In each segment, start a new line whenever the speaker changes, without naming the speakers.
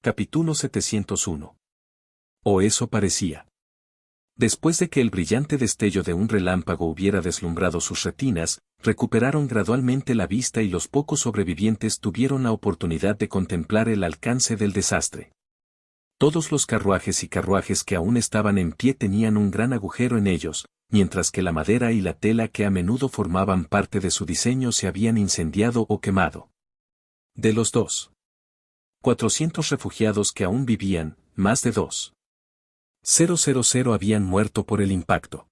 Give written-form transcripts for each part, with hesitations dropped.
Capítulo 701. O eso parecía. Después de que el brillante destello de un relámpago hubiera deslumbrado sus retinas, recuperaron gradualmente la vista y los pocos sobrevivientes tuvieron la oportunidad de contemplar el alcance del desastre. Todos los carruajes y carruajes que aún estaban en pie tenían un gran agujero en ellos, mientras que la madera y la tela que a menudo formaban parte de su diseño se habían incendiado o quemado. De los 400 refugiados que aún vivían, más de 2,000 habían muerto por el impacto.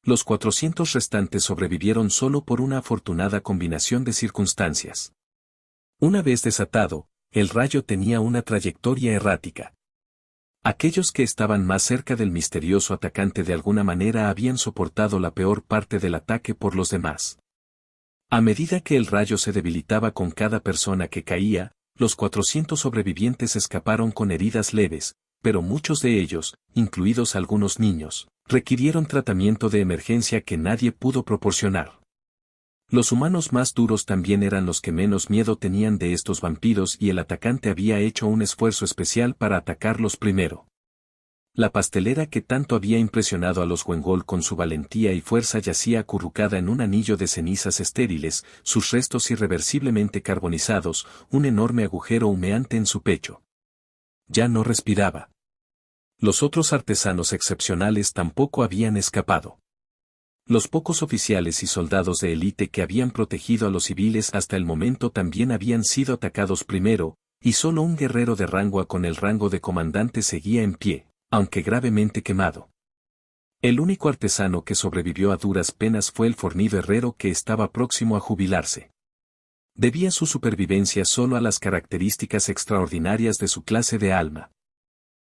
Los 400 restantes sobrevivieron solo por una afortunada combinación de circunstancias. Una vez desatado, el rayo tenía una trayectoria errática. Aquellos que estaban más cerca del misterioso atacante de alguna manera habían soportado la peor parte del ataque por los demás. A medida que el rayo se debilitaba con cada persona que caía, los 400 sobrevivientes escaparon con heridas leves, pero muchos de ellos, incluidos algunos niños, requirieron tratamiento de emergencia que nadie pudo proporcionar. Los humanos más duros también eran los que menos miedo tenían de estos vampiros y el atacante había hecho un esfuerzo especial para atacarlos primero. La pastelera que tanto había impresionado a los Wengol con su valentía y fuerza yacía acurrucada en un anillo de cenizas estériles, sus restos irreversiblemente carbonizados, un enorme agujero humeante en su pecho. Ya no respiraba. Los otros artesanos excepcionales tampoco habían escapado. Los pocos oficiales y soldados de élite que habían protegido a los civiles hasta el momento también habían sido atacados primero, y solo un guerrero de Rangua con el rango de comandante seguía en pie, aunque gravemente quemado. El único artesano que sobrevivió a duras penas fue el fornido herrero que estaba próximo a jubilarse. Debía su supervivencia solo a las características extraordinarias de su clase de alma.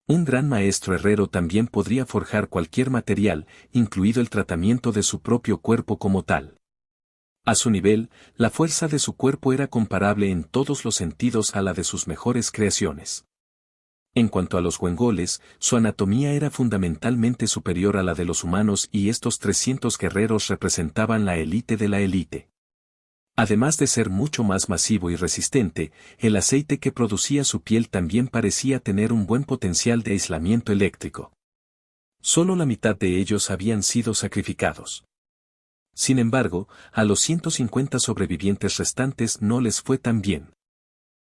Un gran maestro herrero también podría forjar cualquier material, incluido el tratamiento de su propio cuerpo como tal. A su nivel, la fuerza de su cuerpo era comparable en todos los sentidos a la de sus mejores creaciones. En cuanto a los Wengoles, su anatomía era fundamentalmente superior a la de los humanos y estos 300 guerreros representaban la élite de la élite. Además de ser mucho más masivo y resistente, el aceite que producía su piel también parecía tener un buen potencial de aislamiento eléctrico. Solo la mitad de ellos habían sido sacrificados. Sin embargo, a los 150 sobrevivientes restantes no les fue tan bien.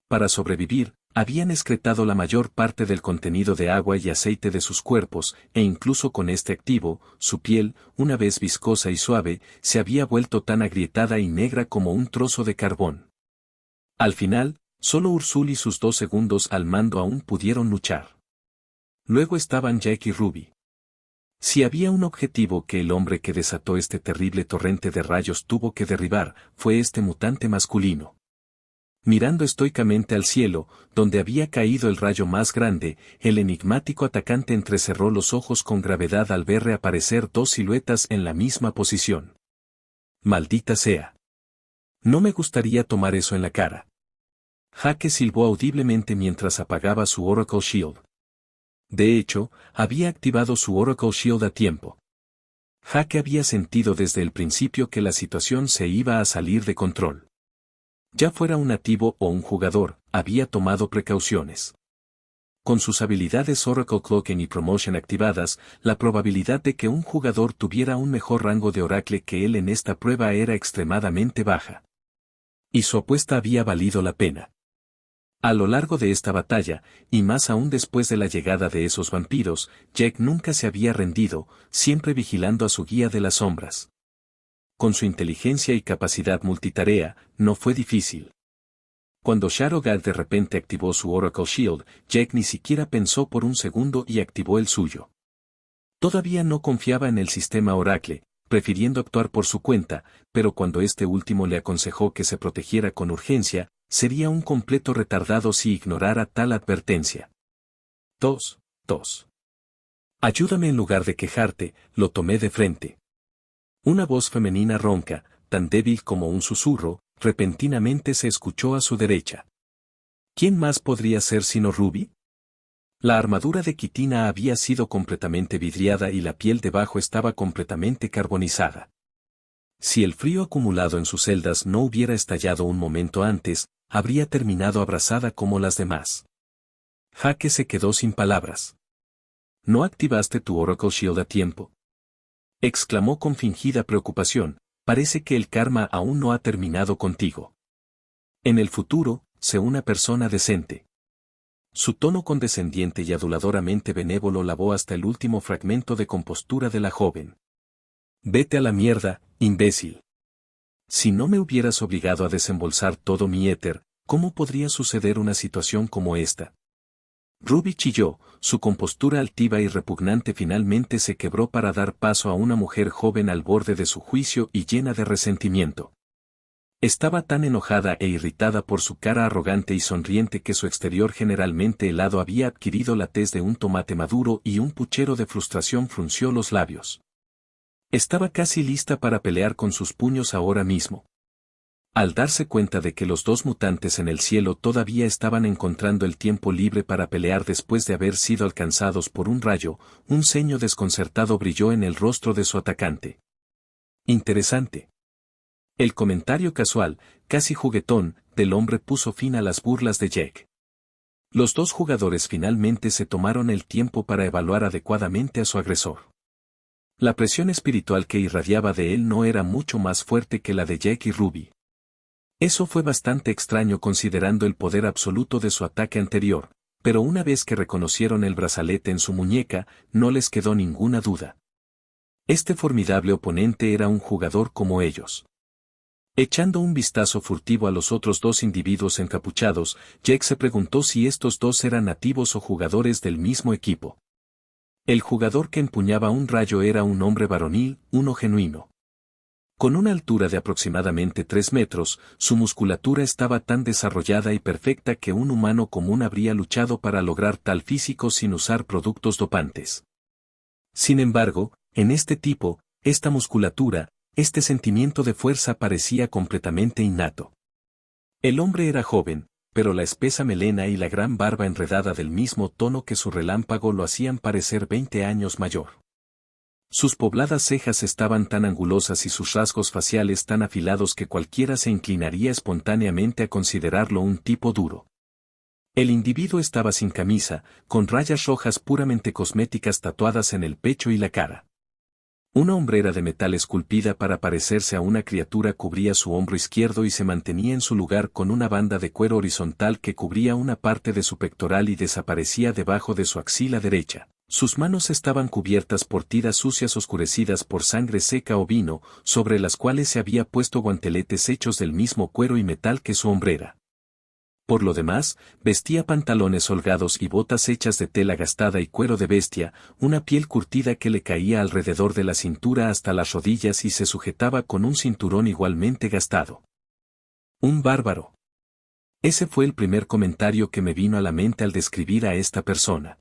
Para sobrevivir, habían excretado la mayor parte del contenido de agua y aceite de sus cuerpos, e incluso con este activo, su piel, una vez viscosa y suave, se había vuelto tan agrietada y negra como un trozo de carbón. Al final, solo Ursul y sus 2 segundos al mando aún pudieron luchar. Luego estaban Jack y Ruby. Si había un objetivo que el hombre que desató este terrible torrente de rayos tuvo que derribar, fue este mutante masculino. Mirando estoicamente al cielo, donde había caído el rayo más grande, el enigmático atacante entrecerró los ojos con gravedad al ver reaparecer 2 siluetas en la misma posición. Maldita sea. No me gustaría tomar eso en la cara. Jake silbó audiblemente mientras apagaba su Oracle Shield. De hecho, había activado su Oracle Shield a tiempo. Jake había sentido desde el principio que la situación se iba a salir de control. Ya fuera un nativo o un jugador, había tomado precauciones. Con sus habilidades Oracle Cloaking y Promotion activadas, la probabilidad de que un jugador tuviera un mejor rango de Oracle que él en esta prueba era extremadamente baja. Y su apuesta había valido la pena. A lo largo de esta batalla, y más aún después de la llegada de esos vampiros, Jack nunca se había rendido, siempre vigilando a su guía de las sombras. Con su inteligencia y capacidad multitarea, no fue difícil. Cuando Shadowgard de repente activó su Oracle Shield, Jack ni siquiera pensó por un segundo y activó el suyo. Todavía no confiaba en el sistema Oracle, prefiriendo actuar por su cuenta, pero cuando este último le aconsejó que se protegiera con urgencia, sería un completo retardado si ignorara tal advertencia. Tos. Ayúdame en lugar de quejarte, lo tomé de frente. Una voz femenina ronca, tan débil como un susurro, repentinamente se escuchó a su derecha. ¿Quién más podría ser sino Ruby? La armadura de Kitina había sido completamente vidriada y la piel debajo estaba completamente carbonizada. Si el frío acumulado en sus celdas no hubiera estallado un momento antes, habría terminado abrasada como las demás. Jake se quedó sin palabras. ¿No activaste tu Oracle Shield a tiempo?, exclamó con fingida preocupación. Parece que el karma aún no ha terminado contigo. En el futuro, sé una persona decente. Su tono condescendiente y aduladoramente benévolo lavó hasta el último fragmento de compostura de la joven. Vete a la mierda, imbécil. Si no me hubieras obligado a desembolsar todo mi éter, ¿cómo podría suceder una situación como esta? Ruby chilló, su compostura altiva y repugnante finalmente se quebró para dar paso a una mujer joven al borde de su juicio y llena de resentimiento. Estaba tan enojada e irritada por su cara arrogante y sonriente que su exterior generalmente helado había adquirido la tez de un tomate maduro y un puchero de frustración frunció los labios. Estaba casi lista para pelear con sus puños ahora mismo. Al darse cuenta de que los dos mutantes en el cielo todavía estaban encontrando el tiempo libre para pelear después de haber sido alcanzados por un rayo, un ceño desconcertado brilló en el rostro de su atacante. Interesante. El comentario casual, casi juguetón, del hombre puso fin a las burlas de Jake. Los dos jugadores finalmente se tomaron el tiempo para evaluar adecuadamente a su agresor. La presión espiritual que irradiaba de él no era mucho más fuerte que la de Jake y Ruby. Eso fue bastante extraño considerando el poder absoluto de su ataque anterior, pero una vez que reconocieron el brazalete en su muñeca, no les quedó ninguna duda. Este formidable oponente era un jugador como ellos. Echando un vistazo furtivo a los otros dos individuos encapuchados, Jake se preguntó si estos dos eran nativos o jugadores del mismo equipo. El jugador que empuñaba un rayo era un hombre varonil, uno genuino. Con una altura de aproximadamente 3 metros, su musculatura estaba tan desarrollada y perfecta que un humano común habría luchado para lograr tal físico sin usar productos dopantes. Sin embargo, en este tipo, esta musculatura, este sentimiento de fuerza parecía completamente innato. El hombre era joven, pero la espesa melena y la gran barba enredada del mismo tono que su relámpago lo hacían parecer 20 años mayor. Sus pobladas cejas estaban tan angulosas y sus rasgos faciales tan afilados que cualquiera se inclinaría espontáneamente a considerarlo un tipo duro. El individuo estaba sin camisa, con rayas rojas puramente cosméticas tatuadas en el pecho y la cara. Una hombrera de metal esculpida para parecerse a una criatura cubría su hombro izquierdo y se mantenía en su lugar con una banda de cuero horizontal que cubría una parte de su pectoral y desaparecía debajo de su axila derecha. Sus manos estaban cubiertas por tiras sucias oscurecidas por sangre seca o vino, sobre las cuales se había puesto guanteletes hechos del mismo cuero y metal que su hombrera. Por lo demás, vestía pantalones holgados y botas hechas de tela gastada y cuero de bestia, una piel curtida que le caía alrededor de la cintura hasta las rodillas y se sujetaba con un cinturón igualmente gastado. Un bárbaro. Ese fue el primer comentario que me vino a la mente al describir a esta persona.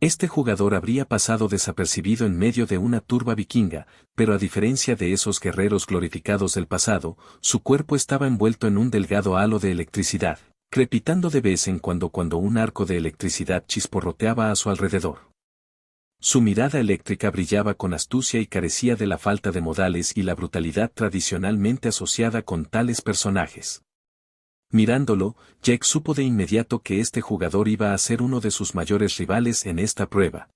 Este jugador habría pasado desapercibido en medio de una turba vikinga, pero a diferencia de esos guerreros glorificados del pasado, su cuerpo estaba envuelto en un delgado halo de electricidad, crepitando de vez en cuando un arco de electricidad chisporroteaba a su alrededor. Su mirada eléctrica brillaba con astucia y carecía de la falta de modales y la brutalidad tradicionalmente asociada con tales personajes. Mirándolo, Jake supo de inmediato que este jugador iba a ser uno de sus mayores rivales en esta prueba.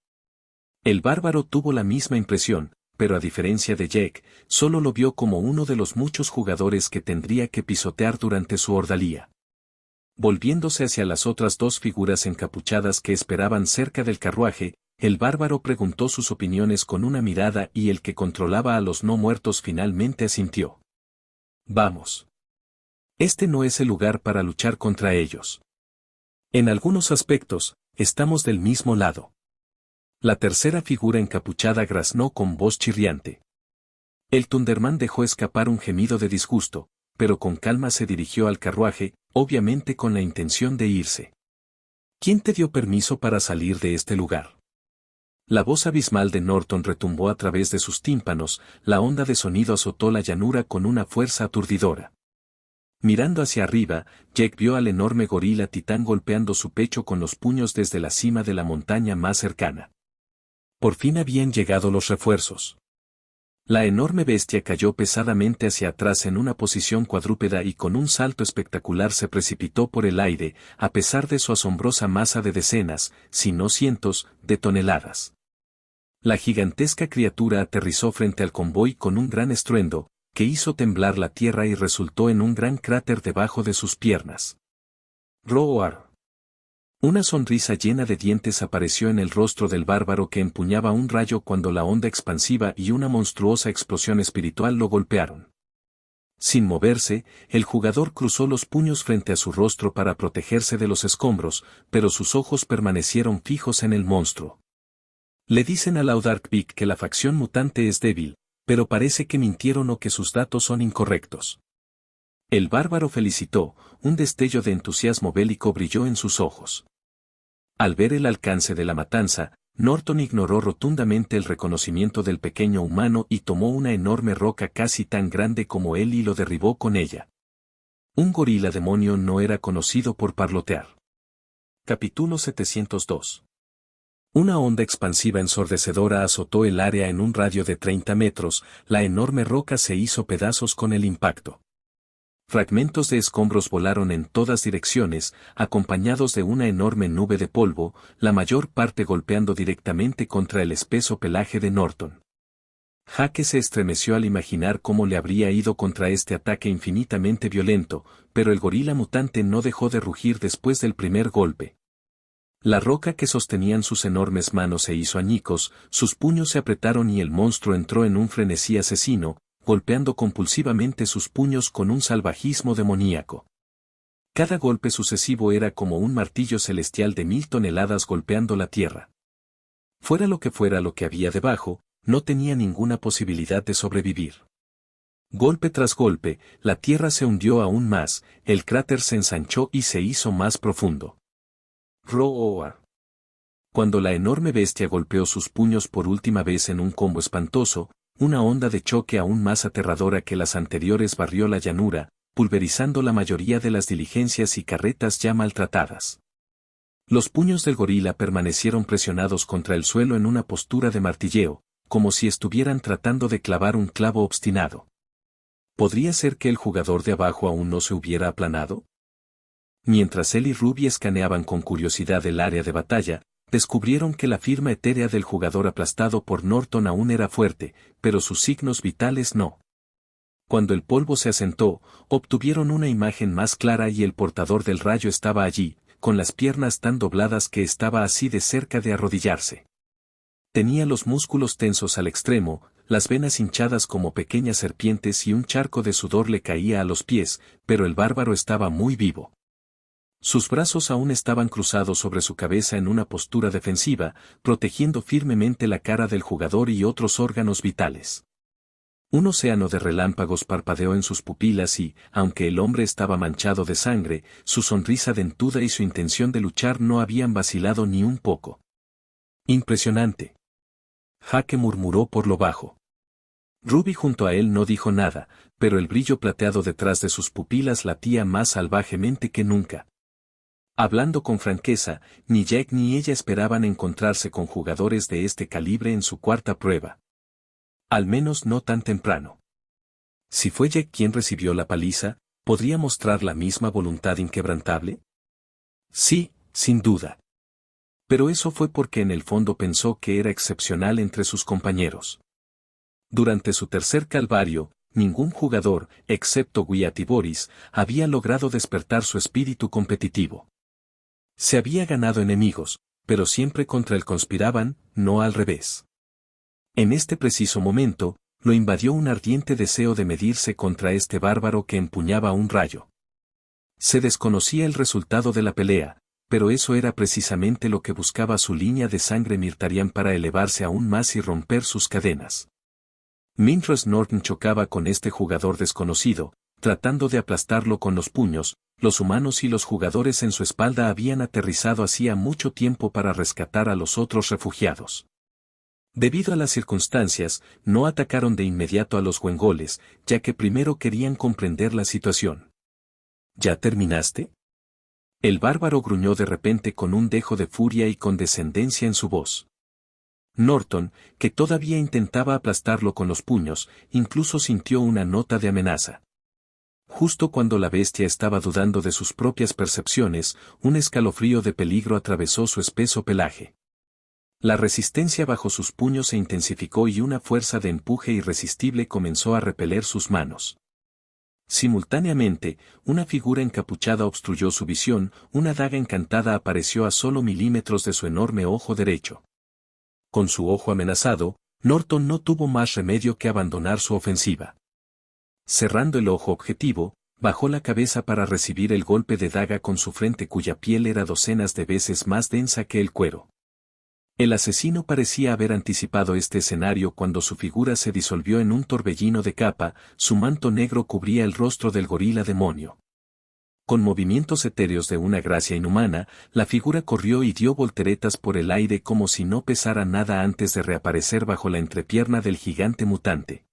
El bárbaro tuvo la misma impresión, pero a diferencia de Jake, solo lo vio como uno de los muchos jugadores que tendría que pisotear durante su ordalía. Volviéndose hacia las otras dos figuras encapuchadas que esperaban cerca del carruaje, el bárbaro preguntó sus opiniones con una mirada y el que controlaba a los no muertos finalmente asintió. Vamos. Este no es el lugar para luchar contra ellos. En algunos aspectos, estamos del mismo lado. La tercera figura encapuchada graznó con voz chirriante. El Thunderman dejó escapar un gemido de disgusto, pero con calma se dirigió al carruaje, obviamente con la intención de irse. ¿Quién te dio permiso para salir de este lugar? La voz abismal de Norton retumbó a través de sus tímpanos, la onda de sonido azotó la llanura con una fuerza aturdidora. Mirando hacia arriba, Jake vio al enorme gorila titán golpeando su pecho con los puños desde la cima de la montaña más cercana. Por fin habían llegado los refuerzos. La enorme bestia cayó pesadamente hacia atrás en una posición cuadrúpeda y con un salto espectacular se precipitó por el aire, a pesar de su asombrosa masa de decenas, si no cientos, de toneladas. La gigantesca criatura aterrizó frente al convoy con un gran estruendo, que hizo temblar la tierra y resultó en un gran cráter debajo de sus piernas. ¡Roar! Una sonrisa llena de dientes apareció en el rostro del bárbaro que empuñaba un rayo cuando la onda expansiva y una monstruosa explosión espiritual lo golpearon. Sin moverse, el jugador cruzó los puños frente a su rostro para protegerse de los escombros, pero sus ojos permanecieron fijos en el monstruo. Le dicen a Laudarkvik que la facción mutante es débil, pero parece que mintieron o que sus datos son incorrectos. El bárbaro felicitó, un destello de entusiasmo bélico brilló en sus ojos. Al ver el alcance de la matanza, Norton ignoró rotundamente el reconocimiento del pequeño humano y tomó una enorme roca casi tan grande como él y lo derribó con ella. Un gorila demonio no era conocido por parlotear. Capítulo 702. Una onda expansiva ensordecedora azotó el área en un radio de 30 metros, la enorme roca se hizo pedazos con el impacto. Fragmentos de escombros volaron en todas direcciones, acompañados de una enorme nube de polvo, la mayor parte golpeando directamente contra el espeso pelaje de Norton. Jake se estremeció al imaginar cómo le habría ido contra este ataque infinitamente violento, pero el gorila mutante no dejó de rugir después del primer golpe. La roca que sostenían sus enormes manos se hizo añicos, sus puños se apretaron y el monstruo entró en un frenesí asesino, golpeando compulsivamente sus puños con un salvajismo demoníaco. Cada golpe sucesivo era como un martillo celestial de 1000 toneladas golpeando la tierra. Fuera lo que había debajo, no tenía ninguna posibilidad de sobrevivir. Golpe tras golpe, la tierra se hundió aún más, el cráter se ensanchó y se hizo más profundo. Roar. Cuando la enorme bestia golpeó sus puños por última vez en un combo espantoso, una onda de choque aún más aterradora que las anteriores barrió la llanura, pulverizando la mayoría de las diligencias y carretas ya maltratadas. Los puños del gorila permanecieron presionados contra el suelo en una postura de martilleo, como si estuvieran tratando de clavar un clavo obstinado. ¿Podría ser que el jugador de abajo aún no se hubiera aplanado? Mientras él y Ruby escaneaban con curiosidad el área de batalla, descubrieron que la firma etérea del jugador aplastado por Norton aún era fuerte, pero sus signos vitales no. Cuando el polvo se asentó, obtuvieron una imagen más clara y el portador del rayo estaba allí, con las piernas tan dobladas que estaba así de cerca de arrodillarse. Tenía los músculos tensos al extremo, las venas hinchadas como pequeñas serpientes y un charco de sudor le caía a los pies, pero el bárbaro estaba muy vivo. Sus brazos aún estaban cruzados sobre su cabeza en una postura defensiva, protegiendo firmemente la cara del jugador y otros órganos vitales. Un océano de relámpagos parpadeó en sus pupilas y, aunque el hombre estaba manchado de sangre, su sonrisa dentuda y su intención de luchar no habían vacilado ni un poco. Impresionante. Jake murmuró por lo bajo. Ruby junto a él no dijo nada, pero el brillo plateado detrás de sus pupilas latía más salvajemente que nunca. Hablando con franqueza, ni Jack ni ella esperaban encontrarse con jugadores de este calibre en su cuarta prueba. Al menos no tan temprano. Si fue Jack quien recibió la paliza, ¿podría mostrar la misma voluntad inquebrantable? Sí, sin duda. Pero eso fue porque en el fondo pensó que era excepcional entre sus compañeros. Durante su tercer calvario, ningún jugador, excepto Wyatt y Boris, había logrado despertar su espíritu competitivo. Se había ganado enemigos, pero siempre contra él conspiraban, no al revés. En este preciso momento, lo invadió un ardiente deseo de medirse contra este bárbaro que empuñaba un rayo. Se desconocía el resultado de la pelea, pero eso era precisamente lo que buscaba su línea de sangre Mirtarian para elevarse aún más y romper sus cadenas. Mientras Norton chocaba con este jugador desconocido, tratando de aplastarlo con los puños, los humanos y los jugadores en su espalda habían aterrizado hacía mucho tiempo para rescatar a los otros refugiados. Debido a las circunstancias, no atacaron de inmediato a los huengoles, ya que primero querían comprender la situación. ¿Ya terminaste? El bárbaro gruñó de repente con un dejo de furia y condescendencia en su voz. Norton, que todavía intentaba aplastarlo con los puños, incluso sintió una nota de amenaza. Justo cuando la bestia estaba dudando de sus propias percepciones, un escalofrío de peligro atravesó su espeso pelaje. La resistencia bajo sus puños se intensificó y una fuerza de empuje irresistible comenzó a repeler sus manos. Simultáneamente, una figura encapuchada obstruyó su visión, una daga encantada apareció a solo milímetros de su enorme ojo derecho. Con su ojo amenazado, Norton no tuvo más remedio que abandonar su ofensiva. Cerrando el ojo objetivo, bajó la cabeza para recibir el golpe de daga con su frente cuya piel era docenas de veces más densa que el cuero. El asesino parecía haber anticipado este escenario cuando su figura se disolvió en un torbellino de capa, su manto negro cubría el rostro del gorila demonio. Con movimientos etéreos de una gracia inhumana, la figura corrió y dio volteretas por el aire como si no pesara nada antes de reaparecer bajo la entrepierna del gigante mutante.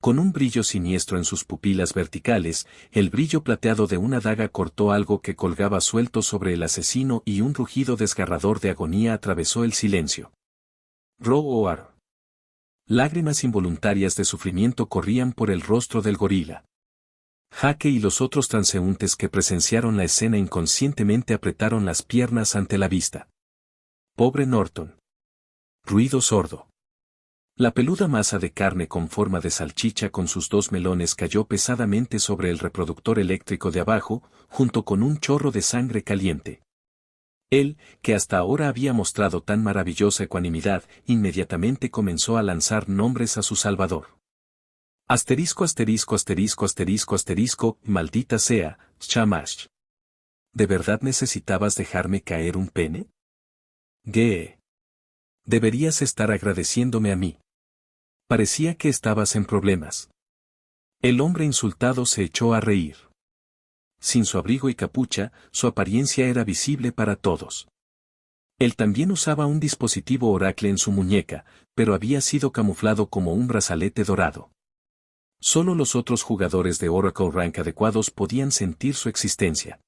Con un brillo siniestro en sus pupilas verticales, el brillo plateado de una daga cortó algo que colgaba suelto sobre el asesino y un rugido desgarrador de agonía atravesó el silencio. Roar. Lágrimas involuntarias de sufrimiento corrían por el rostro del gorila. Jake y los otros transeúntes que presenciaron la escena inconscientemente apretaron las piernas ante la vista. Pobre Norton. Ruido sordo. La peluda masa de carne con forma de salchicha con sus dos melones cayó pesadamente sobre el reproductor eléctrico de abajo, junto con un chorro de sangre caliente. Él, que hasta ahora había mostrado tan maravillosa ecuanimidad, inmediatamente comenzó a lanzar nombres a su salvador. Asterisco asterisco asterisco asterisco asterisco, maldita sea, Shamash. ¿De verdad necesitabas dejarme caer un pene? Gee. Deberías estar agradeciéndome a mí. Parecía que estabas en problemas. El hombre insultado se echó a reír. Sin su abrigo y capucha, su apariencia era visible para todos. Él también usaba un dispositivo Oracle en su muñeca, pero había sido camuflado como un brazalete dorado. Solo los otros jugadores de Oracle Rank adecuados podían sentir su existencia.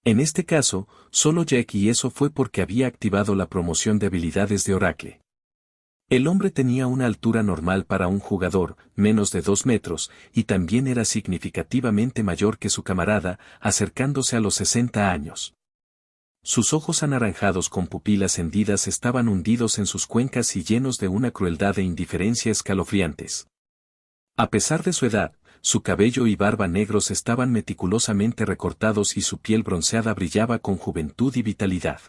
En este caso, solo Jack, y eso fue porque había activado la promoción de habilidades de Oracle. El hombre tenía una altura normal para un jugador, menos de 2 metros, y también era significativamente mayor que su camarada, acercándose a los 60 años. Sus ojos anaranjados con pupilas hendidas estaban hundidos en sus cuencas y llenos de una crueldad e indiferencia escalofriantes. A pesar de su edad, su cabello y barba negros estaban meticulosamente recortados y su piel bronceada brillaba con juventud y vitalidad.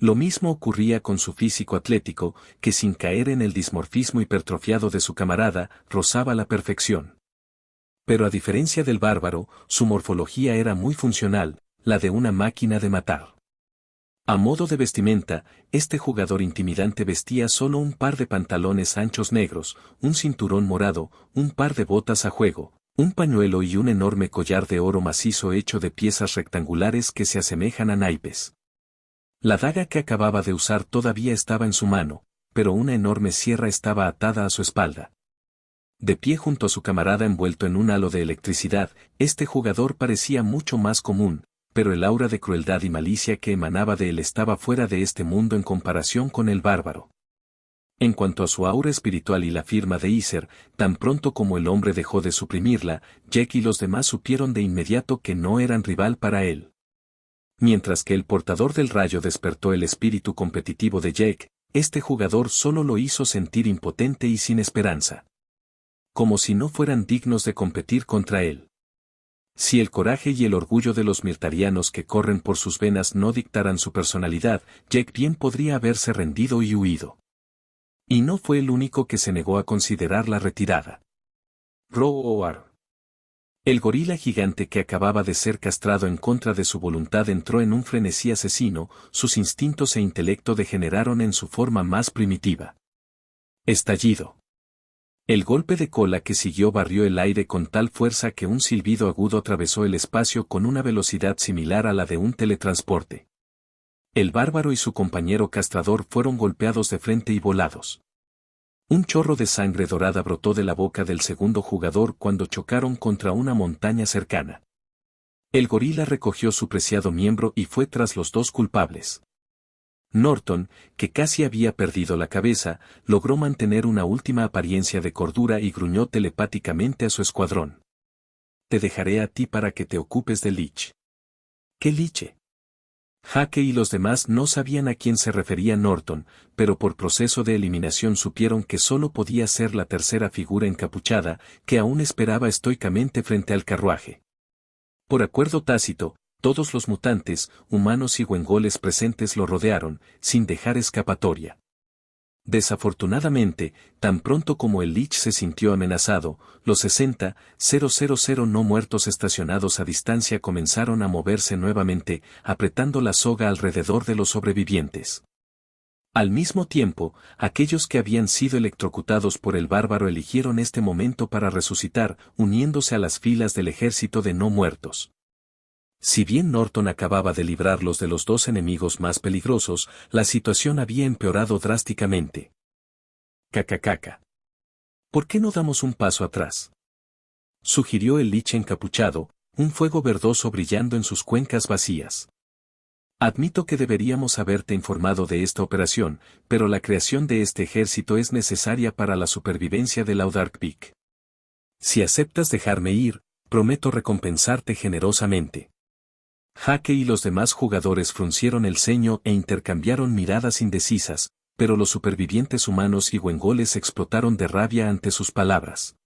Lo mismo ocurría con su físico atlético, que sin caer en el dimorfismo hipertrofiado de su camarada, rozaba la perfección. Pero a diferencia del bárbaro, su morfología era muy funcional, la de una máquina de matar. A modo de vestimenta, este jugador intimidante vestía solo un par de pantalones anchos negros, un cinturón morado, un par de botas a juego, un pañuelo y un enorme collar de oro macizo hecho de piezas rectangulares que se asemejan a naipes. La daga que acababa de usar todavía estaba en su mano, pero una enorme sierra estaba atada a su espalda. De pie junto a su camarada envuelto en un halo de electricidad, este jugador parecía mucho más común, pero el aura de crueldad y malicia que emanaba de él estaba fuera de este mundo en comparación con el bárbaro. En cuanto a su aura espiritual y la firma de Iser, tan pronto como el hombre dejó de suprimirla, Jack y los demás supieron de inmediato que no eran rival para él. Mientras que el portador del rayo despertó el espíritu competitivo de Jack, este jugador solo lo hizo sentir impotente y sin esperanza. Como si no fueran dignos de competir contra él. Si el coraje y el orgullo de los mirtarianos que corren por sus venas no dictaran su personalidad, Jack bien podría haberse rendido y huido. Y no fue el único que se negó a considerar la retirada. Roar. El gorila gigante que acababa de ser castrado en contra de su voluntad entró en un frenesí asesino, sus instintos e intelecto degeneraron en su forma más primitiva. Estallido. El golpe de cola que siguió barrió el aire con tal fuerza que un silbido agudo atravesó el espacio con una velocidad similar a la de un teletransporte. El bárbaro y su compañero castrador fueron golpeados de frente y volados. Un chorro de sangre dorada brotó de la boca del segundo jugador cuando chocaron contra una montaña cercana. El gorila recogió su preciado miembro y fue tras los dos culpables. Norton, que casi había perdido la cabeza, logró mantener una última apariencia de cordura y gruñó telepáticamente a su escuadrón. Te dejaré a ti para que te ocupes del lich. ¿Qué liche? Jake y los demás no sabían a quién se refería Norton, pero por proceso de eliminación supieron que solo podía ser la tercera figura encapuchada, que aún esperaba estoicamente frente al carruaje. Por acuerdo tácito, todos los mutantes, humanos y wengoles presentes lo rodearon, sin dejar escapatoria. Desafortunadamente, tan pronto como el lich se sintió amenazado, los 60,000 no muertos estacionados a distancia comenzaron a moverse nuevamente, apretando la soga alrededor de los sobrevivientes. Al mismo tiempo, aquellos que habían sido electrocutados por el bárbaro eligieron este momento para resucitar, uniéndose a las filas del ejército de no muertos. Si bien Norton acababa de librarlos de los dos enemigos más peligrosos, la situación había empeorado drásticamente. Cacacaca. ¿Por qué no damos un paso atrás? Sugirió el lich encapuchado, un fuego verdoso brillando en sus cuencas vacías. Admito que deberíamos haberte informado de esta operación, pero la creación de este ejército es necesaria para la supervivencia de Laudark Peak. Si aceptas dejarme ir, prometo recompensarte generosamente. Jake y los demás jugadores fruncieron el ceño e intercambiaron miradas indecisas, pero los supervivientes humanos y wengoles explotaron de rabia ante sus palabras.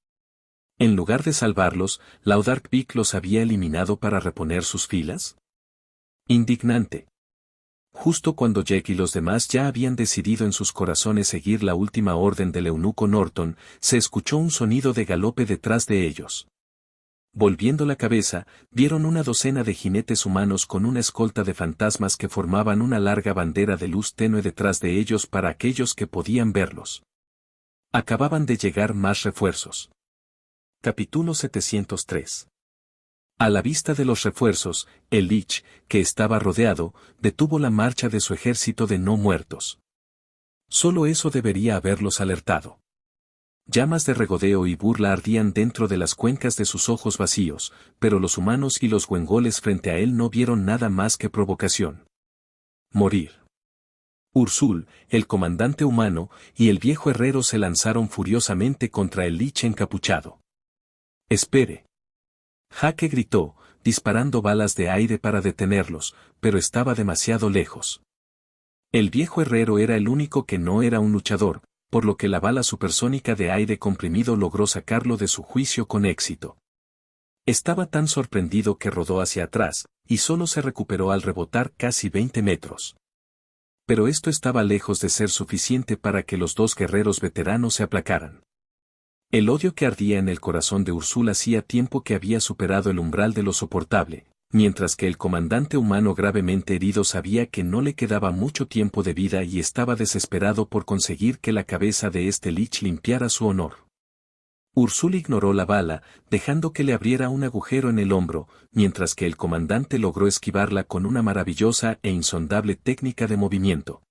En lugar de salvarlos, Laudark Peak los había eliminado para reponer sus filas. Indignante. Justo cuando Jack y los demás ya habían decidido en sus corazones seguir la última orden del eunuco Norton, se escuchó un sonido de galope detrás de ellos. Volviendo la cabeza, vieron una docena de jinetes humanos con una escolta de fantasmas que formaban una larga bandera de luz tenue detrás de ellos para aquellos que podían verlos. Acababan de llegar más refuerzos. Capítulo 703. A la vista de los refuerzos, el lich, que estaba rodeado, detuvo la marcha de su ejército de no muertos. Solo eso debería haberlos alertado. Llamas de regodeo y burla ardían dentro de las cuencas de sus ojos vacíos, pero los humanos y los wengoles frente a él no vieron nada más que provocación. Morir. Ursul, el comandante humano, y el viejo herrero se lanzaron furiosamente contra el lich encapuchado. ¡Espere! Jake gritó, disparando balas de aire para detenerlos, pero estaba demasiado lejos. El viejo herrero era el único que no era un luchador, por lo que la bala supersónica de aire comprimido logró sacarlo de su juicio con éxito. Estaba tan sorprendido que rodó hacia atrás, y solo se recuperó al rebotar casi 20 metros. Pero esto estaba lejos de ser suficiente para que los dos guerreros veteranos se aplacaran. El odio que ardía en el corazón de Ursul hacía tiempo que había superado el umbral de lo soportable, mientras que el comandante humano gravemente herido sabía que no le quedaba mucho tiempo de vida y estaba desesperado por conseguir que la cabeza de este lich limpiara su honor. Ursul ignoró la bala, dejando que le abriera un agujero en el hombro, mientras que el comandante logró esquivarla con una maravillosa e insondable técnica de movimiento.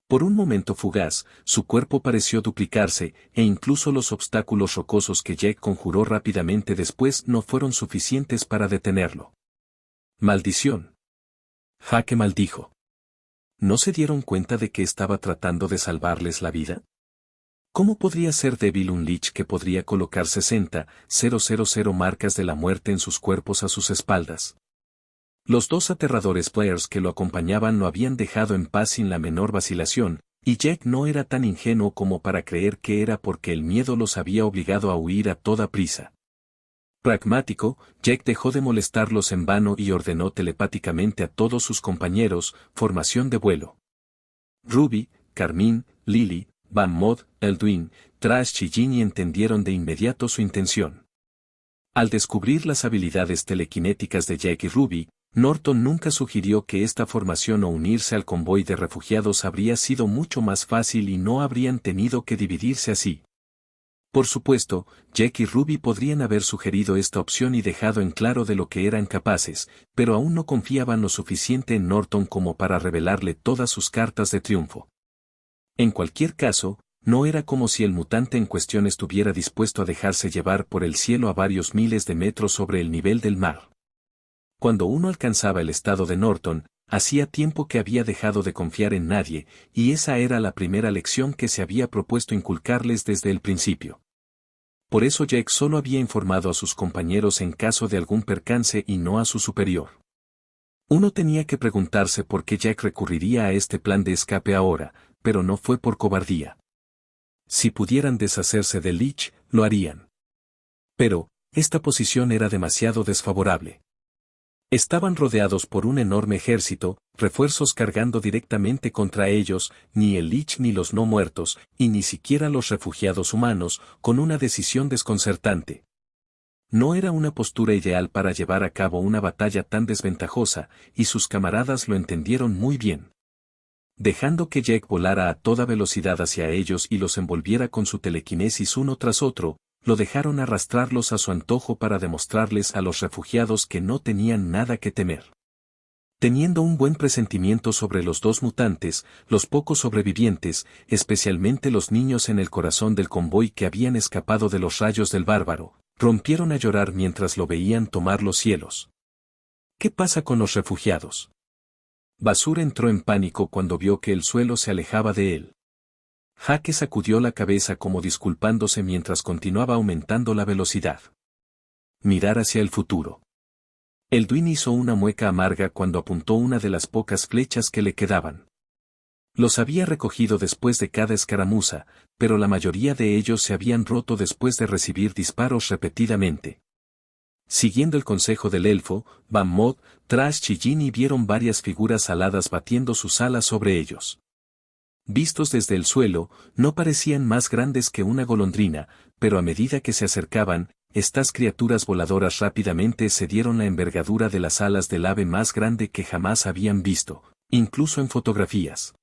Por un momento fugaz, su cuerpo pareció duplicarse, e incluso los obstáculos rocosos que Jack conjuró rápidamente después no fueron suficientes para detenerlo. ¡Maldición! Jake maldijo. ¿No se dieron cuenta de que estaba tratando de salvarles la vida? ¿Cómo podría ser débil un lich que podría colocar 60,000 marcas de la muerte en sus cuerpos a sus espaldas? Los dos aterradores players que lo acompañaban lo habían dejado en paz sin la menor vacilación, y Jack no era tan ingenuo como para creer que era porque el miedo los había obligado a huir a toda prisa. Pragmático, Jack dejó de molestarlos en vano y ordenó telepáticamente a todos sus compañeros, formación de vuelo. Ruby, Carmine, Lily, Van Mod, Elduin, Trash y Ginny entendieron de inmediato su intención. Al descubrir las habilidades telequinéticas de Jack y Ruby, Norton nunca sugirió que esta formación o unirse al convoy de refugiados habría sido mucho más fácil y no habrían tenido que dividirse así. Por supuesto, Jack y Ruby podrían haber sugerido esta opción y dejado en claro de lo que eran capaces, pero aún no confiaban lo suficiente en Norton como para revelarle todas sus cartas de triunfo. En cualquier caso, no era como si el mutante en cuestión estuviera dispuesto a dejarse llevar por el cielo a varios miles de metros sobre el nivel del mar. Cuando uno alcanzaba el estado de Norton, Hacía tiempo que había dejado de confiar en nadie, y esa era la primera lección que se había propuesto inculcarles desde el principio. Por eso Jack solo había informado a sus compañeros en caso de algún percance y no a su superior. Uno tenía que preguntarse por qué Jack recurriría a este plan de escape ahora, pero no fue por cobardía. Si pudieran deshacerse de Leech, lo harían. Pero, esta posición era demasiado desfavorable. Estaban rodeados por un enorme ejército, refuerzos cargando directamente contra ellos, ni el Lich ni los no muertos, y ni siquiera los refugiados humanos, con una decisión desconcertante. No era una postura ideal para llevar a cabo una batalla tan desventajosa, y sus camaradas lo entendieron muy bien. Dejando que Jack volara a toda velocidad hacia ellos y los envolviera con su telequinesis uno tras otro, lo dejaron arrastrarlos a su antojo para demostrarles a los refugiados que no tenían nada que temer. Teniendo un buen presentimiento sobre los dos mutantes, los pocos sobrevivientes, especialmente los niños en el corazón del convoy que habían escapado de los rayos del bárbaro, rompieron a llorar mientras lo veían tomar los cielos. ¿Qué pasa con los refugiados? Basur entró en pánico cuando vio que el suelo se alejaba de él. Jake sacudió la cabeza como disculpándose mientras continuaba aumentando la velocidad. Mirar hacia el futuro. Elduin hizo una mueca amarga cuando apuntó una de las pocas flechas que le quedaban. Los había recogido después de cada escaramuza, pero la mayoría de ellos se habían roto después de recibir disparos repetidamente. Siguiendo el consejo del elfo, Van Mod, Trash y Ginny vieron varias figuras aladas batiendo sus alas sobre ellos. Vistos desde el suelo, no parecían más grandes que una golondrina, pero a medida que se acercaban, estas criaturas voladoras rápidamente cedieron la envergadura de las alas del ave más grande que jamás habían visto, incluso en fotografías.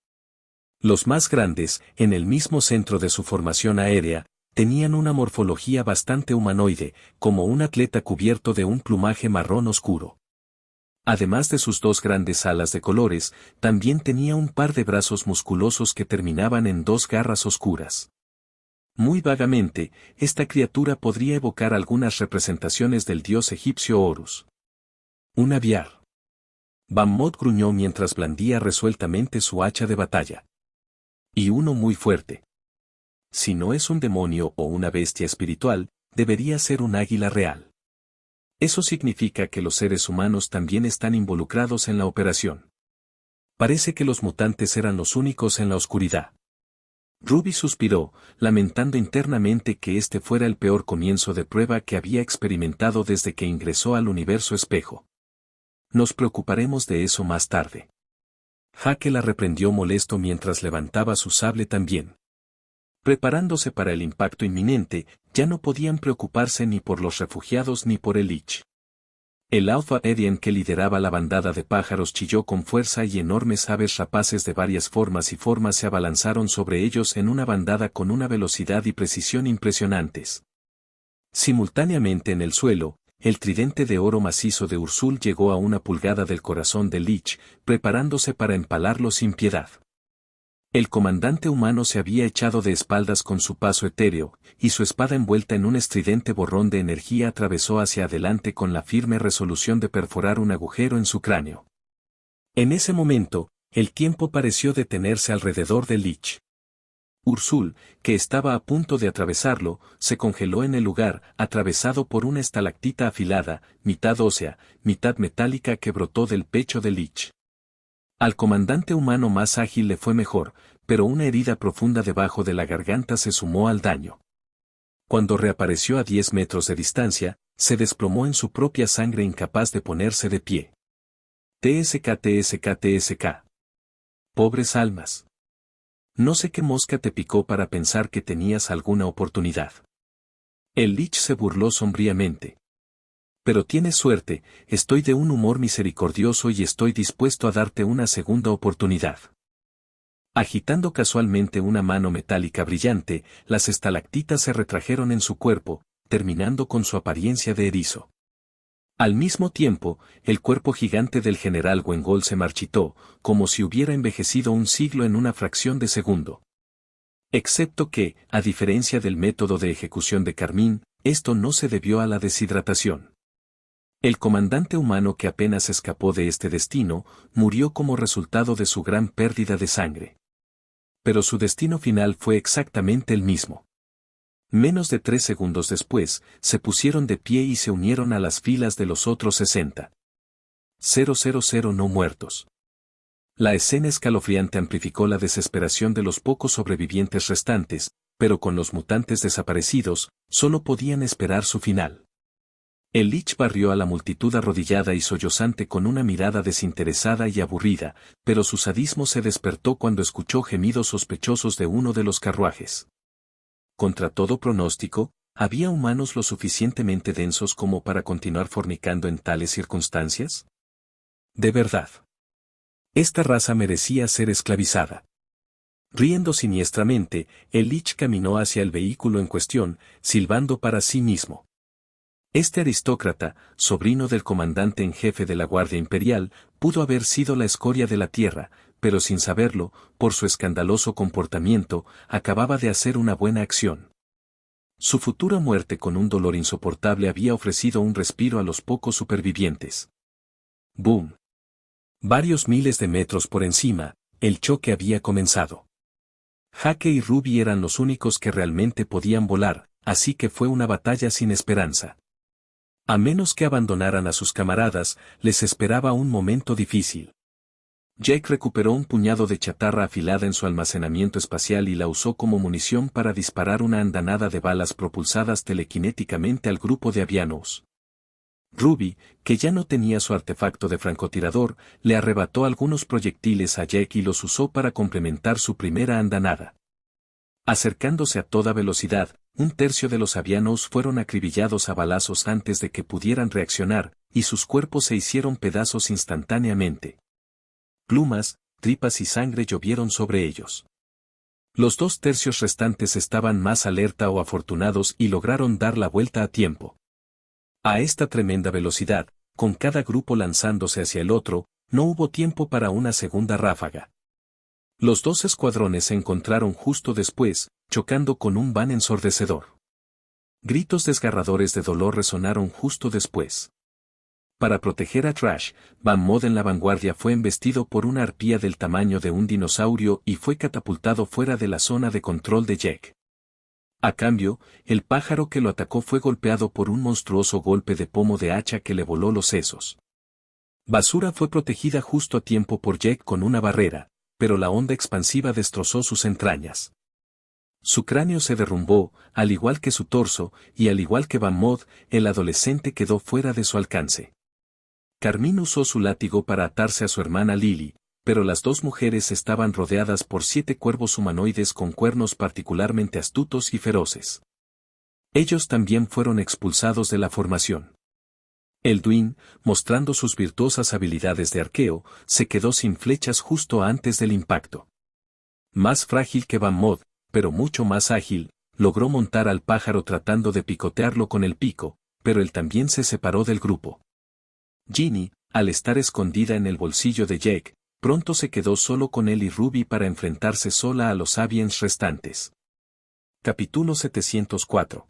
Los más grandes, en el mismo centro de su formación aérea, tenían una morfología bastante humanoide, como un atleta cubierto de un plumaje marrón oscuro. Además de sus dos grandes alas de colores, también tenía un par de brazos musculosos que terminaban en dos garras oscuras. Muy vagamente, esta criatura podría evocar algunas representaciones del dios egipcio Horus. Un aviar. Van Mod gruñó mientras blandía resueltamente su hacha de batalla. Y uno muy fuerte. Si no es un demonio o una bestia espiritual, debería ser un águila real. Eso significa que los seres humanos también están involucrados en la operación. Parece que los mutantes eran los únicos en la oscuridad. Ruby suspiró, lamentando internamente que este fuera el peor comienzo de prueba que había experimentado desde que ingresó al universo espejo. Nos preocuparemos de eso más tarde. Jake la reprendió molesto mientras levantaba su sable también. Preparándose para el impacto inminente, ya no podían preocuparse ni por los refugiados ni por el Lich. El Alpha Edian que lideraba la bandada de pájaros chilló con fuerza y enormes aves rapaces de varias formas y formas se abalanzaron sobre ellos en una bandada con una velocidad y precisión impresionantes. Simultáneamente en el suelo, el tridente de oro macizo de Ursul llegó a 1 pulgada del corazón del Lich, preparándose para empalarlo sin piedad. El comandante humano se había echado de espaldas con su paso etéreo, y su espada envuelta en un estridente borrón de energía atravesó hacia adelante con la firme resolución de perforar un agujero en su cráneo. En ese momento, el tiempo pareció detenerse alrededor del Lich. Ursul, que estaba a punto de atravesarlo, se congeló en el lugar, atravesado por una estalactita afilada, mitad ósea, mitad metálica que brotó del pecho del Lich. Al comandante humano más ágil le fue mejor, pero una herida profunda debajo de la garganta se sumó al daño. Cuando reapareció a 10 metros de distancia, se desplomó en su propia sangre incapaz de ponerse de pie. TSK. Pobres almas. No sé qué mosca te picó para pensar que tenías alguna oportunidad. El Lich se burló sombríamente. Pero tienes suerte, estoy de un humor misericordioso y estoy dispuesto a darte una segunda oportunidad. Agitando casualmente una mano metálica brillante, las estalactitas se retrajeron en su cuerpo, terminando con su apariencia de erizo. Al mismo tiempo, el cuerpo gigante del general Wengol se marchitó, como si hubiera envejecido un siglo en una fracción de segundo. Excepto que, a diferencia del método de ejecución de Carmín, esto no se debió a la deshidratación. El comandante humano que apenas escapó de este destino, murió como resultado de su gran pérdida de sangre. Pero su destino final fue exactamente el mismo. Menos de 3 segundos después, se pusieron de pie y se unieron a las filas de los otros 60. 000 no muertos. La escena escalofriante amplificó la desesperación de los pocos sobrevivientes restantes, pero con los mutantes desaparecidos, solo podían esperar su final. El Lich barrió a la multitud arrodillada y sollozante con una mirada desinteresada y aburrida, pero su sadismo se despertó cuando escuchó gemidos sospechosos de uno de los carruajes. Contra todo pronóstico, ¿había humanos lo suficientemente densos como para continuar fornicando en tales circunstancias? De verdad. Esta raza merecía ser esclavizada. Riendo siniestramente, el Lich caminó hacia el vehículo en cuestión, silbando para sí mismo. Este aristócrata, sobrino del comandante en jefe de la Guardia Imperial, pudo haber sido la escoria de la tierra, pero sin saberlo, por su escandaloso comportamiento, acababa de hacer una buena acción. Su futura muerte con un dolor insoportable había ofrecido un respiro a los pocos supervivientes. ¡Boom! Varios miles de metros por encima, el choque había comenzado. Hake y Ruby eran los únicos que realmente podían volar, así que fue una batalla sin esperanza. A menos que abandonaran a sus camaradas, les esperaba un momento difícil. Jake recuperó un puñado de chatarra afilada en su almacenamiento espacial y la usó como munición para disparar una andanada de balas propulsadas telequinéticamente al grupo de avianos. Ruby, que ya no tenía su artefacto de francotirador, le arrebató algunos proyectiles a Jake y los usó para complementar su primera andanada. Acercándose a toda velocidad, un tercio de los avianos fueron acribillados a balazos antes de que pudieran reaccionar, y sus cuerpos se hicieron pedazos instantáneamente. Plumas, tripas y sangre llovieron sobre ellos. Los 2 tercios restantes estaban más alerta o afortunados y lograron dar la vuelta a tiempo. A esta tremenda velocidad, con cada grupo lanzándose hacia el otro, no hubo tiempo para una segunda ráfaga. Los 2 escuadrones se encontraron justo después, chocando con un van ensordecedor. Gritos desgarradores de dolor resonaron justo después. Para proteger a Trash, Van Mod en la vanguardia fue embestido por una arpía del tamaño de un dinosaurio y fue catapultado fuera de la zona de control de Jake. A cambio, el pájaro que lo atacó fue golpeado por un monstruoso golpe de pomo de hacha que le voló los sesos. Basura fue protegida justo a tiempo por Jake con una barrera, pero la onda expansiva destrozó sus entrañas. Su cráneo se derrumbó, al igual que su torso, y al igual que Van Mod, el adolescente quedó fuera de su alcance. Carmine usó su látigo para atarse a su hermana Lily, pero las 2 mujeres estaban rodeadas por 7 cuervos humanoides con cuernos particularmente astutos y feroces. Ellos también fueron expulsados de la formación. Elduin, mostrando sus virtuosas habilidades de arqueo, se quedó sin flechas justo antes del impacto. Más frágil que Van Mod, pero mucho más ágil, logró montar al pájaro tratando de picotearlo con el pico, pero él también se separó del grupo. Ginny, al estar escondida en el bolsillo de Jake, pronto se quedó solo con él y Ruby para enfrentarse sola a los Avians restantes. Capítulo 704.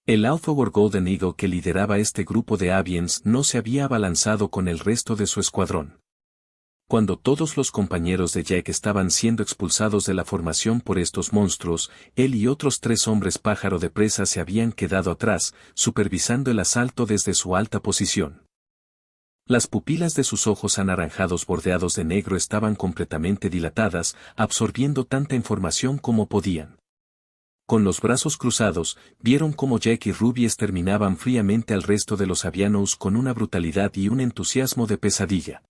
El Alpha Golden Eagle que lideraba este grupo de Avians no se había abalanzado con el resto de su escuadrón. Cuando todos los compañeros de Jake estaban siendo expulsados de la formación por estos monstruos, él y otros 3 hombres pájaro de presa se habían quedado atrás, supervisando el asalto desde su alta posición. Las pupilas de sus ojos anaranjados bordeados de negro estaban completamente dilatadas, absorbiendo tanta información como podían. Con los brazos cruzados, vieron cómo Jake y Ruby exterminaban fríamente al resto de los avianos con una brutalidad y un entusiasmo de pesadilla.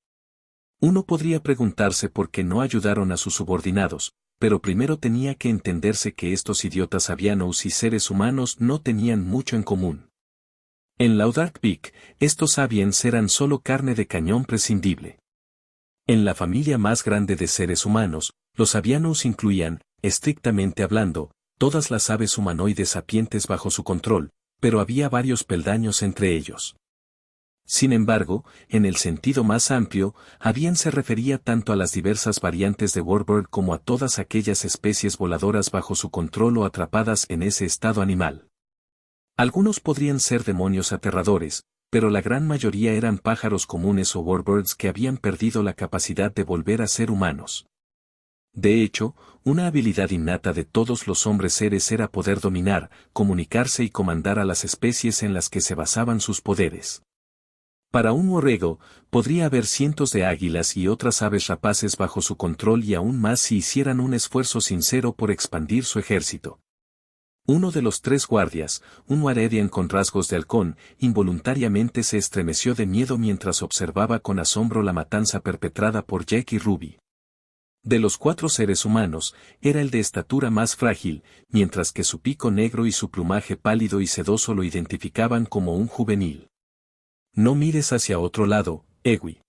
Uno podría preguntarse por qué no ayudaron a sus subordinados, pero primero tenía que entenderse que estos idiotas avianos y seres humanos no tenían mucho en común. En Laudark Peak, estos Avians eran solo carne de cañón prescindible. En la familia más grande de seres humanos, los Avianos incluían, estrictamente hablando, todas las aves humanoides sapientes bajo su control, pero había varios peldaños entre ellos. Sin embargo, en el sentido más amplio, Avian se refería tanto a las diversas variantes de Warbird como a todas aquellas especies voladoras bajo su control o atrapadas en ese estado animal. Algunos podrían ser demonios aterradores, pero la gran mayoría eran pájaros comunes o warbirds que habían perdido la capacidad de volver a ser humanos. De hecho, una habilidad innata de todos los hombres seres era poder dominar, comunicarse y comandar a las especies en las que se basaban sus poderes. Para un warrego, podría haber cientos de águilas y otras aves rapaces bajo su control y aún más si hicieran un esfuerzo sincero por expandir su ejército. Uno de los 3 guardias, un Waredian con rasgos de halcón, involuntariamente se estremeció de miedo mientras observaba con asombro la matanza perpetrada por Jake y Ruby. De los 4 seres humanos, era el de estatura más frágil, mientras que su pico negro y su plumaje pálido y sedoso lo identificaban como un juvenil. No mires hacia otro lado, Egui.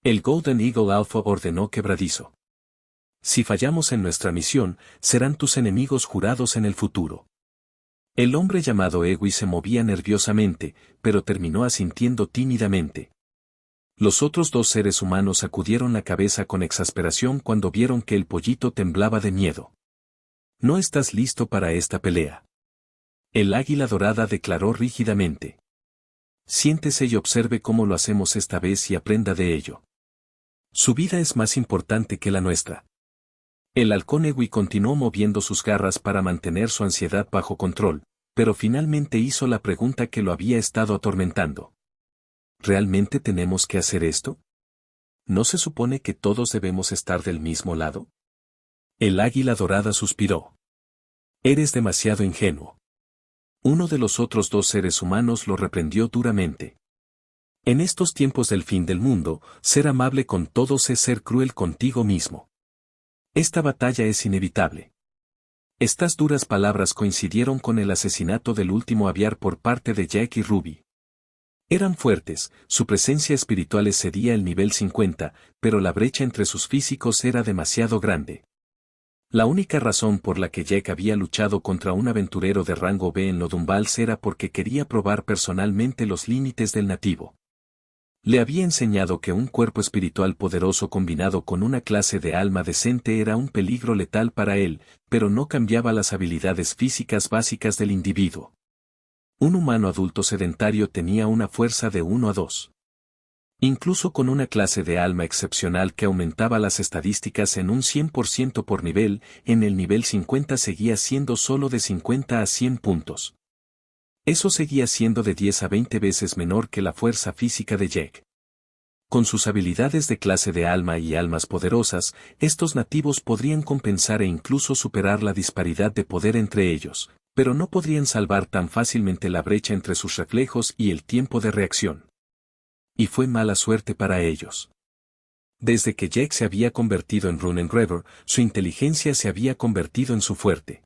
El Golden Eagle Alpha ordenó quebradizo. Si fallamos en nuestra misión, serán tus enemigos jurados en el futuro. El hombre llamado Egui se movía nerviosamente, pero terminó asintiendo tímidamente. Los otros 2 seres humanos sacudieron la cabeza con exasperación cuando vieron que el pollito temblaba de miedo. No estás listo para esta pelea. El águila dorada declaró rígidamente. Siéntese y observe cómo lo hacemos esta vez y aprenda de ello. Su vida es más importante que la nuestra. El halcón Egui continuó moviendo sus garras para mantener su ansiedad bajo control, pero finalmente hizo la pregunta que lo había estado atormentando. ¿Realmente tenemos que hacer esto? ¿No se supone que todos debemos estar del mismo lado? El águila dorada suspiró. Eres demasiado ingenuo. Uno de los otros 2 seres humanos lo reprendió duramente. En estos tiempos del fin del mundo, ser amable con todos es ser cruel contigo mismo. Esta batalla es inevitable. Estas duras palabras coincidieron con el asesinato del último aviar por parte de Jack y Ruby. Eran fuertes, su presencia espiritual excedía el nivel 50, pero la brecha entre sus físicos era demasiado grande. La única razón por la que Jack había luchado contra un aventurero de rango B en Lodumbals era porque quería probar personalmente los límites del nativo. Le había enseñado que un cuerpo espiritual poderoso combinado con una clase de alma decente era un peligro letal para él, pero no cambiaba las habilidades físicas básicas del individuo. Un humano adulto sedentario tenía una fuerza de 1 a 2. Incluso con una clase de alma excepcional que aumentaba las estadísticas en un 100% por nivel, en el nivel 50 seguía siendo solo de 50 a 100 puntos. Eso seguía siendo de 10 a 20 veces menor que la fuerza física de Jack. Con sus habilidades de clase de alma y almas poderosas, estos nativos podrían compensar e incluso superar la disparidad de poder entre ellos, pero no podrían salvar tan fácilmente la brecha entre sus reflejos y el tiempo de reacción. Y fue mala suerte para ellos. Desde que Jack se había convertido en Runengraver, su inteligencia se había convertido en su fuerte.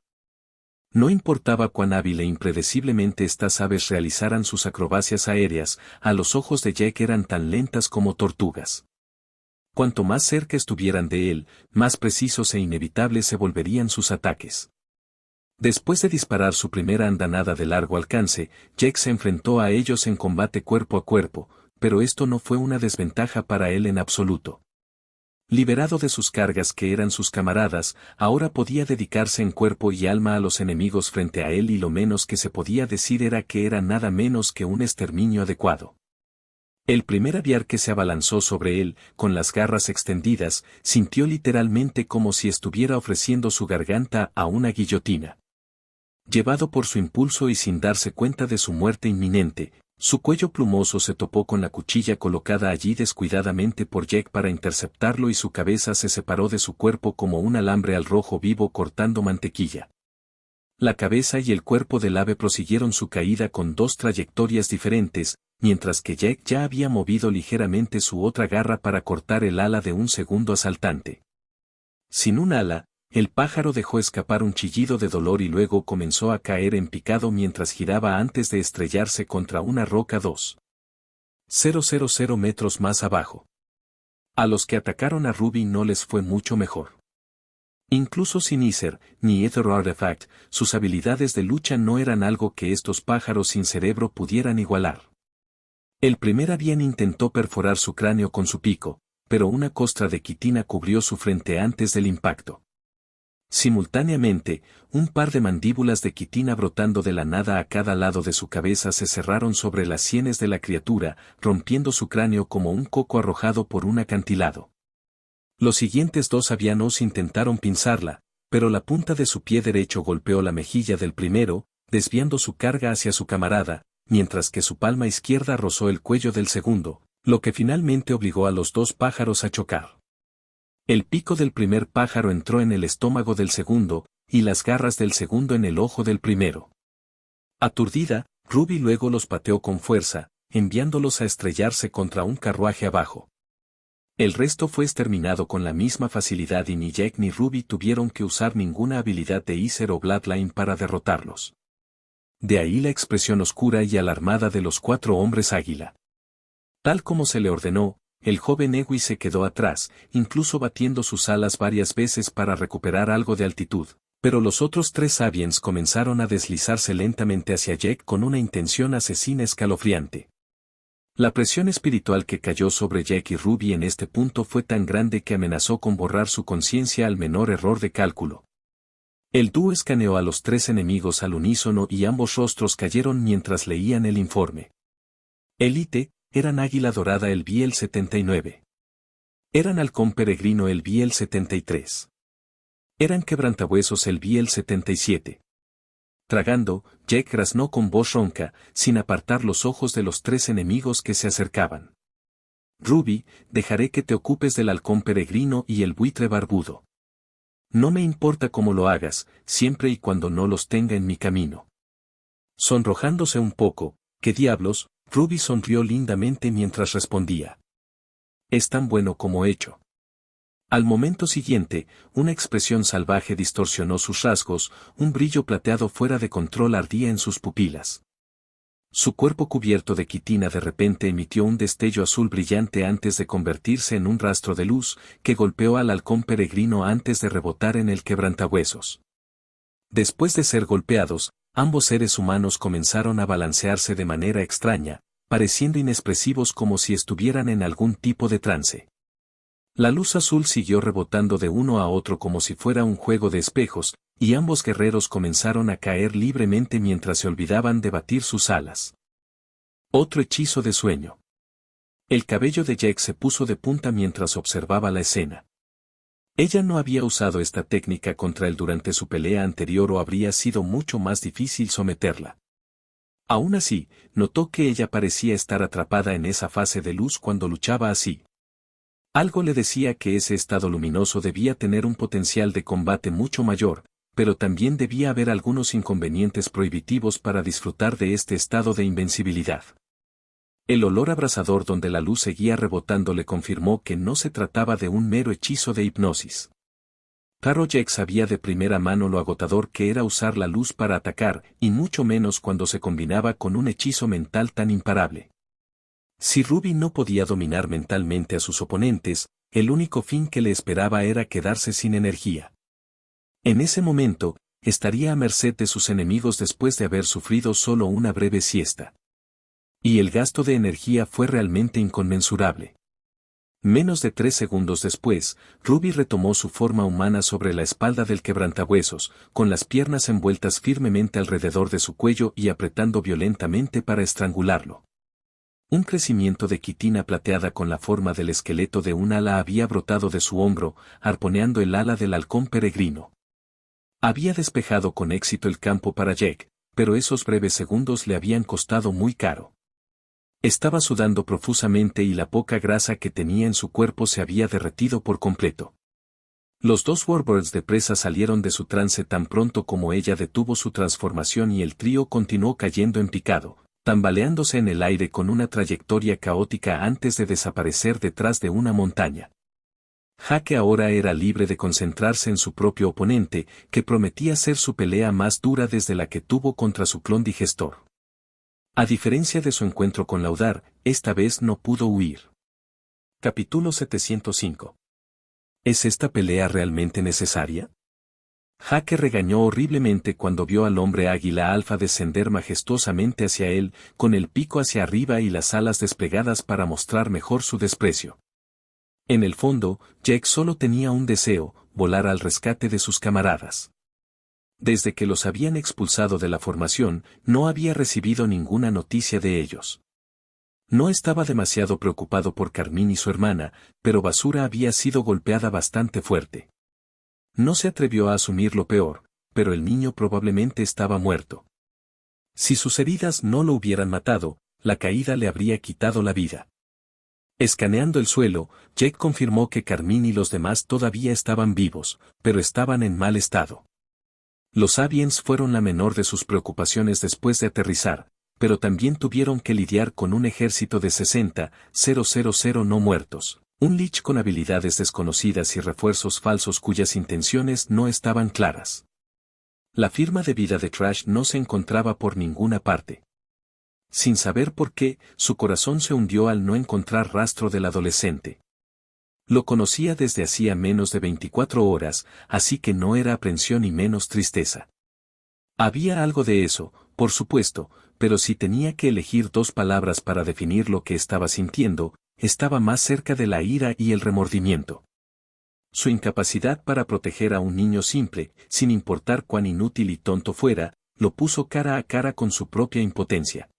No importaba cuán hábil e impredeciblemente estas aves realizaran sus acrobacias aéreas, a los ojos de Jack eran tan lentas como tortugas. Cuanto más cerca estuvieran de él, más precisos e inevitables se volverían sus ataques. Después de disparar su primera andanada de largo alcance, Jack se enfrentó a ellos en combate cuerpo a cuerpo, pero esto no fue una desventaja para él en absoluto. Liberado de sus cargas que eran sus camaradas, ahora podía dedicarse en cuerpo y alma a los enemigos frente a él y lo menos que se podía decir era que era nada menos que un exterminio adecuado. El primer aviar que se abalanzó sobre él, con las garras extendidas, sintió literalmente como si estuviera ofreciendo su garganta a una guillotina. Llevado por su impulso y sin darse cuenta de su muerte inminente, su cuello plumoso se topó con la cuchilla colocada allí descuidadamente por Jack para interceptarlo y su cabeza se separó de su cuerpo como un alambre al rojo vivo cortando mantequilla. La cabeza y el cuerpo del ave prosiguieron su caída con 2 trayectorias diferentes, mientras que Jack ya había movido ligeramente su otra garra para cortar el ala de un segundo asaltante. Sin un ala, el pájaro dejó escapar un chillido de dolor y luego comenzó a caer en picado mientras giraba antes de estrellarse contra una roca 2,000 metros más abajo. A los que atacaron a Ruby no les fue mucho mejor. Incluso sin Ether, ni Ether Artifact, sus habilidades de lucha no eran algo que estos pájaros sin cerebro pudieran igualar. El primer avión intentó perforar su cráneo con su pico, pero una costra de quitina cubrió su frente antes del impacto. Simultáneamente, un par de mandíbulas de quitina brotando de la nada a cada lado de su cabeza se cerraron sobre las sienes de la criatura, rompiendo su cráneo como un coco arrojado por un acantilado. Los siguientes dos avianos intentaron pinzarla, pero la punta de su pie derecho golpeó la mejilla del primero, desviando su carga hacia su camarada, mientras que su palma izquierda rozó el cuello del segundo, lo que finalmente obligó a los dos pájaros a chocar. El pico del primer pájaro entró en el estómago del segundo, y las garras del segundo en el ojo del primero. Aturdida, Ruby luego los pateó con fuerza, enviándolos a estrellarse contra un carruaje abajo. El resto fue exterminado con la misma facilidad y ni Jack ni Ruby tuvieron que usar ninguna habilidad de Aether o Bloodline para derrotarlos. De ahí la expresión oscura y alarmada de los 4 hombres águila. Tal como se le ordenó, el joven Egui se quedó atrás, incluso batiendo sus alas varias veces para recuperar algo de altitud, pero los otros 3 Sabiens comenzaron a deslizarse lentamente hacia Jack con una intención asesina escalofriante. La presión espiritual que cayó sobre Jack y Ruby en este punto fue tan grande que amenazó con borrar su conciencia al menor error de cálculo. El dúo escaneó a los 3 enemigos al unísono y ambos rostros cayeron mientras leían el informe. Elite, eran Águila Dorada el Biel 79. Eran Halcón Peregrino el Biel 73. Eran Quebrantahuesos el Biel 77. Tragando, Jack graznó con voz ronca, sin apartar los ojos de los 3 enemigos que se acercaban. Ruby, dejaré que te ocupes del Halcón Peregrino y el Buitre Barbudo. No me importa cómo lo hagas, siempre y cuando no los tenga en mi camino. Sonrojándose un poco, ¿qué diablos? Ruby sonrió lindamente mientras respondía. Es tan bueno como hecho. Al momento siguiente, una expresión salvaje distorsionó sus rasgos, un brillo plateado fuera de control ardía en sus pupilas. Su cuerpo cubierto de quitina de repente emitió un destello azul brillante antes de convertirse en un rastro de luz, que golpeó al halcón peregrino antes de rebotar en el quebrantahuesos. Después de ser golpeados, ambos seres humanos comenzaron a balancearse de manera extraña, pareciendo inexpresivos como si estuvieran en algún tipo de trance. La luz azul siguió rebotando de uno a otro como si fuera un juego de espejos, y ambos guerreros comenzaron a caer libremente mientras se olvidaban de batir sus alas. Otro hechizo de sueño. El cabello de Jack se puso de punta mientras observaba la escena. Ella no había usado esta técnica contra él durante su pelea anterior o habría sido mucho más difícil someterla. Aún así, notó que ella parecía estar atrapada en esa fase de luz cuando luchaba así. Algo le decía que ese estado luminoso debía tener un potencial de combate mucho mayor, pero también debía haber algunos inconvenientes prohibitivos para disfrutar de este estado de invencibilidad. El olor abrasador donde la luz seguía rebotando le confirmó que no se trataba de un mero hechizo de hipnosis. Claro, Jack sabía de primera mano lo agotador que era usar la luz para atacar, y mucho menos cuando se combinaba con un hechizo mental tan imparable. Si Ruby no podía dominar mentalmente a sus oponentes, el único fin que le esperaba era quedarse sin energía. En ese momento, estaría a merced de sus enemigos después de haber sufrido solo una breve siesta. Y el gasto de energía fue realmente inconmensurable. Menos de 3 segundos después, Ruby retomó su forma humana sobre la espalda del quebrantahuesos, con las piernas envueltas firmemente alrededor de su cuello y apretando violentamente para estrangularlo. Un crecimiento de quitina plateada con la forma del esqueleto de un ala había brotado de su hombro, arponeando el ala del halcón peregrino. Había despejado con éxito el campo para Jack, pero esos breves segundos le habían costado muy caro. Estaba sudando profusamente y la poca grasa que tenía en su cuerpo se había derretido por completo. Los 2 Warbirds de presa salieron de su trance tan pronto como ella detuvo su transformación y el trío continuó cayendo en picado, tambaleándose en el aire con una trayectoria caótica antes de desaparecer detrás de una montaña. Jaque ahora era libre de concentrarse en su propio oponente, que prometía ser su pelea más dura desde la que tuvo contra su clon digestor. A diferencia de su encuentro con Laudar, esta vez no pudo huir. Capítulo 705. ¿Es esta pelea realmente necesaria? Jaque regañó horriblemente cuando vio al hombre águila alfa descender majestuosamente hacia él, con el pico hacia arriba y las alas desplegadas para mostrar mejor su desprecio. En el fondo, Jake solo tenía un deseo, volar al rescate de sus camaradas. Desde que los habían expulsado de la formación, no había recibido ninguna noticia de ellos. No estaba demasiado preocupado por Carmín y su hermana, pero Basura había sido golpeada bastante fuerte. No se atrevió a asumir lo peor, pero el niño probablemente estaba muerto. Si sus heridas no lo hubieran matado, la caída le habría quitado la vida. Escaneando el suelo, Jake confirmó que Carmín y los demás todavía estaban vivos, pero estaban en mal estado. Los Sabiens fueron la menor de sus preocupaciones después de aterrizar, pero también tuvieron que lidiar con un ejército de 60,000 no muertos, un Lich con habilidades desconocidas y refuerzos falsos cuyas intenciones no estaban claras. La firma de vida de Trash no se encontraba por ninguna parte. Sin saber por qué, su corazón se hundió al no encontrar rastro del adolescente. Lo conocía desde hacía menos de 24 horas, así que no era aprensión y menos tristeza. Había algo de eso, por supuesto, pero si tenía que elegir dos palabras para definir lo que estaba sintiendo, estaba más cerca de la ira y el remordimiento. Su incapacidad para proteger a un niño simple, sin importar cuán inútil y tonto fuera, lo puso cara a cara con su propia impotencia.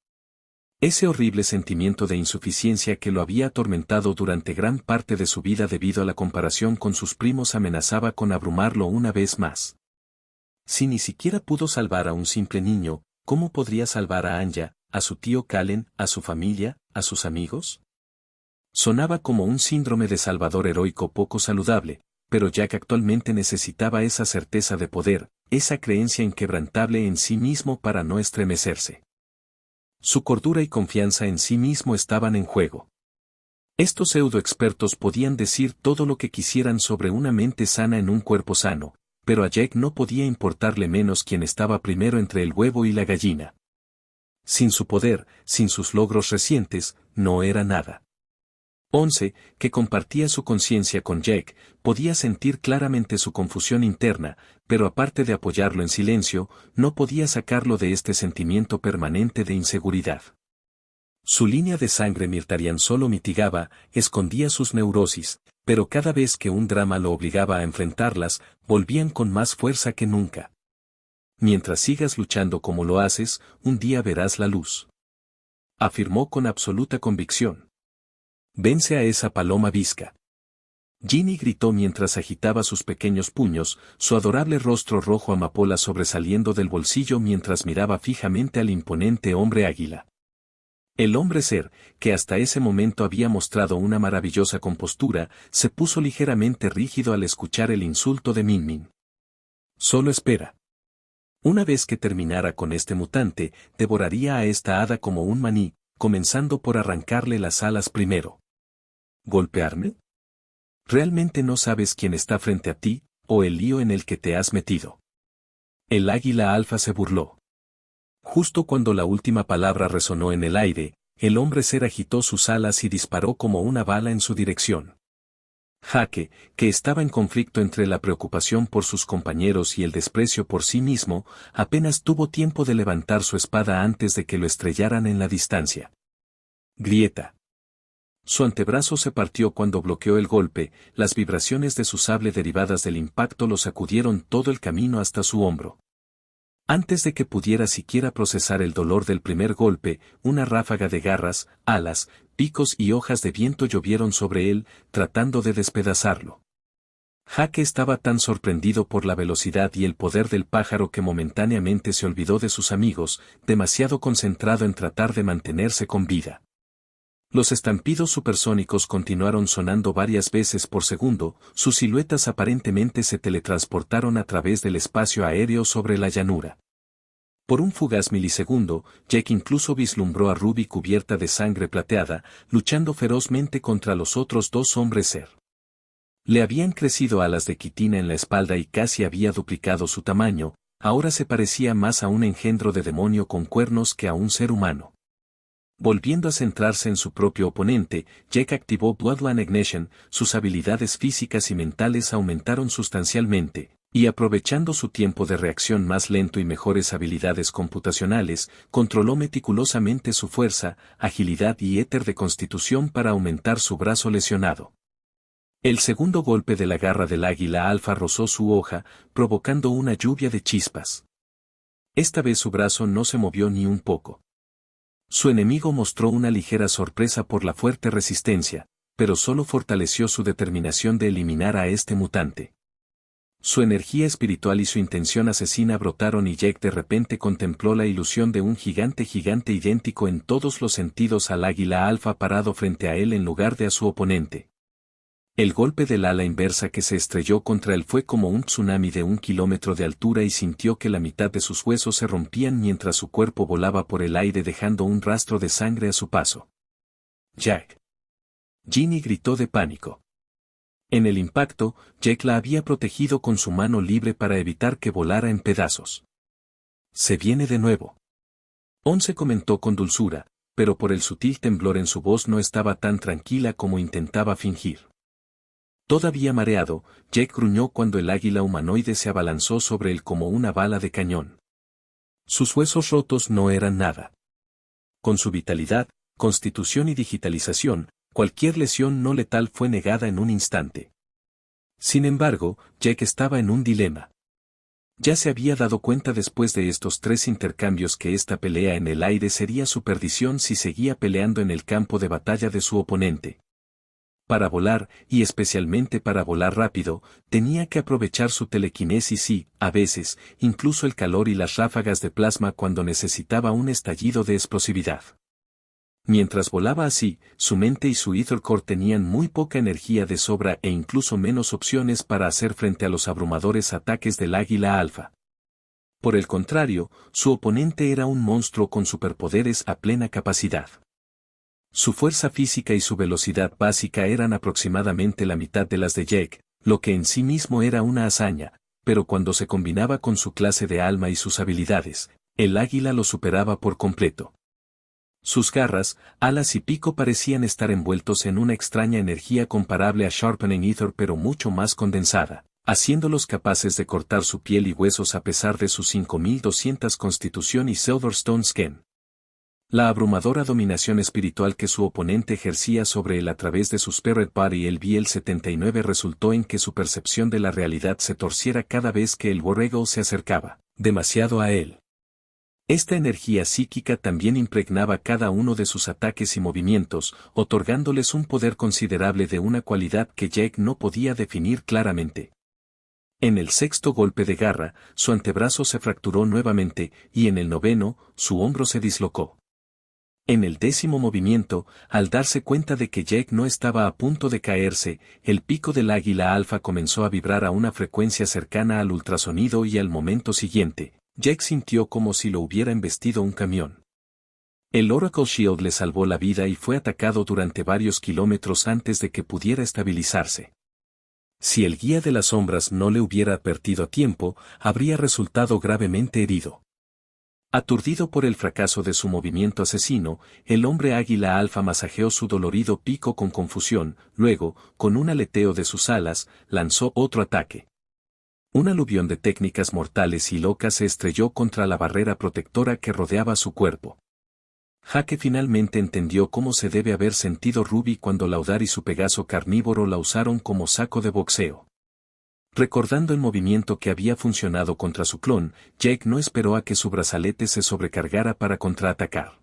Ese horrible sentimiento de insuficiencia que lo había atormentado durante gran parte de su vida debido a la comparación con sus primos amenazaba con abrumarlo una vez más. Si ni siquiera pudo salvar a un simple niño, ¿cómo podría salvar a Anya, a su tío Kallen, a su familia, a sus amigos? Sonaba como un síndrome de salvador heroico poco saludable, pero Jack actualmente necesitaba esa certeza de poder, esa creencia inquebrantable en sí mismo para no estremecerse. Su cordura y confianza en sí mismo estaban en juego. Estos pseudo-expertos podían decir todo lo que quisieran sobre una mente sana en un cuerpo sano, pero a Jack no podía importarle menos quién estaba primero entre el huevo y la gallina. Sin su poder, sin sus logros recientes, no era nada. 11, que compartía su conciencia con Jack, podía sentir claramente su confusión interna, pero aparte de apoyarlo en silencio, no podía sacarlo de este sentimiento permanente de inseguridad. Su línea de sangre Mirtarian solo mitigaba, escondía sus neurosis, pero cada vez que un drama lo obligaba a enfrentarlas, volvían con más fuerza que nunca. Mientras sigas luchando como lo haces, un día verás la luz. Afirmó con absoluta convicción. Vence a esa paloma visca. Ginny gritó mientras agitaba sus pequeños puños, su adorable rostro rojo amapola sobresaliendo del bolsillo mientras miraba fijamente al imponente hombre águila. El hombre ser, que hasta ese momento había mostrado una maravillosa compostura, se puso ligeramente rígido al escuchar el insulto de Min Min. Solo espera. Una vez que terminara con este mutante, devoraría a esta hada como un maní, comenzando por arrancarle las alas primero. ¿Golpearme? ¿Realmente no sabes quién está frente a ti, o el lío en el que te has metido? El águila alfa se burló. Justo cuando la última palabra resonó en el aire, el hombre ser agitó sus alas y disparó como una bala en su dirección. Jaque, que estaba en conflicto entre la preocupación por sus compañeros y el desprecio por sí mismo, apenas tuvo tiempo de levantar su espada antes de que lo estrellaran en la distancia. Grieta. Su antebrazo se partió cuando bloqueó el golpe, las vibraciones de su sable derivadas del impacto lo sacudieron todo el camino hasta su hombro. Antes de que pudiera siquiera procesar el dolor del primer golpe, una ráfaga de garras, alas, picos y hojas de viento llovieron sobre él, tratando de despedazarlo. Jaque estaba tan sorprendido por la velocidad y el poder del pájaro que momentáneamente se olvidó de sus amigos, demasiado concentrado en tratar de mantenerse con vida. Los estampidos supersónicos continuaron sonando varias veces por segundo, sus siluetas aparentemente se teletransportaron a través del espacio aéreo sobre la llanura. Por un fugaz milisegundo, Jack incluso vislumbró a Ruby cubierta de sangre plateada, luchando ferozmente contra los otros dos hombres ser. Le habían crecido alas de quitina en la espalda y casi había duplicado su tamaño, ahora se parecía más a un engendro de demonio con cuernos que a un ser humano. Volviendo a centrarse en su propio oponente, Jack activó Bloodline Ignition, sus habilidades físicas y mentales aumentaron sustancialmente, y aprovechando su tiempo de reacción más lento y mejores habilidades computacionales, controló meticulosamente su fuerza, agilidad y éter de constitución para aumentar su brazo lesionado. El segundo golpe de la garra del águila alfa rozó su hoja, provocando una lluvia de chispas. Esta vez su brazo no se movió ni un poco. Su enemigo mostró una ligera sorpresa por la fuerte resistencia, pero solo fortaleció su determinación de eliminar a este mutante. Su energía espiritual y su intención asesina brotaron y Jake de repente contempló la ilusión de un gigante idéntico en todos los sentidos al águila alfa parado frente a él en lugar de a su oponente. El golpe del ala inversa que se estrelló contra él fue como un tsunami de 1 kilómetro de altura y sintió que la mitad de sus huesos se rompían mientras su cuerpo volaba por el aire dejando un rastro de sangre a su paso. Jack. Ginny gritó de pánico. En el impacto, Jake la había protegido con su mano libre para evitar que volara en pedazos. Se viene de nuevo. Once comentó con dulzura, pero por el sutil temblor en su voz no estaba tan tranquila como intentaba fingir. Todavía mareado, Jake gruñó cuando el águila humanoide se abalanzó sobre él como una bala de cañón. Sus huesos rotos no eran nada. Con su vitalidad, constitución y digitalización, cualquier lesión no letal fue negada en un instante. Sin embargo, Jake estaba en un dilema. Ya se había dado cuenta después de estos 3 intercambios que esta pelea en el aire sería su perdición si seguía peleando en el campo de batalla de su oponente. Para volar, y especialmente para volar rápido, tenía que aprovechar su telequinesis y, a veces, incluso el calor y las ráfagas de plasma cuando necesitaba un estallido de explosividad. Mientras volaba así, su mente y su Ethercore tenían muy poca energía de sobra e incluso menos opciones para hacer frente a los abrumadores ataques del águila alfa. Por el contrario, su oponente era un monstruo con superpoderes a plena capacidad. Su fuerza física y su velocidad básica eran aproximadamente la mitad de las de Jake, lo que en sí mismo era una hazaña, pero cuando se combinaba con su clase de alma y sus habilidades, el águila lo superaba por completo. Sus garras, alas y pico parecían estar envueltos en una extraña energía comparable a Sharpening Ether pero mucho más condensada, haciéndolos capaces de cortar su piel y huesos a pesar de su 5200 constitución y Silverstone Skin. La abrumadora dominación espiritual que su oponente ejercía sobre él a través de su Spirit Body el BL-79 resultó en que su percepción de la realidad se torciera cada vez que el War Eagle se acercaba, demasiado a él. Esta energía psíquica también impregnaba cada uno de sus ataques y movimientos, otorgándoles un poder considerable de una cualidad que Jake no podía definir claramente. En el 6º golpe de garra, su antebrazo se fracturó nuevamente, y en el 9º, su hombro se dislocó. En el 10º movimiento, al darse cuenta de que Jake no estaba a punto de caerse, el pico del águila alfa comenzó a vibrar a una frecuencia cercana al ultrasonido y al momento siguiente, Jake sintió como si lo hubiera embestido un camión. El Oracle Shield le salvó la vida y fue atacado durante varios kilómetros antes de que pudiera estabilizarse. Si el guía de las sombras no le hubiera advertido a tiempo, habría resultado gravemente herido. Aturdido por el fracaso de su movimiento asesino, el hombre águila alfa masajeó su dolorido pico con confusión, luego, con un aleteo de sus alas, lanzó otro ataque. Un aluvión de técnicas mortales y locas se estrelló contra la barrera protectora que rodeaba su cuerpo. Jake finalmente entendió cómo se debe haber sentido Ruby cuando Laudar y su Pegaso carnívoro la usaron como saco de boxeo. Recordando el movimiento que había funcionado contra su clon, Jake no esperó a que su brazalete se sobrecargara para contraatacar.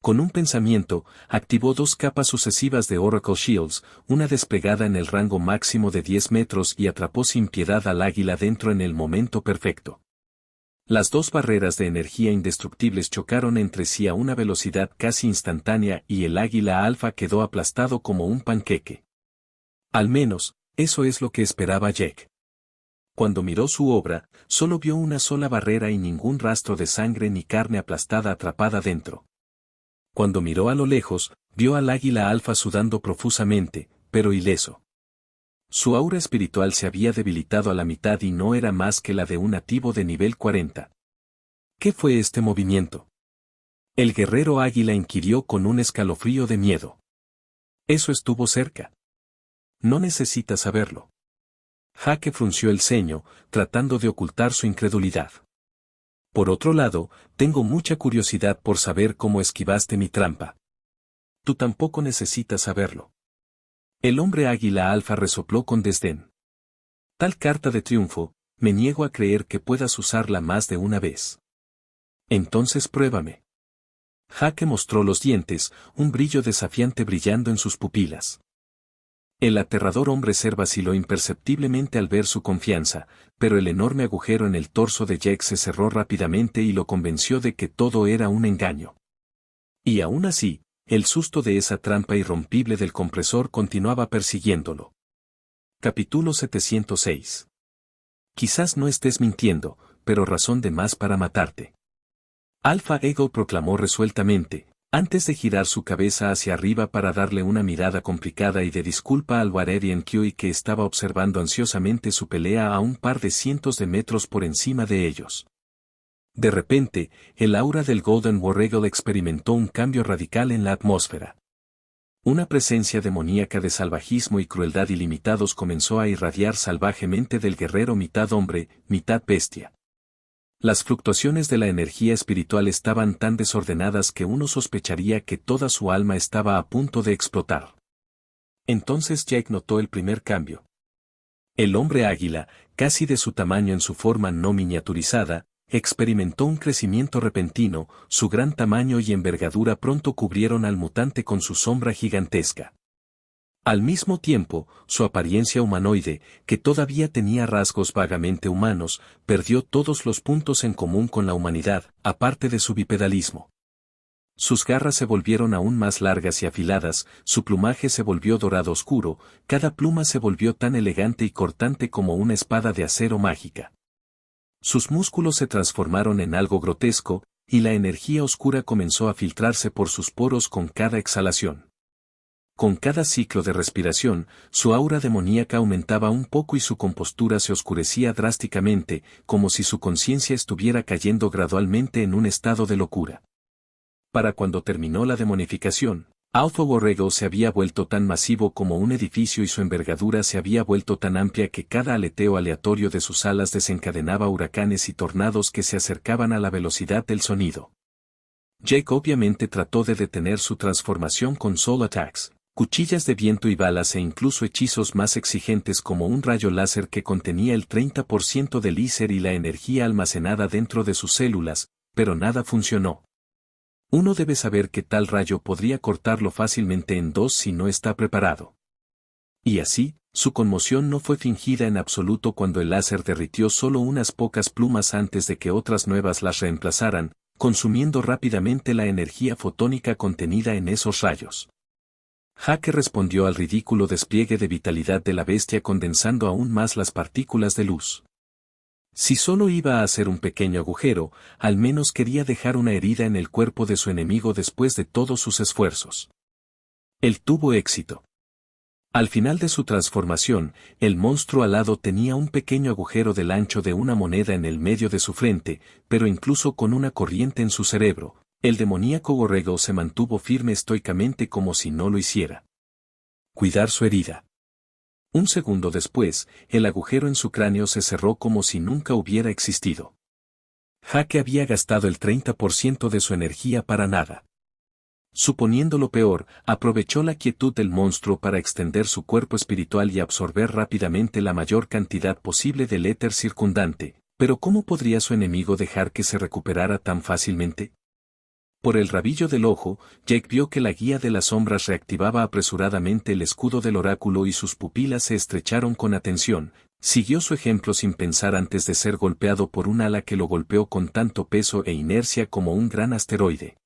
Con un pensamiento, activó 2 capas sucesivas de Oracle Shields, una desplegada en el rango máximo de 10 metros y atrapó sin piedad al águila dentro en el momento perfecto. Las 2 barreras de energía indestructibles chocaron entre sí a una velocidad casi instantánea y el águila alfa quedó aplastado como un panqueque. Al menos, eso es lo que esperaba Jake. Cuando miró su obra, solo vio una sola barrera y ningún rastro de sangre ni carne aplastada atrapada dentro. Cuando miró a lo lejos, vio al águila alfa sudando profusamente, pero ileso. Su aura espiritual se había debilitado a la mitad y no era más que la de un nativo de nivel 40. ¿Qué fue este movimiento? El guerrero águila inquirió con un escalofrío de miedo. Eso estuvo cerca. No necesita saberlo. Jake frunció el ceño, tratando de ocultar su incredulidad. Por otro lado, tengo mucha curiosidad por saber cómo esquivaste mi trampa. Tú tampoco necesitas saberlo. El hombre águila alfa resopló con desdén. Tal carta de triunfo, me niego a creer que puedas usarla más de una vez. Entonces pruébame. Jake mostró los dientes, un brillo desafiante brillando en sus pupilas. El aterrador hombre ser vaciló imperceptiblemente al ver su confianza, pero el enorme agujero en el torso de Jake se cerró rápidamente y lo convenció de que todo era un engaño. Y aún así, el susto de esa trampa irrompible del compresor continuaba persiguiéndolo. Capítulo 706. Quizás no estés mintiendo, pero razón de más para matarte. Alpha Ego proclamó resueltamente, antes de girar su cabeza hacia arriba para darle una mirada complicada y de disculpa al Warrior Kyui que estaba observando ansiosamente su pelea a un par de cientos de metros por encima de ellos. De repente, el aura del Golden War Eagle experimentó un cambio radical en la atmósfera. Una presencia demoníaca de salvajismo y crueldad ilimitados comenzó a irradiar salvajemente del guerrero mitad hombre, mitad bestia. Las fluctuaciones de la energía espiritual estaban tan desordenadas que uno sospecharía que toda su alma estaba a punto de explotar. Entonces Jake notó el primer cambio. El hombre águila, casi de su tamaño en su forma no miniaturizada, experimentó un crecimiento repentino, su gran tamaño y envergadura pronto cubrieron al mutante con su sombra gigantesca. Al mismo tiempo, su apariencia humanoide, que todavía tenía rasgos vagamente humanos, perdió todos los puntos en común con la humanidad, aparte de su bipedalismo. Sus garras se volvieron aún más largas y afiladas, su plumaje se volvió dorado oscuro, cada pluma se volvió tan elegante y cortante como una espada de acero mágica. Sus músculos se transformaron en algo grotesco, y la energía oscura comenzó a filtrarse por sus poros con cada exhalación. Con cada ciclo de respiración, su aura demoníaca aumentaba un poco y su compostura se oscurecía drásticamente, como si su conciencia estuviera cayendo gradualmente en un estado de locura. Para cuando terminó la demonificación, Alpha Borrego se había vuelto tan masivo como un edificio y su envergadura se había vuelto tan amplia que cada aleteo aleatorio de sus alas desencadenaba huracanes y tornados que se acercaban a la velocidad del sonido. Jake obviamente trató de detener su transformación con soul attacks, cuchillas de viento y balas e incluso hechizos más exigentes como un rayo láser que contenía el 30% del ISER y la energía almacenada dentro de sus células, pero nada funcionó. Uno debe saber que tal rayo podría cortarlo fácilmente en dos si no está preparado. Y así, su conmoción no fue fingida en absoluto cuando el láser derritió solo unas pocas plumas antes de que otras nuevas las reemplazaran, consumiendo rápidamente la energía fotónica contenida en esos rayos. Jake respondió al ridículo despliegue de vitalidad de la bestia condensando aún más las partículas de luz. Si solo iba a hacer un pequeño agujero, al menos quería dejar una herida en el cuerpo de su enemigo después de todos sus esfuerzos. Él tuvo éxito. Al final de su transformación, el monstruo alado tenía un pequeño agujero del ancho de una moneda en el medio de su frente, pero incluso con una corriente en su cerebro, el demoníaco borrego se mantuvo firme estoicamente como si no lo hiciera. Cuidar su herida. Un segundo después, el agujero en su cráneo se cerró como si nunca hubiera existido. Jake había gastado el 30% de su energía para nada. Suponiendo lo peor, aprovechó la quietud del monstruo para extender su cuerpo espiritual y absorber rápidamente la mayor cantidad posible del éter circundante, pero ¿cómo podría su enemigo dejar que se recuperara tan fácilmente? Por el rabillo del ojo, Jake vio que la guía de las sombras reactivaba apresuradamente el escudo del oráculo y sus pupilas se estrecharon con atención. Siguió su ejemplo sin pensar antes de ser golpeado por un ala que lo golpeó con tanto peso e inercia como un gran asteroide.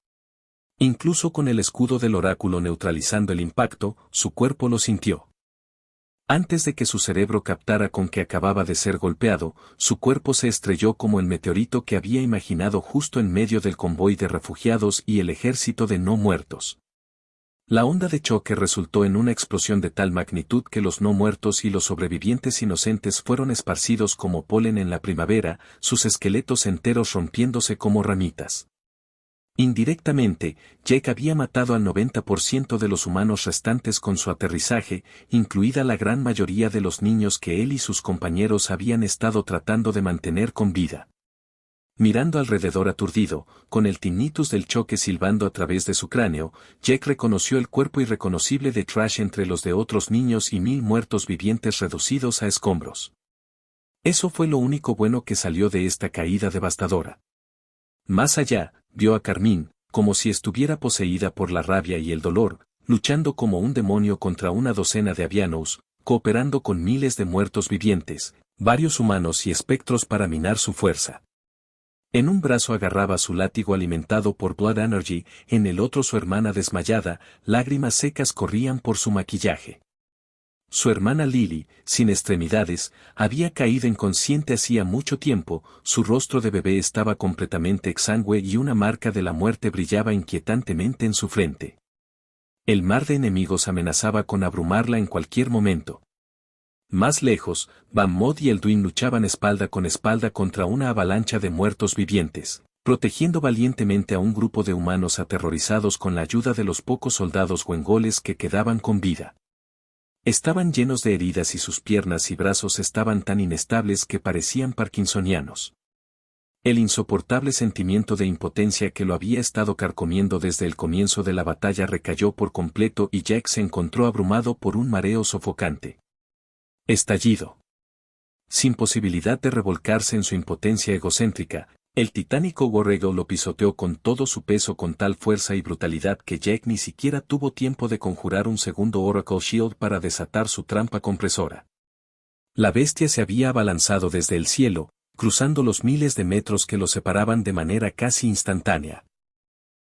Incluso con el escudo del oráculo neutralizando el impacto, su cuerpo lo sintió. Antes de que su cerebro captara con que acababa de ser golpeado, su cuerpo se estrelló como el meteorito que había imaginado justo en medio del convoy de refugiados y el ejército de no muertos. La onda de choque resultó en una explosión de tal magnitud que los no muertos y los sobrevivientes inocentes fueron esparcidos como polen en la primavera, sus esqueletos enteros rompiéndose como ramitas. Indirectamente, Jake había matado al 90% de los humanos restantes con su aterrizaje, incluida la gran mayoría de los niños que él y sus compañeros habían estado tratando de mantener con vida. Mirando alrededor aturdido, con el tinnitus del choque silbando a través de su cráneo, Jack reconoció el cuerpo irreconocible de Trash entre los de otros niños y 1000 muertos vivientes reducidos a escombros. Eso fue lo único bueno que salió de esta caída devastadora. Más allá, vio a Carmine, como si estuviera poseída por la rabia y el dolor, luchando como un demonio contra una docena de avianos, cooperando con miles de muertos vivientes, varios humanos y espectros para minar su fuerza. En un brazo agarraba su látigo alimentado por Blood Energy, en el otro su hermana desmayada, lágrimas secas corrían por su maquillaje. Su hermana Lily, sin extremidades, había caído inconsciente hacía mucho tiempo, su rostro de bebé estaba completamente exangüe y una marca de la muerte brillaba inquietantemente en su frente. El mar de enemigos amenazaba con abrumarla en cualquier momento. Más lejos, Van Mod y Elduin luchaban espalda con espalda contra una avalancha de muertos vivientes, protegiendo valientemente a un grupo de humanos aterrorizados con la ayuda de los pocos soldados wengoles que quedaban con vida. Estaban llenos de heridas y sus piernas y brazos estaban tan inestables que parecían parkinsonianos. El insoportable sentimiento de impotencia que lo había estado carcomiendo desde el comienzo de la batalla recayó por completo y Jack se encontró abrumado por un mareo sofocante. Estallido. Sin posibilidad de revolcarse en su impotencia egocéntrica, el titánico Warrego lo pisoteó con todo su peso con tal fuerza y brutalidad que Jack ni siquiera tuvo tiempo de conjurar un segundo Oracle Shield para desatar su trampa compresora. La bestia se había abalanzado desde el cielo, cruzando los miles de metros que lo separaban de manera casi instantánea.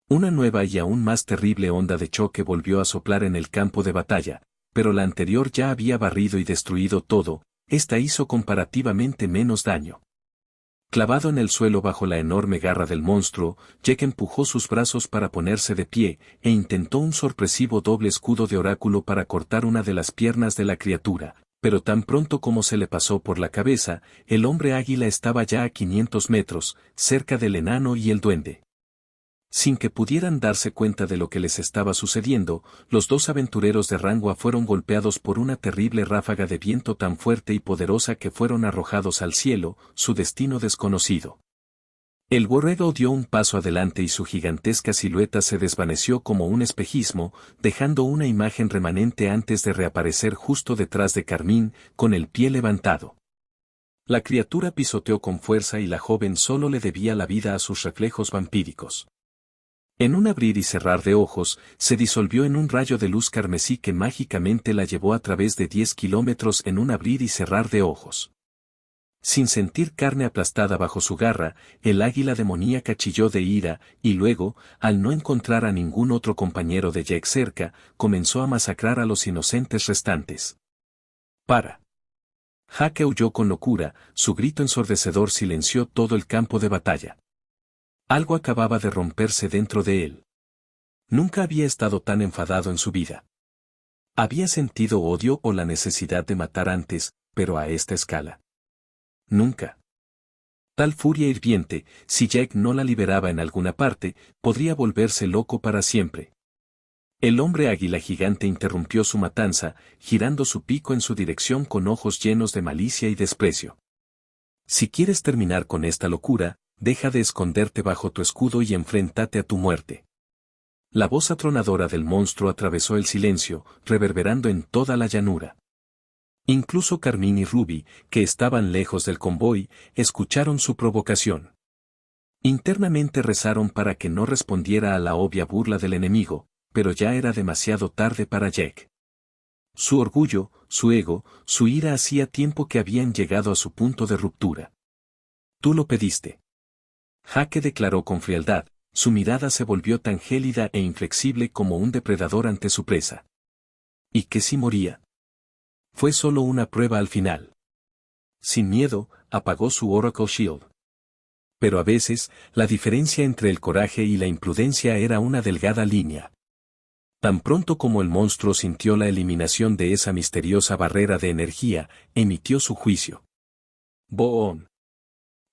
Una nueva y aún más terrible onda de choque volvió a soplar en el campo de batalla, pero la anterior ya había barrido y destruido todo, esta hizo comparativamente menos daño. Clavado en el suelo bajo la enorme garra del monstruo, Jack empujó sus brazos para ponerse de pie, e intentó un sorpresivo doble escudo de oráculo para cortar una de las piernas de la criatura, pero tan pronto como se le pasó por la cabeza, el hombre águila estaba ya a 500 metros, cerca del enano y el duende. Sin que pudieran darse cuenta de lo que les estaba sucediendo, los dos aventureros de Rangua fueron golpeados por una terrible ráfaga de viento tan fuerte y poderosa que fueron arrojados al cielo, su destino desconocido. El borrego dio un paso adelante y su gigantesca silueta se desvaneció como un espejismo, dejando una imagen remanente antes de reaparecer justo detrás de Carmine, con el pie levantado. La criatura pisoteó con fuerza y la joven solo le debía la vida a sus reflejos vampíricos. En un abrir y cerrar de ojos, se disolvió en un rayo de luz carmesí que mágicamente la llevó a través de 10 kilómetros en un abrir y cerrar de ojos. Sin sentir carne aplastada bajo su garra, el águila demoníaca chilló de ira, y luego, al no encontrar a ningún otro compañero de Jack cerca, comenzó a masacrar a los inocentes restantes. ¡Para! Jack huyó con locura, su grito ensordecedor silenció todo el campo de batalla. Algo acababa de romperse dentro de él. Nunca había estado tan enfadado en su vida. Había sentido odio o la necesidad de matar antes, pero a esta escala. Nunca. Tal furia hirviente, si Jack no la liberaba en alguna parte, podría volverse loco para siempre. El hombre águila gigante interrumpió su matanza, girando su pico en su dirección con ojos llenos de malicia y desprecio. Si quieres terminar con esta locura, deja de esconderte bajo tu escudo y enfréntate a tu muerte. La voz atronadora del monstruo atravesó el silencio, reverberando en toda la llanura. Incluso Carmine y Ruby, que estaban lejos del convoy, escucharon su provocación. Internamente rezaron para que no respondiera a la obvia burla del enemigo, pero ya era demasiado tarde para Jack. Su orgullo, su ego, su ira hacía tiempo que habían llegado a su punto de ruptura. Tú lo pediste. Jaque declaró con frialdad, su mirada se volvió tan gélida e inflexible como un depredador ante su presa. ¿Y qué si moría? Fue solo una prueba al final. Sin miedo, apagó su Oracle Shield. Pero a veces, la diferencia entre el coraje y la imprudencia era una delgada línea. Tan pronto como el monstruo sintió la eliminación de esa misteriosa barrera de energía, emitió su juicio. ¡Boom!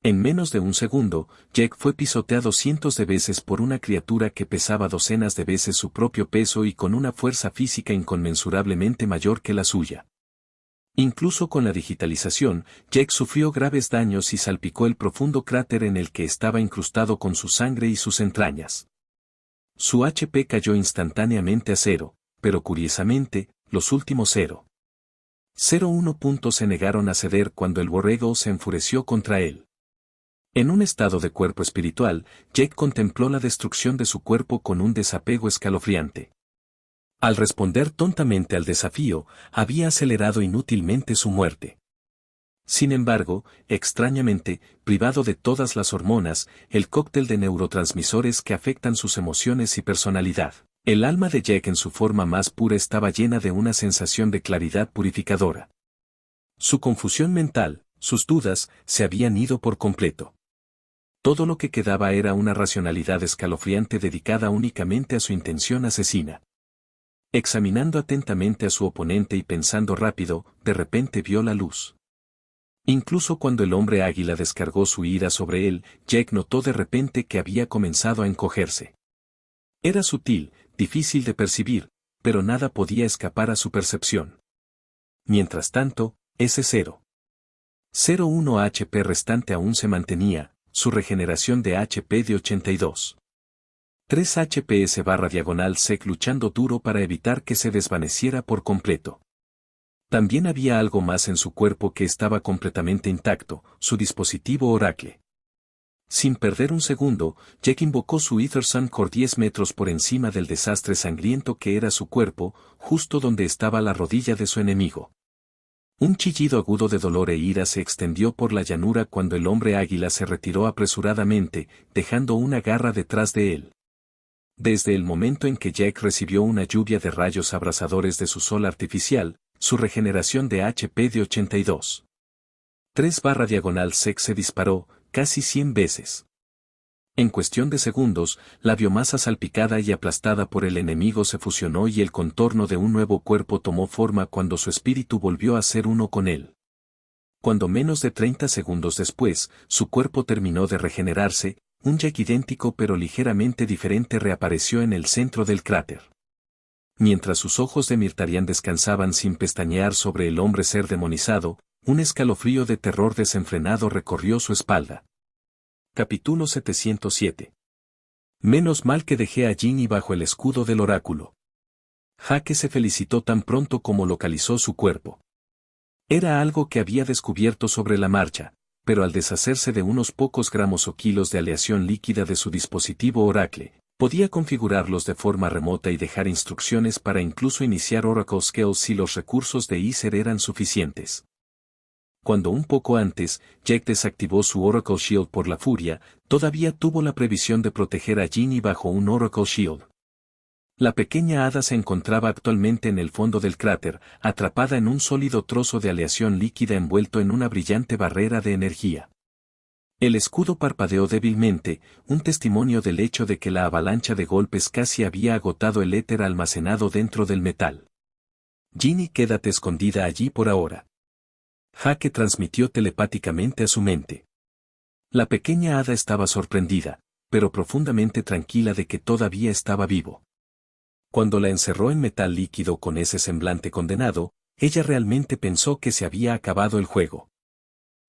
En menos de un segundo, Jack fue pisoteado cientos de veces por una criatura que pesaba docenas de veces su propio peso y con una fuerza física inconmensurablemente mayor que la suya. Incluso con la digitalización, Jack sufrió graves daños y salpicó el profundo cráter en el que estaba incrustado con su sangre y sus entrañas. Su HP cayó instantáneamente a cero, pero curiosamente, los últimos 0,1 puntos se negaron a ceder cuando el borrego se enfureció contra él. En un estado de cuerpo espiritual, Jack contempló la destrucción de su cuerpo con un desapego escalofriante. Al responder tontamente al desafío, había acelerado inútilmente su muerte. Sin embargo, extrañamente, privado de todas las hormonas, el cóctel de neurotransmisores que afectan sus emociones y personalidad, el alma de Jack en su forma más pura estaba llena de una sensación de claridad purificadora. Su confusión mental, sus dudas, se habían ido por completo. Todo lo que quedaba era una racionalidad escalofriante dedicada únicamente a su intención asesina. Examinando atentamente a su oponente y pensando rápido, de repente vio la luz. Incluso cuando el hombre águila descargó su ira sobre él, Jack notó de repente que había comenzado a encogerse. Era sutil, difícil de percibir, pero nada podía escapar a su percepción. Mientras tanto, ese 0,1 HP restante aún se mantenía, su regeneración de HP de 82. 3 HPS/sec luchando duro para evitar que se desvaneciera por completo. También había algo más en su cuerpo que estaba completamente intacto, su dispositivo Oracle. Sin perder un segundo, Jack invocó su Ethersun Core 10 metros por encima del desastre sangriento que era su cuerpo, justo donde estaba la rodilla de su enemigo. Un chillido agudo de dolor e ira se extendió por la llanura cuando el hombre águila se retiró apresuradamente, dejando una garra detrás de él. Desde el momento en que Jack recibió una lluvia de rayos abrasadores de su sol artificial, su regeneración de HP de 82. 3/sec se disparó, casi 100 veces. En cuestión de segundos, la biomasa salpicada y aplastada por el enemigo se fusionó y el contorno de un nuevo cuerpo tomó forma cuando su espíritu volvió a ser uno con él. Cuando menos de 30 segundos después, su cuerpo terminó de regenerarse, un Jack idéntico pero ligeramente diferente reapareció en el centro del cráter. Mientras sus ojos de Mirtarian descansaban sin pestañear sobre el hombre ser demonizado, un escalofrío de terror desenfrenado recorrió su espalda. Capítulo 707. Menos mal que dejé a Ginny bajo el escudo del oráculo. Jaque se felicitó tan pronto como localizó su cuerpo. Era algo que había descubierto sobre la marcha, pero al deshacerse de unos pocos gramos o kilos de aleación líquida de su dispositivo Oracle, podía configurarlos de forma remota y dejar instrucciones para incluso iniciar Oracle Skills si los recursos de Ether eran suficientes. Cuando un poco antes, Jack desactivó su Oracle Shield por la furia, todavía tuvo la previsión de proteger a Ginny bajo un Oracle Shield. La pequeña hada se encontraba actualmente en el fondo del cráter, atrapada en un sólido trozo de aleación líquida envuelto en una brillante barrera de energía. El escudo parpadeó débilmente, un testimonio del hecho de que la avalancha de golpes casi había agotado el éter almacenado dentro del metal. Ginny, quédate escondida allí por ahora. Jaque transmitió telepáticamente a su mente. La pequeña hada estaba sorprendida, pero profundamente tranquila de que todavía estaba vivo. Cuando la encerró en metal líquido con ese semblante condenado, ella realmente pensó que se había acabado el juego.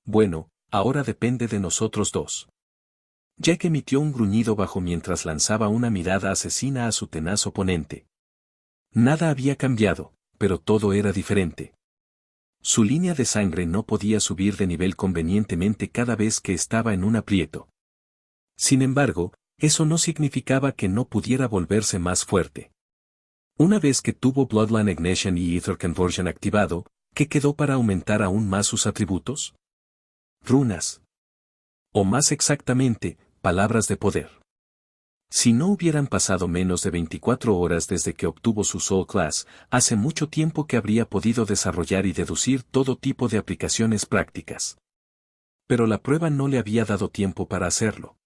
Bueno, ahora depende de nosotros dos. Jack emitió un gruñido bajo mientras lanzaba una mirada asesina a su tenaz oponente. Nada había cambiado, pero todo era diferente. Su línea de sangre no podía subir de nivel convenientemente cada vez que estaba en un aprieto. Sin embargo, eso no significaba que no pudiera volverse más fuerte. Una vez que tuvo Bloodline Ignition y Ether Conversion activado, ¿qué quedó para aumentar aún más sus atributos? Runas. O más exactamente, palabras de poder. Si no hubieran pasado menos de 24 horas desde que obtuvo su Soul Class, hace mucho tiempo que habría podido desarrollar y deducir todo tipo de aplicaciones prácticas. Pero la prueba no le había dado tiempo para hacerlo.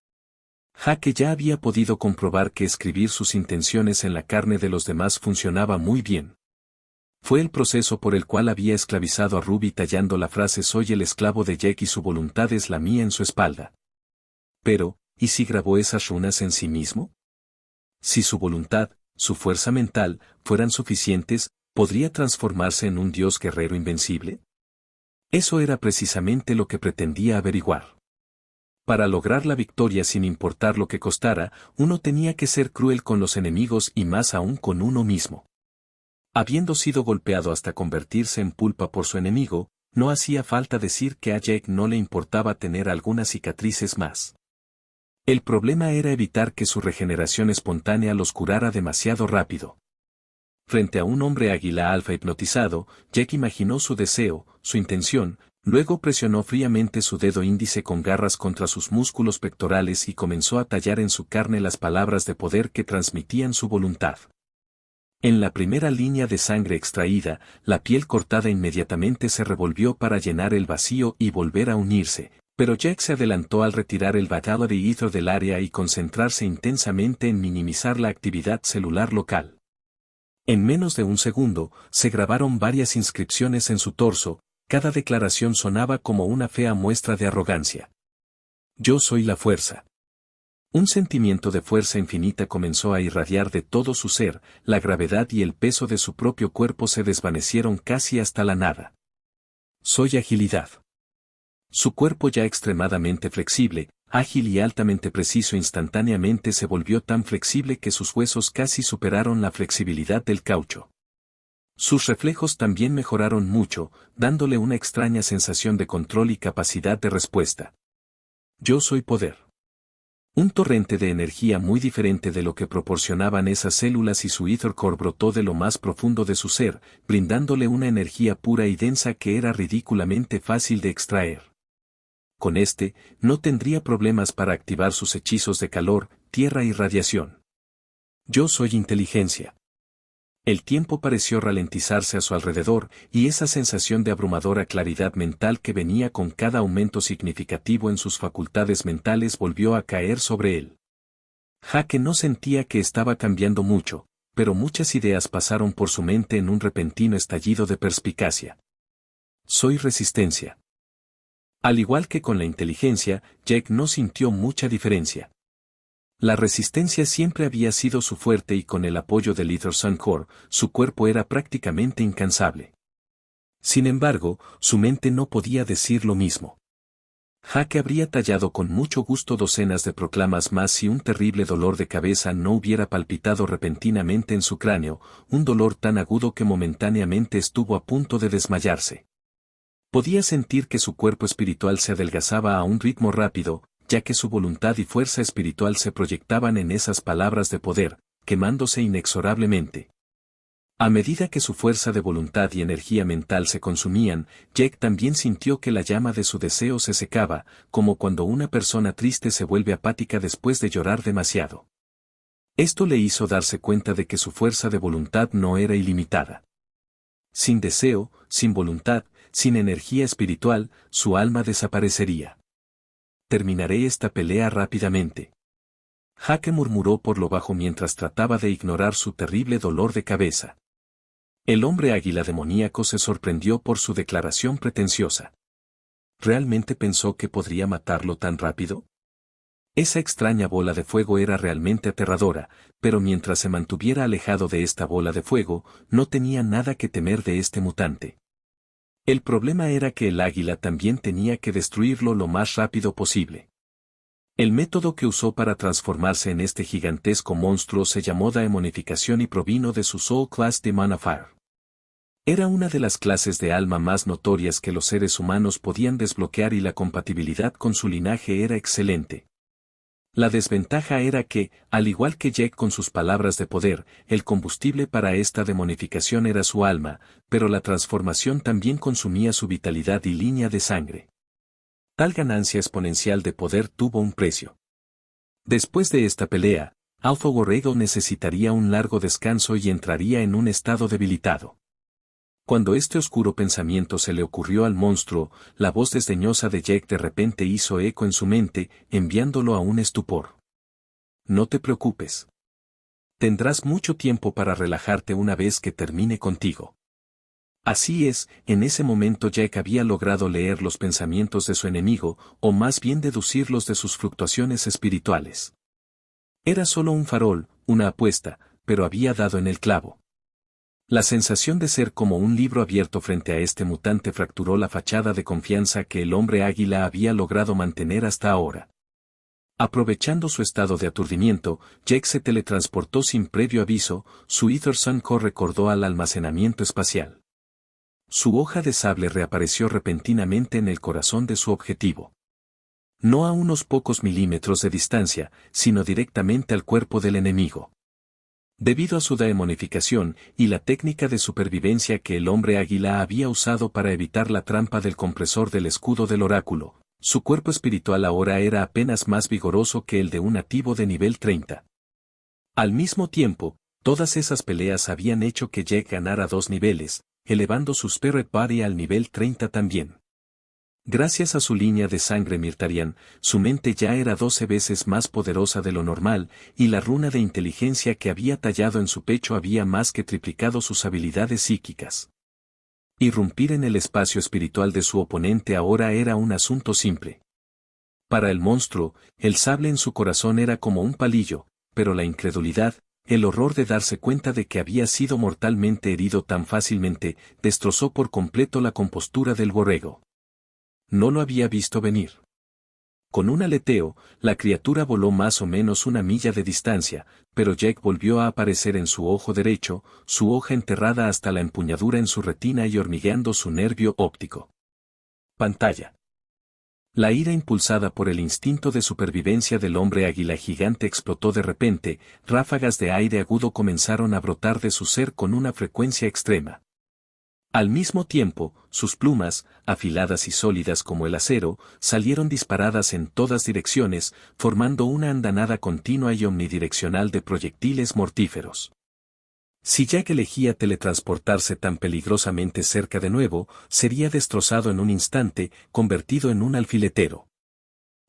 Jaque ya había podido comprobar que escribir sus intenciones en la carne de los demás funcionaba muy bien. Fue el proceso por el cual había esclavizado a Ruby tallando la frase «Soy el esclavo de Jack y su voluntad es la mía» en su espalda. Pero, ¿y si grabó esas runas en sí mismo? Si su voluntad, su fuerza mental, fueran suficientes, ¿podría transformarse en un dios guerrero invencible? Eso era precisamente lo que pretendía averiguar. Para lograr la victoria sin importar lo que costara, uno tenía que ser cruel con los enemigos y más aún con uno mismo. Habiendo sido golpeado hasta convertirse en pulpa por su enemigo, no hacía falta decir que a Jake no le importaba tener algunas cicatrices más. El problema era evitar que su regeneración espontánea los curara demasiado rápido. Frente a un hombre águila alfa hipnotizado, Jake imaginó su deseo, su intención, luego presionó fríamente su dedo índice con garras contra sus músculos pectorales y comenzó a tallar en su carne las palabras de poder que transmitían su voluntad. En la primera línea de sangre extraída, la piel cortada inmediatamente se revolvió para llenar el vacío y volver a unirse, pero Jake se adelantó al retirar el bacalo de ether del área y concentrarse intensamente en minimizar la actividad celular local. En menos de un segundo, se grabaron varias inscripciones en su torso, cada declaración sonaba como una fea muestra de arrogancia. Yo soy la fuerza. Un sentimiento de fuerza infinita comenzó a irradiar de todo su ser, la gravedad y el peso de su propio cuerpo se desvanecieron casi hasta la nada. Soy agilidad. Su cuerpo ya extremadamente flexible, ágil y altamente preciso instantáneamente se volvió tan flexible que sus huesos casi superaron la flexibilidad del caucho. Sus reflejos también mejoraron mucho, dándole una extraña sensación de control y capacidad de respuesta. Yo soy poder. Un torrente de energía muy diferente de lo que proporcionaban esas células y su ether core brotó de lo más profundo de su ser, brindándole una energía pura y densa que era ridículamente fácil de extraer. Con este, no tendría problemas para activar sus hechizos de calor, tierra y radiación. Yo soy inteligencia. El tiempo pareció ralentizarse a su alrededor, y esa sensación de abrumadora claridad mental que venía con cada aumento significativo en sus facultades mentales volvió a caer sobre él. Jake no sentía que estaba cambiando mucho, pero muchas ideas pasaron por su mente en un repentino estallido de perspicacia. Soy resistencia. Al igual que con la inteligencia, Jake no sintió mucha diferencia. La resistencia siempre había sido su fuerte y con el apoyo del Ether Sun Core, su cuerpo era prácticamente incansable. Sin embargo, su mente no podía decir lo mismo. Jake habría tallado con mucho gusto docenas de proclamas más si un terrible dolor de cabeza no hubiera palpitado repentinamente en su cráneo, un dolor tan agudo que momentáneamente estuvo a punto de desmayarse. Podía sentir que su cuerpo espiritual se adelgazaba a un ritmo rápido, ya que su voluntad y fuerza espiritual se proyectaban en esas palabras de poder, quemándose inexorablemente. A medida que su fuerza de voluntad y energía mental se consumían, Jake también sintió que la llama de su deseo se secaba, como cuando una persona triste se vuelve apática después de llorar demasiado. Esto le hizo darse cuenta de que su fuerza de voluntad no era ilimitada. Sin deseo, sin voluntad, sin energía espiritual, su alma desaparecería. Terminaré esta pelea rápidamente. Jake murmuró por lo bajo mientras trataba de ignorar su terrible dolor de cabeza. El hombre águila demoníaco se sorprendió por su declaración pretenciosa. ¿Realmente pensó que podría matarlo tan rápido? Esa extraña bola de fuego era realmente aterradora, pero mientras se mantuviera alejado de esta bola de fuego, no tenía nada que temer de este mutante. El problema era que el águila también tenía que destruirlo lo más rápido posible. El método que usó para transformarse en este gigantesco monstruo se llamó daemonificación y provino de su Soul Class Demon of Fire. Era una de las clases de alma más notorias que los seres humanos podían desbloquear y la compatibilidad con su linaje era excelente. La desventaja era que, al igual que Jake con sus palabras de poder, el combustible para esta demonificación era su alma, pero la transformación también consumía su vitalidad y línea de sangre. Tal ganancia exponencial de poder tuvo un precio. Después de esta pelea, Alpha Warrior necesitaría un largo descanso y entraría en un estado debilitado. Cuando este oscuro pensamiento se le ocurrió al monstruo, la voz desdeñosa de Jake de repente hizo eco en su mente, enviándolo a un estupor. No te preocupes. Tendrás mucho tiempo para relajarte una vez que termine contigo. Así es, en ese momento Jake había logrado leer los pensamientos de su enemigo, o más bien deducirlos de sus fluctuaciones espirituales. Era solo un farol, una apuesta, pero había dado en el clavo. La sensación de ser como un libro abierto frente a este mutante fracturó la fachada de confianza que el hombre águila había logrado mantener hasta ahora. Aprovechando su estado de aturdimiento, Jake se teletransportó sin previo aviso, su Ether Sun Core recordó al almacenamiento espacial. Su hoja de sable reapareció repentinamente en el corazón de su objetivo. No a unos pocos milímetros de distancia, sino directamente al cuerpo del enemigo. Debido a su demonificación y la técnica de supervivencia que el hombre águila había usado para evitar la trampa del compresor del escudo del oráculo, su cuerpo espiritual ahora era apenas más vigoroso que el de un nativo de nivel 30. Al mismo tiempo, todas esas peleas habían hecho que Jake ganara 2 niveles, elevando su Spirit Body al nivel 30 también. Gracias a su línea de sangre Mirtarian, su mente ya era 12 veces más poderosa de lo normal, y la runa de inteligencia que había tallado en su pecho había más que triplicado sus habilidades psíquicas. Irrumpir en el espacio espiritual de su oponente ahora era un asunto simple. Para el monstruo, el sable en su corazón era como un palillo, pero la incredulidad, el horror de darse cuenta de que había sido mortalmente herido tan fácilmente, destrozó por completo la compostura del borrego. No lo había visto venir. Con un aleteo, la criatura voló más o menos 1 milla de distancia, pero Jake volvió a aparecer en su ojo derecho, su hoja enterrada hasta la empuñadura en su retina y hormigueando su nervio óptico. Pantalla. La ira impulsada por el instinto de supervivencia del hombre águila gigante explotó de repente, ráfagas de aire agudo comenzaron a brotar de su ser con una frecuencia extrema. Al mismo tiempo, sus plumas, afiladas y sólidas como el acero, salieron disparadas en todas direcciones, formando una andanada continua y omnidireccional de proyectiles mortíferos. Si Jack elegía teletransportarse tan peligrosamente cerca de nuevo, sería destrozado en un instante, convertido en un alfiletero.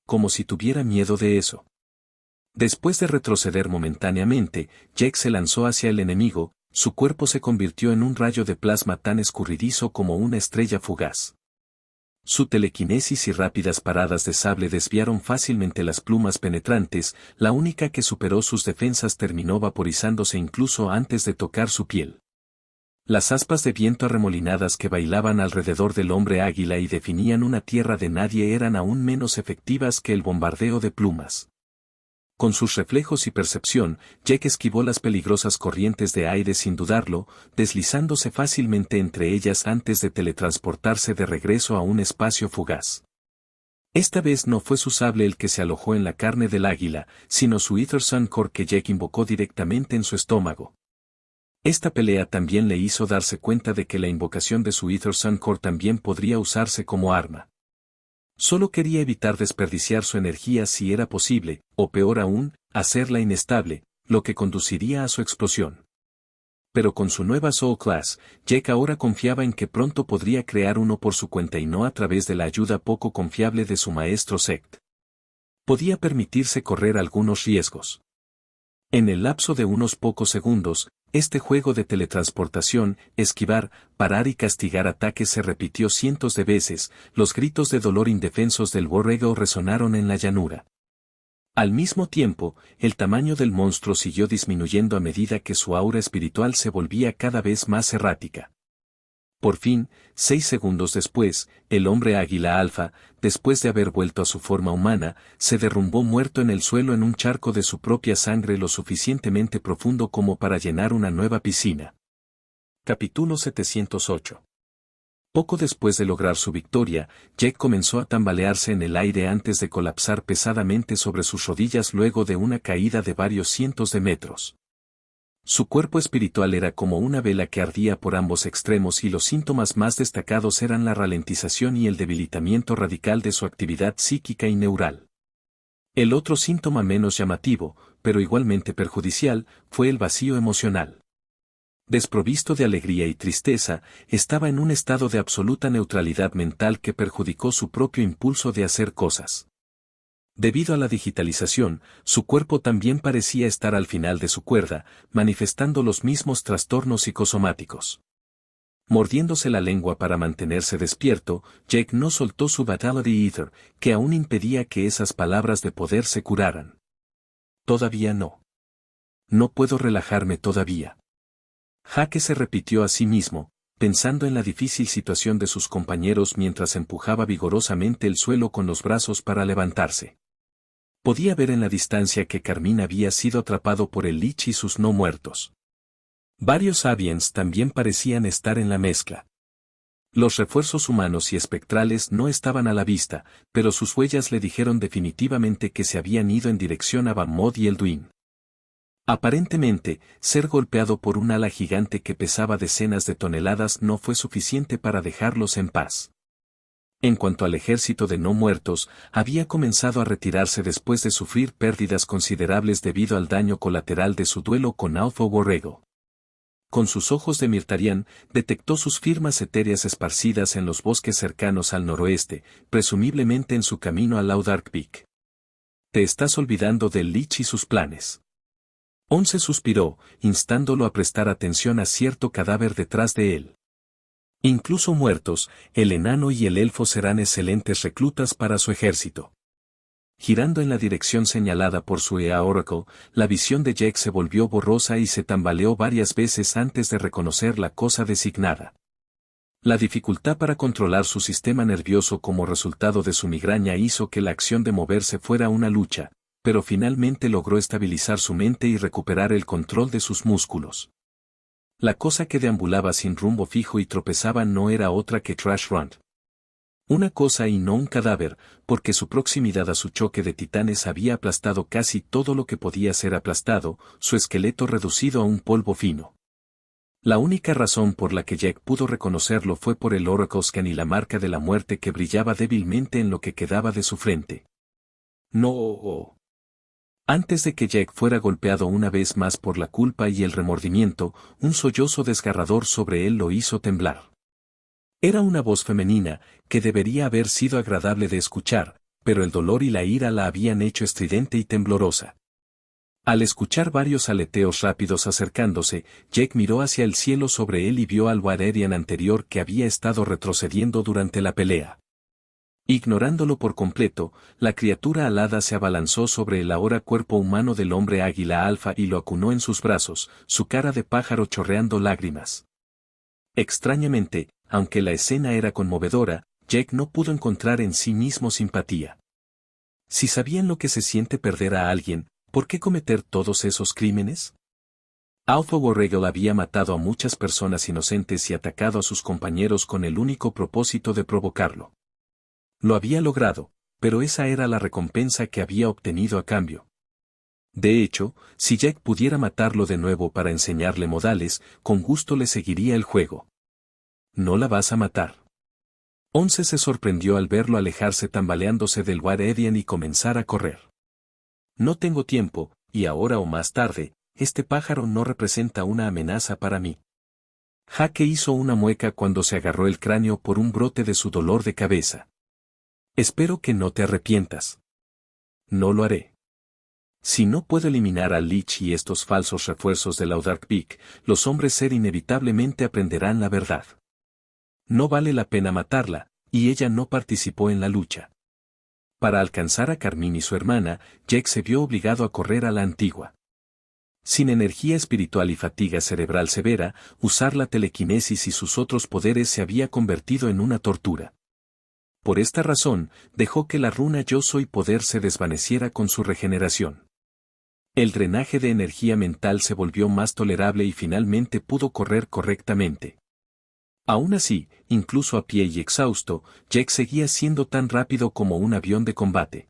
Como si tuviera miedo de eso. Después de retroceder momentáneamente, Jack se lanzó hacia el enemigo. Su cuerpo se convirtió en un rayo de plasma tan escurridizo como una estrella fugaz. Su telequinesis y rápidas paradas de sable desviaron fácilmente las plumas penetrantes, la única que superó sus defensas terminó vaporizándose incluso antes de tocar su piel. Las aspas de viento arremolinadas que bailaban alrededor del hombre águila y definían una tierra de nadie eran aún menos efectivas que el bombardeo de plumas. Con sus reflejos y percepción, Jake esquivó las peligrosas corrientes de aire sin dudarlo, deslizándose fácilmente entre ellas antes de teletransportarse de regreso a un espacio fugaz. Esta vez no fue su sable el que se alojó en la carne del águila, sino su Ether Sun Core que Jake invocó directamente en su estómago. Esta pelea también le hizo darse cuenta de que la invocación de su Ether Sun Core también podría usarse como arma. Solo quería evitar desperdiciar su energía si era posible, o peor aún, hacerla inestable, lo que conduciría a su explosión. Pero con su nueva Soul Class, Jake ahora confiaba en que pronto podría crear uno por su cuenta y no a través de la ayuda poco confiable de su maestro Sect. Podía permitirse correr algunos riesgos. En el lapso de unos pocos segundos, este juego de teletransportación, esquivar, parar y castigar ataques se repitió cientos de veces, los gritos de dolor indefensos del borrego resonaron en la llanura. Al mismo tiempo, el tamaño del monstruo siguió disminuyendo a medida que su aura espiritual se volvía cada vez más errática. Por fin, 6 segundos después, el hombre águila alfa, después de haber vuelto a su forma humana, se derrumbó muerto en el suelo en un charco de su propia sangre lo suficientemente profundo como para llenar una nueva piscina. Capítulo 708. Poco después de lograr su victoria, Jake comenzó a tambalearse en el aire antes de colapsar pesadamente sobre sus rodillas luego de una caída de varios cientos de metros. Su cuerpo espiritual era como una vela que ardía por ambos extremos y los síntomas más destacados eran la ralentización y el debilitamiento radical de su actividad psíquica y neural. El otro síntoma menos llamativo, pero igualmente perjudicial, fue el vacío emocional. Desprovisto de alegría y tristeza, estaba en un estado de absoluta neutralidad mental que perjudicó su propio impulso de hacer cosas. Debido a la digitalización, su cuerpo también parecía estar al final de su cuerda, manifestando los mismos trastornos psicosomáticos. Mordiéndose la lengua para mantenerse despierto, Jake no soltó su Vitality Ether, que aún impedía que esas palabras de poder se curaran. Todavía no. No puedo relajarme todavía. Jake se repitió a sí mismo, pensando en la difícil situación de sus compañeros mientras empujaba vigorosamente el suelo con los brazos para levantarse. Podía ver en la distancia que Carmín había sido atrapado por el Lich y sus no muertos. Varios Avians también parecían estar en la mezcla. Los refuerzos humanos y espectrales no estaban a la vista, pero sus huellas le dijeron definitivamente que se habían ido en dirección a Bahamut y Elduin. Aparentemente, ser golpeado por un ala gigante que pesaba decenas de toneladas no fue suficiente para dejarlos en paz. En cuanto al ejército de no muertos, había comenzado a retirarse después de sufrir pérdidas considerables debido al daño colateral de su duelo con Alpha Borrego. Con sus ojos de Mirtarian, detectó sus firmas etéreas esparcidas en los bosques cercanos al noroeste, presumiblemente en su camino a Laudark Peak. Te estás olvidando del Lich y sus planes. Once suspiró, instándolo a prestar atención a cierto cadáver detrás de él. Incluso muertos, el enano y el elfo serán excelentes reclutas para su ejército. Girando en la dirección señalada por su Ea Oracle, la visión de Jack se volvió borrosa y se tambaleó varias veces antes de reconocer la cosa designada. La dificultad para controlar su sistema nervioso como resultado de su migraña hizo que la acción de moverse fuera una lucha, pero finalmente logró estabilizar su mente y recuperar el control de sus músculos. La cosa que deambulaba sin rumbo fijo y tropezaba no era otra que Trash Runt. Una cosa y no un cadáver, porque su proximidad a su choque de titanes había aplastado casi todo lo que podía ser aplastado, su esqueleto reducido a un polvo fino. La única razón por la que Jack pudo reconocerlo fue por el Oracle Scan y la marca de la muerte que brillaba débilmente en lo que quedaba de su frente. No. Antes de que Jack fuera golpeado una vez más por la culpa y el remordimiento, un sollozo desgarrador sobre él lo hizo temblar. Era una voz femenina, que debería haber sido agradable de escuchar, pero el dolor y la ira la habían hecho estridente y temblorosa. Al escuchar varios aleteos rápidos acercándose, Jack miró hacia el cielo sobre él y vio al Wairerian anterior que había estado retrocediendo durante la pelea. Ignorándolo por completo, la criatura alada se abalanzó sobre el ahora cuerpo humano del hombre águila alfa y lo acunó en sus brazos, su cara de pájaro chorreando lágrimas. Extrañamente, aunque la escena era conmovedora, Jack no pudo encontrar en sí mismo simpatía. Si sabían lo que se siente perder a alguien, ¿por qué cometer todos esos crímenes? Alpha Borrego había matado a muchas personas inocentes y atacado a sus compañeros con el único propósito de provocarlo. Lo había logrado, pero esa era la recompensa que había obtenido a cambio. De hecho, si Jack pudiera matarlo de nuevo para enseñarle modales, con gusto le seguiría el juego. ¿No la vas a matar? Once se sorprendió al verlo alejarse tambaleándose del Wairerian y comenzar a correr. No tengo tiempo, y ahora o más tarde, este pájaro no representa una amenaza para mí. Jake hizo una mueca cuando se agarró el cráneo por un brote de su dolor de cabeza. Espero que no te arrepientas. No lo haré. Si no puedo eliminar al Lich y estos falsos refuerzos de Laudark Peak, los hombres ser inevitablemente aprenderán la verdad. No vale la pena matarla, y ella no participó en la lucha. Para alcanzar a Carmín y su hermana, Jack se vio obligado a correr a la antigua. Sin energía espiritual y fatiga cerebral severa, usar la telequinesis y sus otros poderes se había convertido en una tortura. Por esta razón, dejó que la runa Yo Soy Poder se desvaneciera con su regeneración. El drenaje de energía mental se volvió más tolerable y finalmente pudo correr correctamente. Aún así, incluso a pie y exhausto, Jack seguía siendo tan rápido como un avión de combate.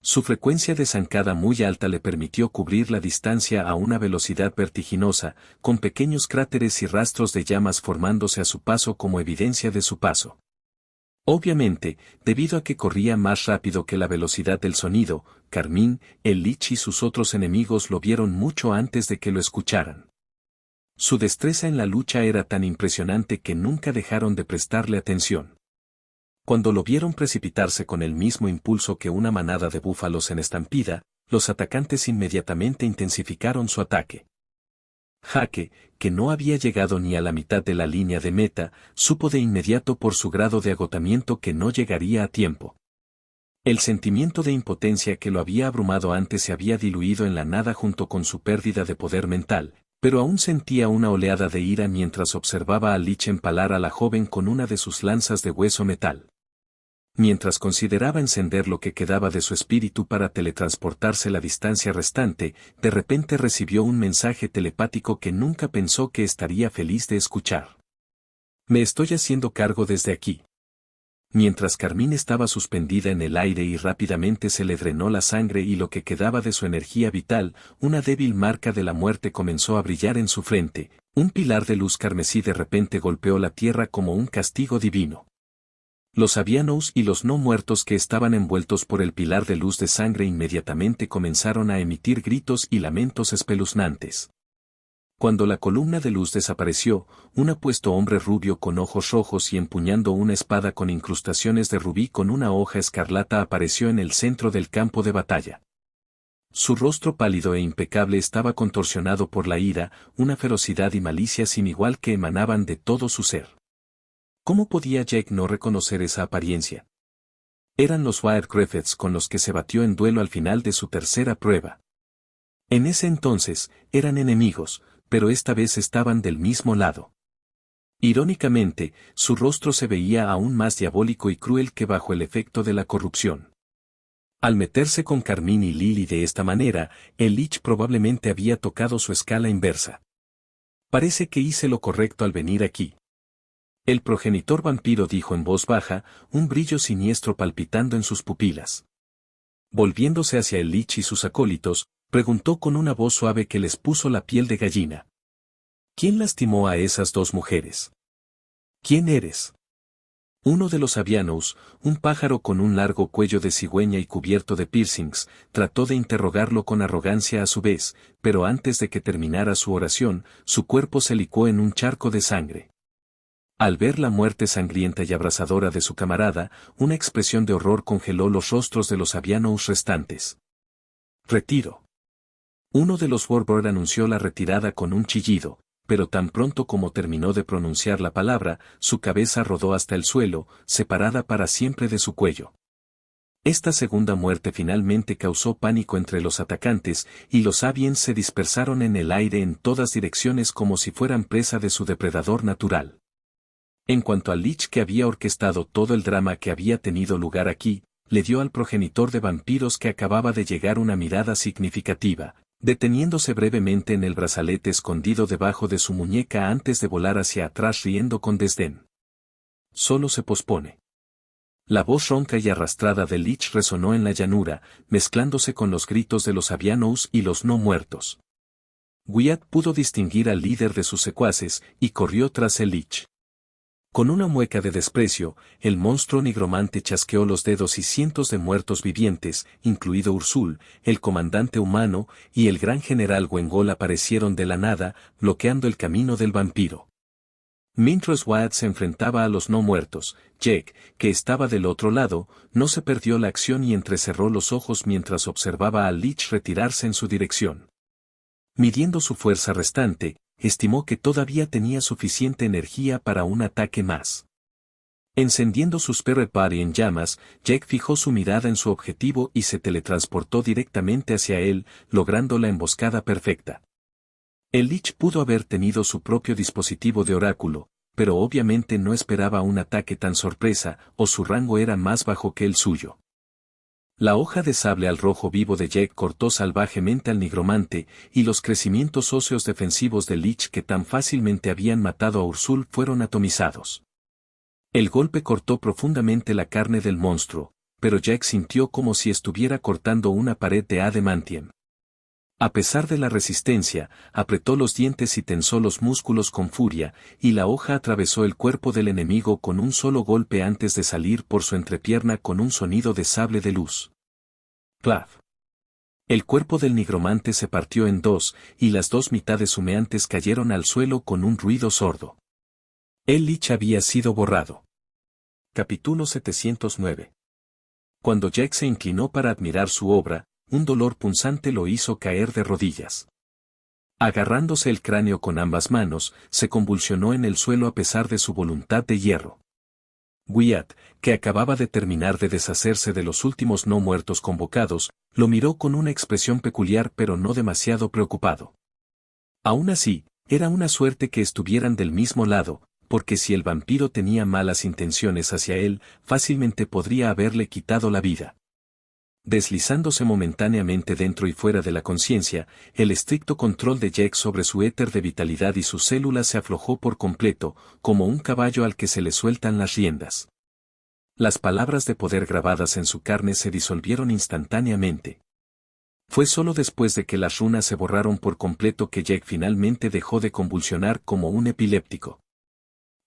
Su frecuencia de zancada muy alta le permitió cubrir la distancia a una velocidad vertiginosa, con pequeños cráteres y rastros de llamas formándose a su paso como evidencia de su paso. Obviamente, debido a que corría más rápido que la velocidad del sonido, Carmín, el Lich y sus otros enemigos lo vieron mucho antes de que lo escucharan. Su destreza en la lucha era tan impresionante que nunca dejaron de prestarle atención. Cuando lo vieron precipitarse con el mismo impulso que una manada de búfalos en estampida, los atacantes inmediatamente intensificaron su ataque. Jake, que no había llegado ni a la mitad de la línea de meta, supo de inmediato por su grado de agotamiento que no llegaría a tiempo. El sentimiento de impotencia que lo había abrumado antes se había diluido en la nada junto con su pérdida de poder mental, Pero aún sentía una oleada de ira mientras observaba a Lich empalar a la joven con una de sus lanzas de hueso metal. Mientras consideraba encender lo que quedaba de su espíritu para teletransportarse la distancia restante, de repente recibió un mensaje telepático que nunca pensó que estaría feliz de escuchar. Me estoy haciendo cargo desde aquí. Mientras Carmine estaba suspendida en el aire y rápidamente se le drenó la sangre y lo que quedaba de su energía vital, una débil marca de la muerte comenzó a brillar en su frente, un pilar de luz carmesí de repente golpeó la tierra como un castigo divino. Los Avianos y los no muertos que estaban envueltos por el pilar de luz de sangre inmediatamente comenzaron a emitir gritos y lamentos espeluznantes. Cuando la columna de luz desapareció, un apuesto hombre rubio con ojos rojos y empuñando una espada con incrustaciones de rubí con una hoja escarlata apareció en el centro del campo de batalla. Su rostro pálido e impecable estaba contorsionado por la ira, una ferocidad y malicia sin igual que emanaban de todo su ser. ¿Cómo podía Jake no reconocer esa apariencia? Eran los Wild Griffiths con los que se batió en duelo al final de su tercera prueba. En ese entonces, eran enemigos, pero esta vez estaban del mismo lado. Irónicamente, su rostro se veía aún más diabólico y cruel que bajo el efecto de la corrupción. Al meterse con Carmine y Lily de esta manera, el Lich probablemente había tocado su escala inversa. Parece que hice lo correcto al venir aquí. El progenitor vampiro dijo en voz baja, un brillo siniestro palpitando en sus pupilas. Volviéndose hacia el Lich y sus acólitos, preguntó con una voz suave que les puso la piel de gallina. ¿Quién lastimó a esas dos mujeres? ¿Quién eres? Uno de los Avianos, un pájaro con un largo cuello de cigüeña y cubierto de piercings, trató de interrogarlo con arrogancia a su vez, pero antes de que terminara su oración, su cuerpo se licuó en un charco de sangre. Al ver la muerte sangrienta y abrasadora de su camarada, una expresión de horror congeló los rostros de los Avianos restantes. Retiro. Uno de los Warbird anunció la retirada con un chillido, pero tan pronto como terminó de pronunciar la palabra, su cabeza rodó hasta el suelo, separada para siempre de su cuello. Esta segunda muerte finalmente causó pánico entre los atacantes, y los Avians se dispersaron en el aire en todas direcciones como si fueran presa de su depredador natural. En cuanto al Lich que había orquestado todo el drama que había tenido lugar aquí, le dio al progenitor de vampiros que acababa de llegar una mirada significativa, deteniéndose brevemente en el brazalete escondido debajo de su muñeca antes de volar hacia atrás riendo con desdén. Solo se pospone. La voz ronca y arrastrada de Lich resonó en la llanura, mezclándose con los gritos de los Avianos y los no muertos. Wyatt pudo distinguir al líder de sus secuaces, y corrió tras el Lich. Con una mueca de desprecio, el monstruo nigromante chasqueó los dedos y cientos de muertos vivientes, incluido Ursul, el comandante humano, y el gran general Wengol aparecieron de la nada, bloqueando el camino del vampiro. Mientras Wyatt se enfrentaba a los no muertos, Jake, que estaba del otro lado, no se perdió la acción y entrecerró los ojos mientras observaba al Lich retirarse en su dirección. Midiendo su fuerza restante, estimó que todavía tenía suficiente energía para un ataque más. Encendiendo su Spirit Body en llamas, Jake fijó su mirada en su objetivo y se teletransportó directamente hacia él, logrando la emboscada perfecta. El Lich pudo haber tenido su propio dispositivo de oráculo, pero obviamente no esperaba un ataque tan sorpresa, o su rango era más bajo que el suyo. La hoja de sable al rojo vivo de Jake cortó salvajemente al nigromante, y los crecimientos óseos defensivos del Lich que tan fácilmente habían matado a Ursul fueron atomizados. El golpe cortó profundamente la carne del monstruo, pero Jake sintió como si estuviera cortando una pared de adamantium. A pesar de la resistencia, apretó los dientes y tensó los músculos con furia, y la hoja atravesó el cuerpo del enemigo con un solo golpe antes de salir por su entrepierna con un sonido de sable de luz. ¡Plaf! El cuerpo del nigromante se partió en dos, y las dos mitades humeantes cayeron al suelo con un ruido sordo. El Lich había sido borrado. Capítulo 709. Cuando Jake se inclinó para admirar su obra, un dolor punzante lo hizo caer de rodillas. Agarrándose el cráneo con ambas manos, se convulsionó en el suelo a pesar de su voluntad de hierro. Wyatt, que acababa de terminar de deshacerse de los últimos no muertos convocados, lo miró con una expresión peculiar pero no demasiado preocupado. Aún así, era una suerte que estuvieran del mismo lado, porque si el vampiro tenía malas intenciones hacia él, fácilmente podría haberle quitado la vida. Deslizándose momentáneamente dentro y fuera de la conciencia, el estricto control de Jack sobre su éter de vitalidad y sus células se aflojó por completo, como un caballo al que se le sueltan las riendas. Las palabras de poder grabadas en su carne se disolvieron instantáneamente. Fue solo después de que las runas se borraron por completo que Jack finalmente dejó de convulsionar como un epiléptico.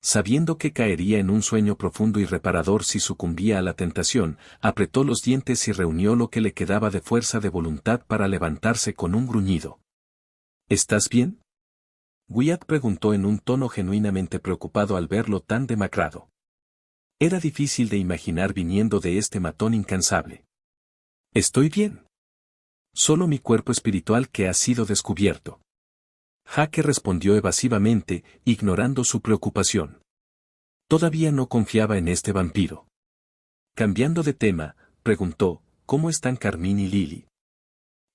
Sabiendo que caería en un sueño profundo y reparador si sucumbía a la tentación, apretó los dientes y reunió lo que le quedaba de fuerza de voluntad para levantarse con un gruñido. ¿Estás bien?, Wyatt preguntó en un tono genuinamente preocupado al verlo tan demacrado. Era difícil de imaginar viniendo de este matón incansable. Estoy bien. Solo mi cuerpo espiritual que ha sido descubierto. Jake respondió evasivamente, ignorando su preocupación. Todavía no confiaba en este vampiro. Cambiando de tema, preguntó, ¿cómo están Carmín y Lily?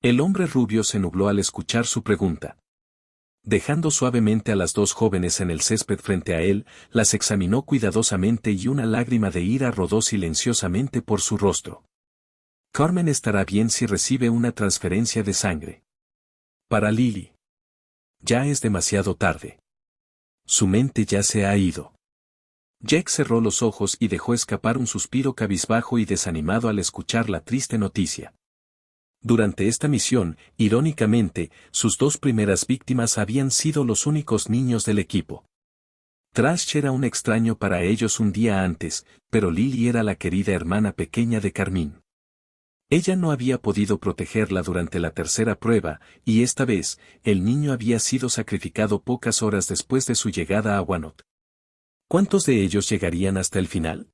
El hombre rubio se nubló al escuchar su pregunta. Dejando suavemente a las dos jóvenes en el césped frente a él, las examinó cuidadosamente y una lágrima de ira rodó silenciosamente por su rostro. Carmen estará bien si recibe una transferencia de sangre. Para Lily. Ya es demasiado tarde. Su mente ya se ha ido. Jack cerró los ojos y dejó escapar un suspiro cabizbajo y desanimado al escuchar la triste noticia. Durante esta misión, irónicamente, sus dos primeras víctimas habían sido los únicos niños del equipo. Trash era un extraño para ellos un día antes, pero Lily era la querida hermana pequeña de Carmín. Ella no había podido protegerla durante la tercera prueba, y esta vez, el niño había sido sacrificado pocas horas después de su llegada a Wanoth. ¿Cuántos de ellos llegarían hasta el final?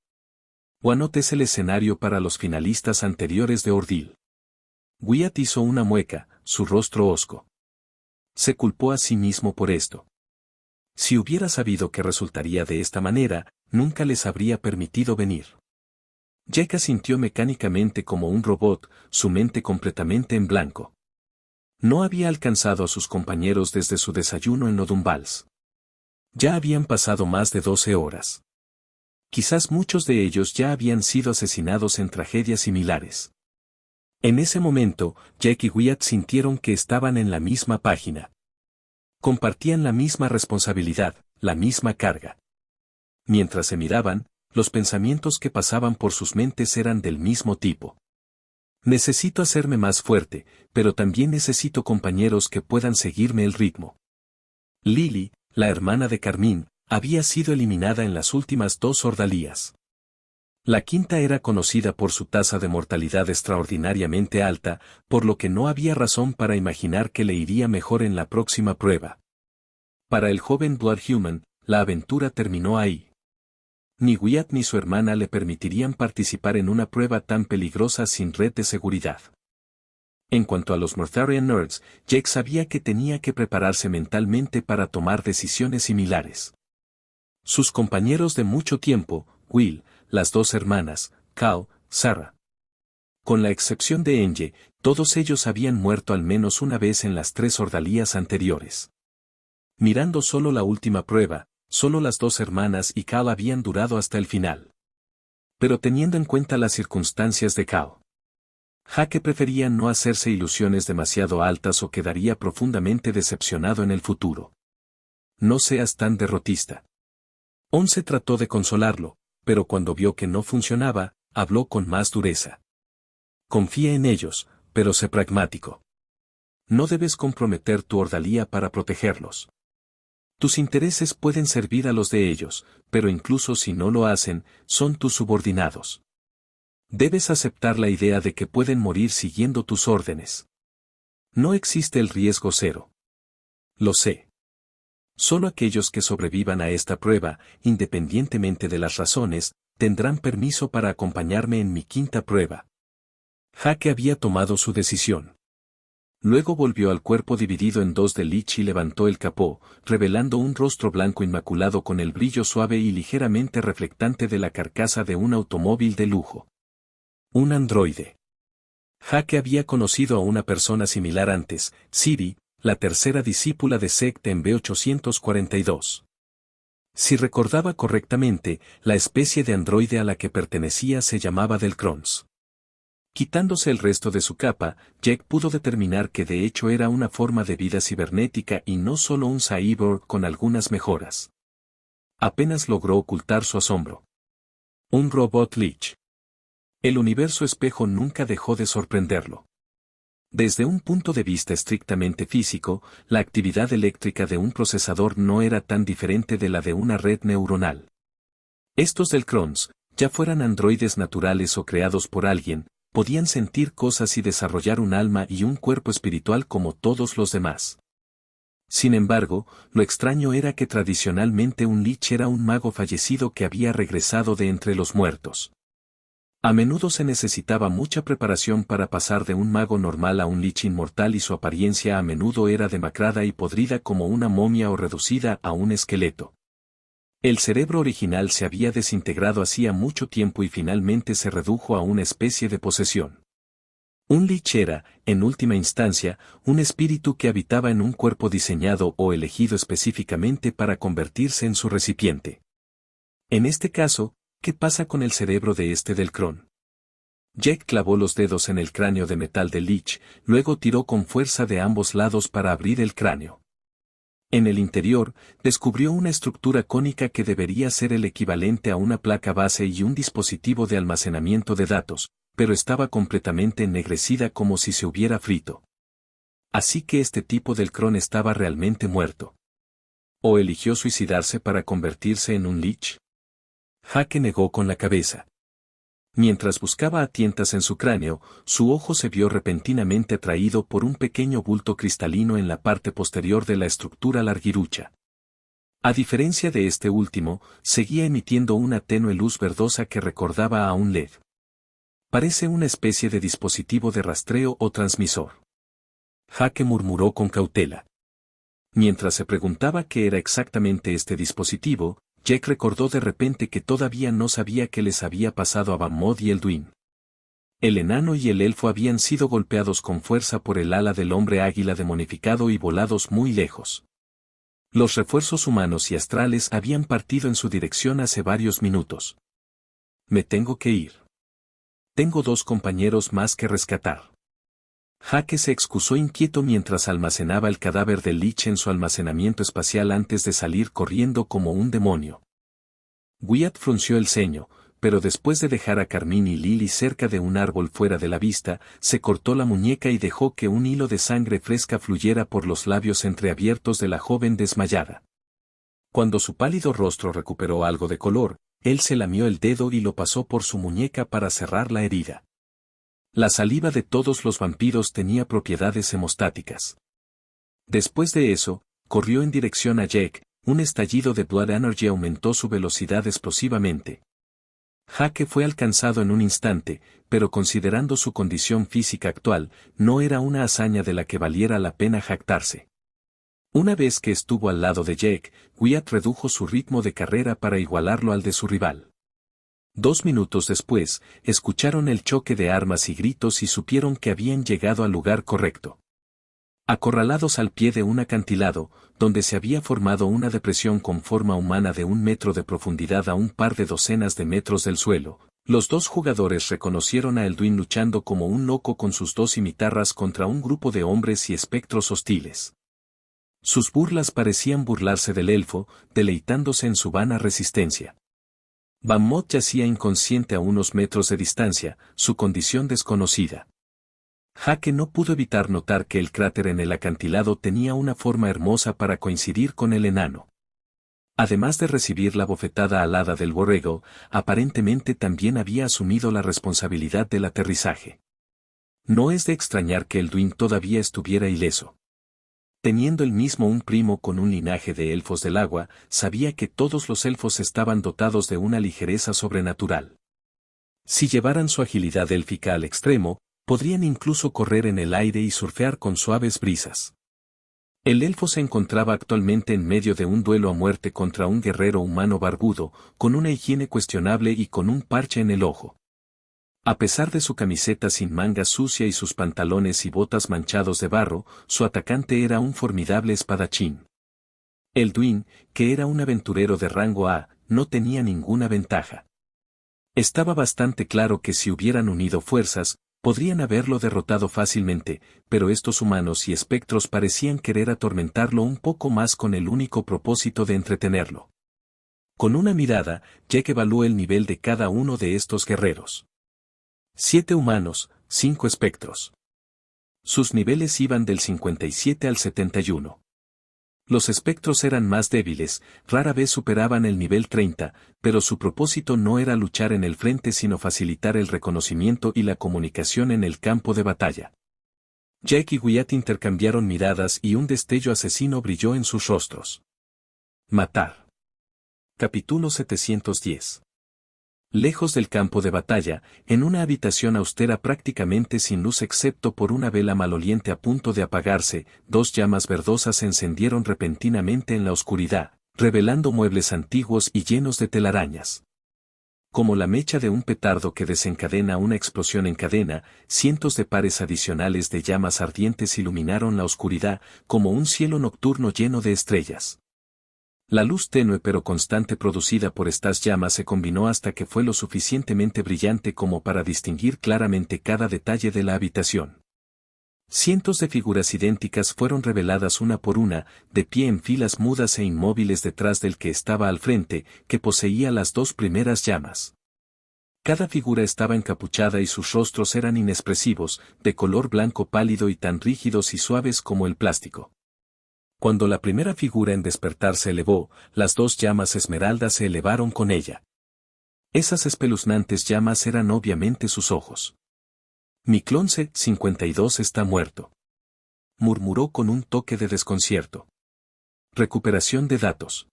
Wanoth es el escenario para los finalistas anteriores de Ordeal. Wyatt hizo una mueca, su rostro hosco. Se culpó a sí mismo por esto. Si hubiera sabido que resultaría de esta manera, nunca les habría permitido venir. Jack asintió mecánicamente como un robot, su mente completamente en blanco. No había alcanzado a sus compañeros desde su desayuno en Odumbals. Ya habían pasado más de 12 horas. Quizás muchos de ellos ya habían sido asesinados en tragedias similares. En ese momento, Jack y Wyatt sintieron que estaban en la misma página. Compartían la misma responsabilidad, la misma carga. Mientras se miraban, los pensamientos que pasaban por sus mentes eran del mismo tipo. Necesito hacerme más fuerte, pero también necesito compañeros que puedan seguirme el ritmo. Lily, la hermana de Carmín, había sido eliminada en las últimas 2 ordalías. La quinta era conocida por su tasa de mortalidad extraordinariamente alta, por lo que no había razón para imaginar que le iría mejor en la próxima prueba. Para el joven Bloodhuman, la aventura terminó ahí. Ni Wyatt ni su hermana le permitirían participar en una prueba tan peligrosa sin red de seguridad. En cuanto a los Mortharian Nerds, Jack sabía que tenía que prepararse mentalmente para tomar decisiones similares. Sus compañeros de mucho tiempo, Will, las 2 hermanas, Cal, Sarah. Con la excepción de Enge, todos ellos habían muerto al menos una vez en las 3 ordalías anteriores. Mirando solo la última prueba, solo las 2 hermanas y Cal habían durado hasta el final. Pero teniendo en cuenta las circunstancias de Cal, Jake prefería no hacerse ilusiones demasiado altas o quedaría profundamente decepcionado en el futuro. No seas tan derrotista. Once trató de consolarlo, pero cuando vio que no funcionaba, habló con más dureza. Confía en ellos, pero sé pragmático. No debes comprometer tu ordalía para protegerlos. Tus intereses pueden servir a los de ellos, pero incluso si no lo hacen, son tus subordinados. Debes aceptar la idea de que pueden morir siguiendo tus órdenes. No existe el riesgo cero. Lo sé. Solo aquellos que sobrevivan a esta prueba, independientemente de las razones, tendrán permiso para acompañarme en mi quinta prueba. Jake había tomado su decisión. Luego volvió al cuerpo dividido en 2 de Lich y levantó el capó, revelando un rostro blanco inmaculado con el brillo suave y ligeramente reflectante de la carcasa de un automóvil de lujo. Un androide. Jake había conocido a una persona similar antes, Siri, La tercera discípula de Sect en B842. Si recordaba correctamente, la especie de androide a la que pertenecía se llamaba Delcrons. Quitándose el resto de su capa, Jack pudo determinar que de hecho era una forma de vida cibernética y no solo un cyborg con algunas mejoras. Apenas logró ocultar su asombro. Un robot Lich. El universo espejo nunca dejó de sorprenderlo. Desde un punto de vista estrictamente físico, la actividad eléctrica de un procesador no era tan diferente de la de una red neuronal. Estos Delcrons, ya fueran androides naturales o creados por alguien, podían sentir cosas y desarrollar un alma y un cuerpo espiritual como todos los demás. Sin embargo, lo extraño era que tradicionalmente un Lich era un mago fallecido que había regresado de entre los muertos. A menudo se necesitaba mucha preparación para pasar de un mago normal a un Lich inmortal y su apariencia a menudo era demacrada y podrida como una momia o reducida a un esqueleto. El cerebro original se había desintegrado hacía mucho tiempo y finalmente se redujo a una especie de posesión. Un Lich era, en última instancia, un espíritu que habitaba en un cuerpo diseñado o elegido específicamente para convertirse en su recipiente. En este caso, ¿qué pasa con el cerebro de este Delcron? Jack clavó los dedos en el cráneo de metal del Lich, luego tiró con fuerza de ambos lados para abrir el cráneo. En el interior, descubrió una estructura cónica que debería ser el equivalente a una placa base y un dispositivo de almacenamiento de datos, pero estaba completamente ennegrecida como si se hubiera frito. Así que este tipo Delcron estaba realmente muerto. ¿O eligió suicidarse para convertirse en un Lich? Jake negó con la cabeza. Mientras buscaba a tientas en su cráneo, su ojo se vio repentinamente atraído por un pequeño bulto cristalino en la parte posterior de la estructura larguirucha. A diferencia de este último, seguía emitiendo una tenue luz verdosa que recordaba a un LED. Parece una especie de dispositivo de rastreo o transmisor. Jake murmuró con cautela. Mientras se preguntaba qué era exactamente este dispositivo, Jack recordó de repente que todavía no sabía qué les había pasado a Bammod y Elduin. El enano y el elfo habían sido golpeados con fuerza por el ala del hombre águila demonificado y volados muy lejos. Los refuerzos humanos y astrales habían partido en su dirección hace varios minutos. Me tengo que ir. Tengo 2 compañeros más que rescatar. Jake se excusó inquieto mientras almacenaba el cadáver del Lich en su almacenamiento espacial antes de salir corriendo como un demonio. Wyatt frunció el ceño, pero después de dejar a Carmine y Lily cerca de un árbol fuera de la vista, se cortó la muñeca y dejó que un hilo de sangre fresca fluyera por los labios entreabiertos de la joven desmayada. Cuando su pálido rostro recuperó algo de color, él se lamió el dedo y lo pasó por su muñeca para cerrar la herida. La saliva de todos los vampiros tenía propiedades hemostáticas. Después de eso, corrió en dirección a Jack, un estallido de Blood Energy aumentó su velocidad explosivamente. Jake fue alcanzado en un instante, pero considerando su condición física actual, no era una hazaña de la que valiera la pena jactarse. Una vez que estuvo al lado de Jack, Wyatt redujo su ritmo de carrera para igualarlo al de su rival. 2 minutos después, escucharon el choque de armas y gritos y supieron que habían llegado al lugar correcto. Acorralados al pie de un acantilado, donde se había formado una depresión con forma humana de 1 metro de profundidad a un par de docenas de metros del suelo, los 2 jugadores reconocieron a Elduin luchando como un loco con sus 2 cimitarras contra un grupo de hombres y espectros hostiles. Sus burlas parecían burlarse del elfo, deleitándose en su vana resistencia. Bammod yacía inconsciente a unos metros de distancia, su condición desconocida. Jake no pudo evitar notar que el cráter en el acantilado tenía una forma hermosa para coincidir con el enano. Además de recibir la bofetada alada del borrego, aparentemente también había asumido la responsabilidad del aterrizaje. No es de extrañar que Elduin todavía estuviera ileso. Teniendo él mismo un primo con un linaje de elfos del agua, sabía que todos los elfos estaban dotados de una ligereza sobrenatural. Si llevaran su agilidad élfica al extremo, podrían incluso correr en el aire y surfear con suaves brisas. El elfo se encontraba actualmente en medio de un duelo a muerte contra un guerrero humano barbudo, con una higiene cuestionable y con un parche en el ojo. A pesar de su camiseta sin manga sucia y sus pantalones y botas manchados de barro, su atacante era un formidable espadachín. Elduin, que era un aventurero de rango A, no tenía ninguna ventaja. Estaba bastante claro que si hubieran unido fuerzas, podrían haberlo derrotado fácilmente, pero estos humanos y espectros parecían querer atormentarlo un poco más con el único propósito de entretenerlo. Con una mirada, Jack evaluó el nivel de cada uno de estos guerreros. 7 humanos, 5 espectros. Sus niveles iban del 57 al 71. Los espectros eran más débiles, rara vez superaban el nivel 30, pero su propósito no era luchar en el frente sino facilitar el reconocimiento y la comunicación en el campo de batalla. Jack y Wyatt intercambiaron miradas y un destello asesino brilló en sus rostros. Matar. Capítulo 710. Lejos del campo de batalla, en una habitación austera prácticamente sin luz excepto por una vela maloliente a punto de apagarse, 2 llamas verdosas se encendieron repentinamente en la oscuridad, revelando muebles antiguos y llenos de telarañas. Como la mecha de un petardo que desencadena una explosión en cadena, cientos de pares adicionales de llamas ardientes iluminaron la oscuridad, como un cielo nocturno lleno de estrellas. La luz tenue pero constante producida por estas llamas se combinó hasta que fue lo suficientemente brillante como para distinguir claramente cada detalle de la habitación. Cientos de figuras idénticas fueron reveladas una por una, de pie en filas mudas e inmóviles detrás del que estaba al frente, que poseía las 2 primeras llamas. Cada figura estaba encapuchada y sus rostros eran inexpresivos, de color blanco pálido y tan rígidos y suaves como el plástico. Cuando la primera figura en despertar se elevó, las 2 llamas esmeraldas se elevaron con ella. Esas espeluznantes llamas eran obviamente sus ojos. Mi clon C-52 está muerto. Murmuró con un toque de desconcierto. Recuperación de datos.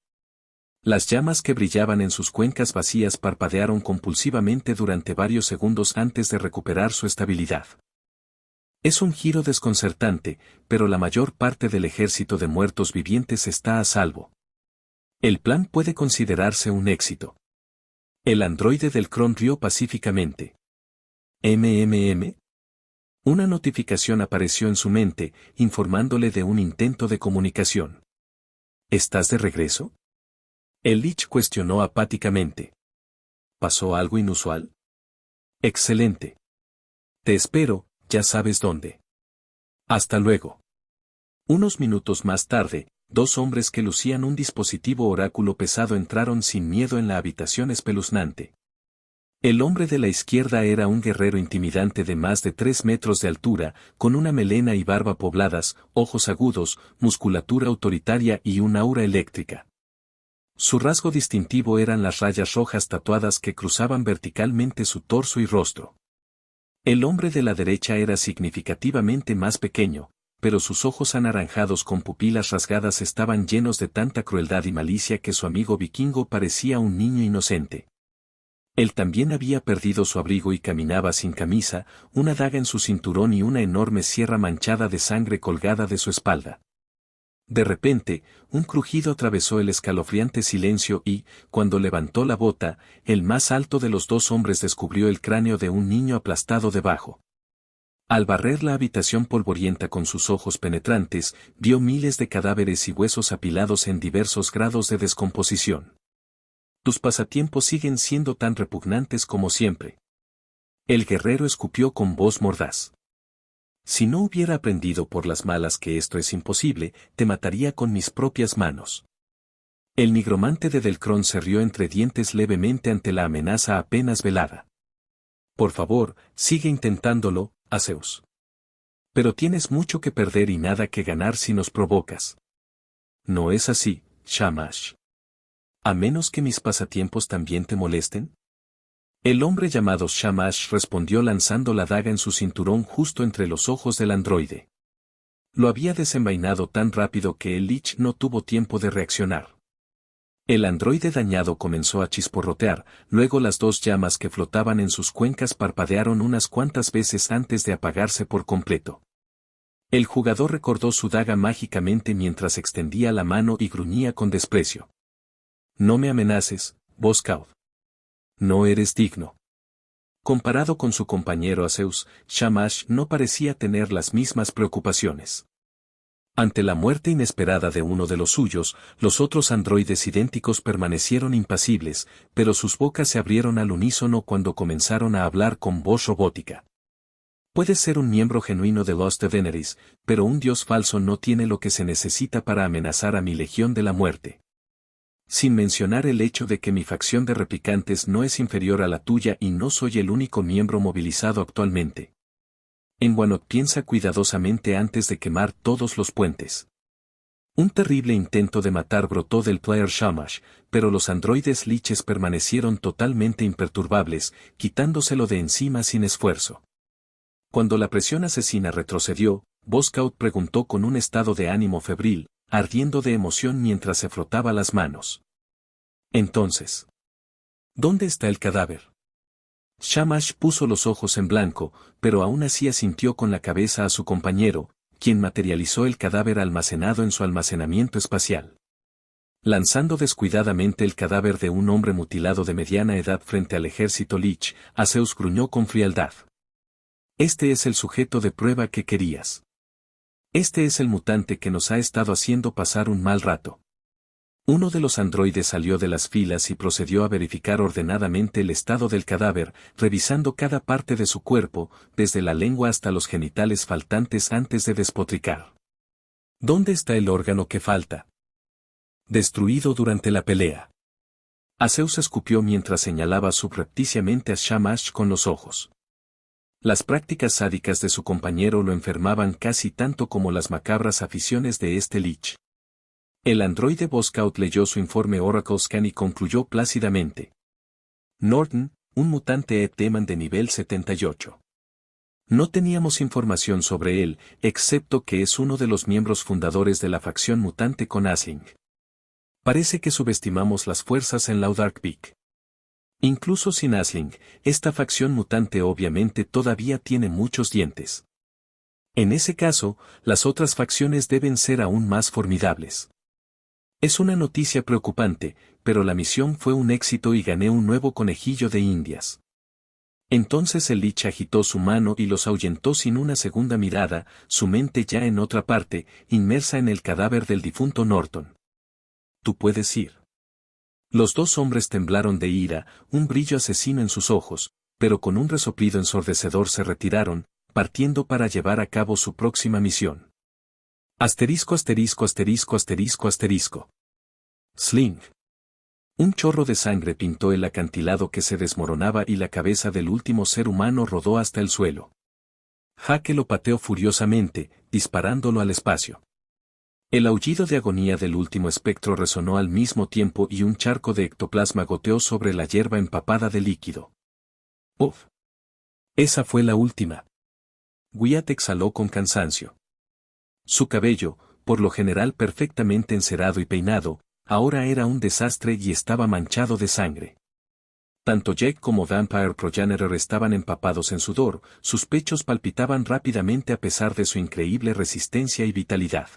Las llamas que brillaban en sus cuencas vacías parpadearon compulsivamente durante varios segundos antes de recuperar su estabilidad. Es un giro desconcertante, pero la mayor parte del ejército de muertos vivientes está a salvo. El plan puede considerarse un éxito. El androide del Cron rió pacíficamente. ¿MMM? Una notificación apareció en su mente, informándole de un intento de comunicación. ¿Estás de regreso? El Lich cuestionó apáticamente. ¿Pasó algo inusual? Excelente. Te espero, ya sabes dónde. Hasta luego. Unos minutos más tarde, 2 hombres que lucían un dispositivo oráculo pesado entraron sin miedo en la habitación espeluznante. El hombre de la izquierda era un guerrero intimidante de más de 3 metros de altura, con una melena y barba pobladas, ojos agudos, musculatura autoritaria y un aura eléctrica. Su rasgo distintivo eran las rayas rojas tatuadas que cruzaban verticalmente su torso y rostro. El hombre de la derecha era significativamente más pequeño, pero sus ojos anaranjados con pupilas rasgadas estaban llenos de tanta crueldad y malicia que su amigo vikingo parecía un niño inocente. Él también había perdido su abrigo y caminaba sin camisa, una daga en su cinturón y una enorme sierra manchada de sangre colgada de su espalda. De repente, un crujido atravesó el escalofriante silencio y, cuando levantó la bota, el más alto de los 2 hombres descubrió el cráneo de un niño aplastado debajo. Al barrer la habitación polvorienta con sus ojos penetrantes, vio miles de cadáveres y huesos apilados en diversos grados de descomposición. Tus pasatiempos siguen siendo tan repugnantes como siempre. El guerrero escupió con voz mordaz. Si no hubiera aprendido por las malas que esto es imposible, te mataría con mis propias manos. El nigromante de Delcron se rió entre dientes levemente ante la amenaza apenas velada. Por favor, sigue intentándolo, Azeus. Pero tienes mucho que perder y nada que ganar si nos provocas. ¿No es así, Shamash? ¿A menos que mis pasatiempos también te molesten? El hombre llamado Shamash respondió lanzando la daga en su cinturón justo entre los ojos del androide. Lo había desenvainado tan rápido que el Lich no tuvo tiempo de reaccionar. El androide dañado comenzó a chisporrotear, luego las 2 llamas que flotaban en sus cuencas parpadearon unas cuantas veces antes de apagarse por completo. El jugador recordó su daga mágicamente mientras extendía la mano y gruñía con desprecio. No me amenaces, Boscaud. No eres digno. Comparado con su compañero Aseus, Shamash no parecía tener las mismas preocupaciones. Ante la muerte inesperada de uno de los suyos, los otros androides idénticos permanecieron impasibles, pero sus bocas se abrieron al unísono cuando comenzaron a hablar con voz robótica. Puedes ser un miembro genuino de Lost Veneris, pero un dios falso no tiene lo que se necesita para amenazar a mi legión de la muerte. Sin mencionar el hecho de que mi facción de replicantes no es inferior a la tuya y no soy el único miembro movilizado actualmente. Enguanot piensa cuidadosamente antes de quemar todos los puentes. Un terrible intento de matar brotó del player Shamash, pero los androides liches permanecieron totalmente imperturbables, quitándoselo de encima sin esfuerzo. Cuando la presión asesina retrocedió, Boscaut preguntó con un estado de ánimo febril, ardiendo de emoción mientras se frotaba las manos. Entonces, ¿dónde está el cadáver? Shamash puso los ojos en blanco, pero aún así asintió con la cabeza a su compañero, quien materializó el cadáver almacenado en su almacenamiento espacial. Lanzando descuidadamente el cadáver de un hombre mutilado de mediana edad frente al ejército Lich, Aseus gruñó con frialdad. Este es el sujeto de prueba que querías. Este es el mutante que nos ha estado haciendo pasar un mal rato. Uno de los androides salió de las filas y procedió a verificar ordenadamente el estado del cadáver, revisando cada parte de su cuerpo, desde la lengua hasta los genitales faltantes antes de despotricar. ¿Dónde está el órgano que falta? Destruido durante la pelea. Aseus escupió mientras señalaba subrepticiamente a Shamash con los ojos. Las prácticas sádicas de su compañero lo enfermaban casi tanto como las macabras aficiones de este Lich. El androide Boscaut leyó su informe Oracle Scan y concluyó plácidamente. Norton, un mutante Epteman de nivel 78. No teníamos información sobre él, excepto que es uno de los miembros fundadores de la facción mutante con Asling. Parece que subestimamos las fuerzas en Laudark Peak. Incluso sin Asling, esta facción mutante obviamente todavía tiene muchos dientes. En ese caso, las otras facciones deben ser aún más formidables. Es una noticia preocupante, pero la misión fue un éxito y gané un nuevo conejillo de Indias. Entonces el Lich agitó su mano y los ahuyentó sin una segunda mirada, su mente ya en otra parte, inmersa en el cadáver del difunto Norton. Tú puedes ir. Los dos hombres temblaron de ira, un brillo asesino en sus ojos, pero con un resoplido ensordecedor se retiraron, partiendo para llevar a cabo su próxima misión. Asterisco asterisco asterisco asterisco asterisco. Sling. Un chorro de sangre pintó el acantilado que se desmoronaba y la cabeza del último ser humano rodó hasta el suelo. Jake lo pateó furiosamente, disparándolo al espacio. El aullido de agonía del último espectro resonó al mismo tiempo y un charco de ectoplasma goteó sobre la hierba empapada de líquido. ¡Uf! Esa fue la última. Wyatt exhaló con cansancio. Su cabello, por lo general perfectamente encerado y peinado, ahora era un desastre y estaba manchado de sangre. Tanto Jake como Vampire Progenitor estaban empapados en sudor, sus pechos palpitaban rápidamente a pesar de su increíble resistencia y vitalidad.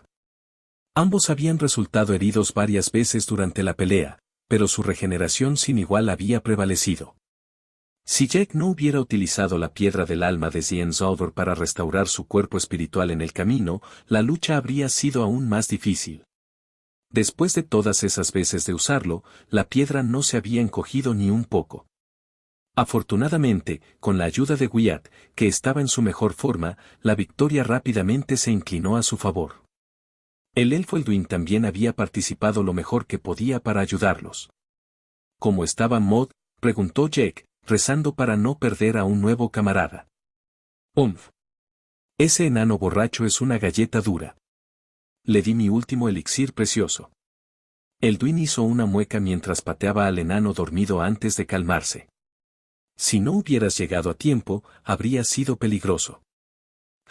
Ambos habían resultado heridos varias veces durante la pelea, pero su regeneración sin igual había prevalecido. Si Jake no hubiera utilizado la piedra del alma de Zienzaldur para restaurar su cuerpo espiritual en el camino, la lucha habría sido aún más difícil. Después de todas esas veces de usarlo, la piedra no se había encogido ni un poco. Afortunadamente, con la ayuda de Wyatt, que estaba en su mejor forma, la victoria rápidamente se inclinó a su favor. El elfo Elduin también había participado lo mejor que podía para ayudarlos. ¿Cómo estaba Maud?, preguntó Jake, rezando para no perder a un nuevo camarada. Ese enano borracho es una galleta dura. Le di mi último elixir precioso. Elduin hizo una mueca mientras pateaba al enano dormido antes de calmarse. Si no hubieras llegado a tiempo, habría sido peligroso.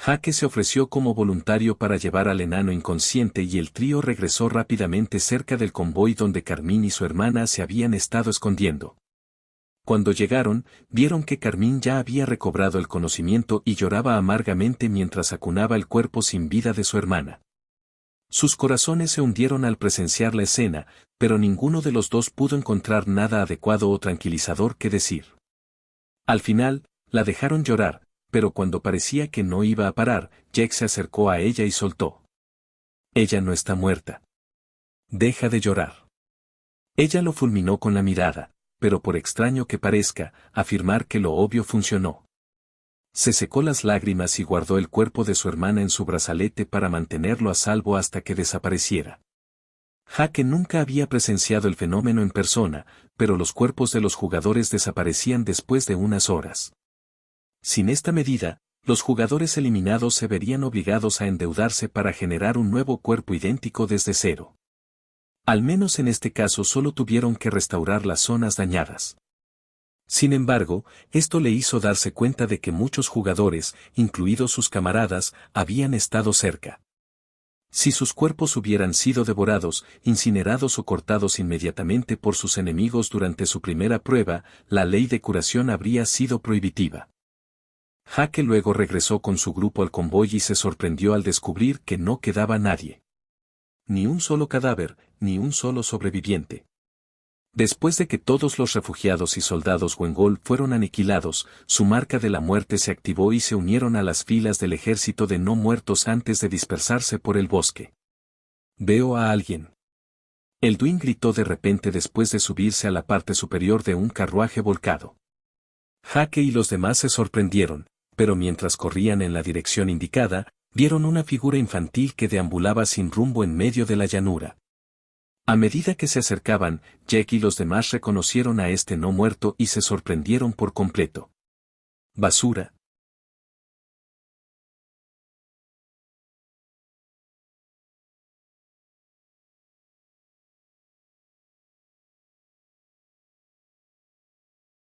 Jake se ofreció como voluntario para llevar al enano inconsciente y el trío regresó rápidamente cerca del convoy donde Carmín y su hermana se habían estado escondiendo. Cuando llegaron, vieron que Carmín ya había recobrado el conocimiento y lloraba amargamente mientras acunaba el cuerpo sin vida de su hermana. Sus corazones se hundieron al presenciar la escena, pero ninguno de los dos pudo encontrar nada adecuado o tranquilizador que decir. Al final, la dejaron llorar, pero cuando parecía que no iba a parar, Jake se acercó a ella y soltó. Ella no está muerta. Deja de llorar. Ella lo fulminó con la mirada, pero por extraño que parezca, afirmar que lo obvio funcionó. Se secó las lágrimas y guardó el cuerpo de su hermana en su brazalete para mantenerlo a salvo hasta que desapareciera. Jake nunca había presenciado el fenómeno en persona, pero los cuerpos de los jugadores desaparecían después de unas horas. Sin esta medida, los jugadores eliminados se verían obligados a endeudarse para generar un nuevo cuerpo idéntico desde cero. Al menos en este caso solo tuvieron que restaurar las zonas dañadas. Sin embargo, esto le hizo darse cuenta de que muchos jugadores, incluidos sus camaradas, habían estado cerca. Si sus cuerpos hubieran sido devorados, incinerados o cortados inmediatamente por sus enemigos durante su primera prueba, la ley de curación habría sido prohibitiva. Jake luego regresó con su grupo al convoy y se sorprendió al descubrir que no quedaba nadie. Ni un solo cadáver, ni un solo sobreviviente. Después de que todos los refugiados y soldados Wengol fueron aniquilados, su marca de la muerte se activó y se unieron a las filas del ejército de no muertos antes de dispersarse por el bosque. Veo a alguien. Elduin gritó de repente después de subirse a la parte superior de un carruaje volcado. Jake y los demás se sorprendieron, pero mientras corrían en la dirección indicada, vieron una figura infantil que deambulaba sin rumbo en medio de la llanura. A medida que se acercaban, Jake y los demás reconocieron a este no muerto y se sorprendieron por completo. Basura,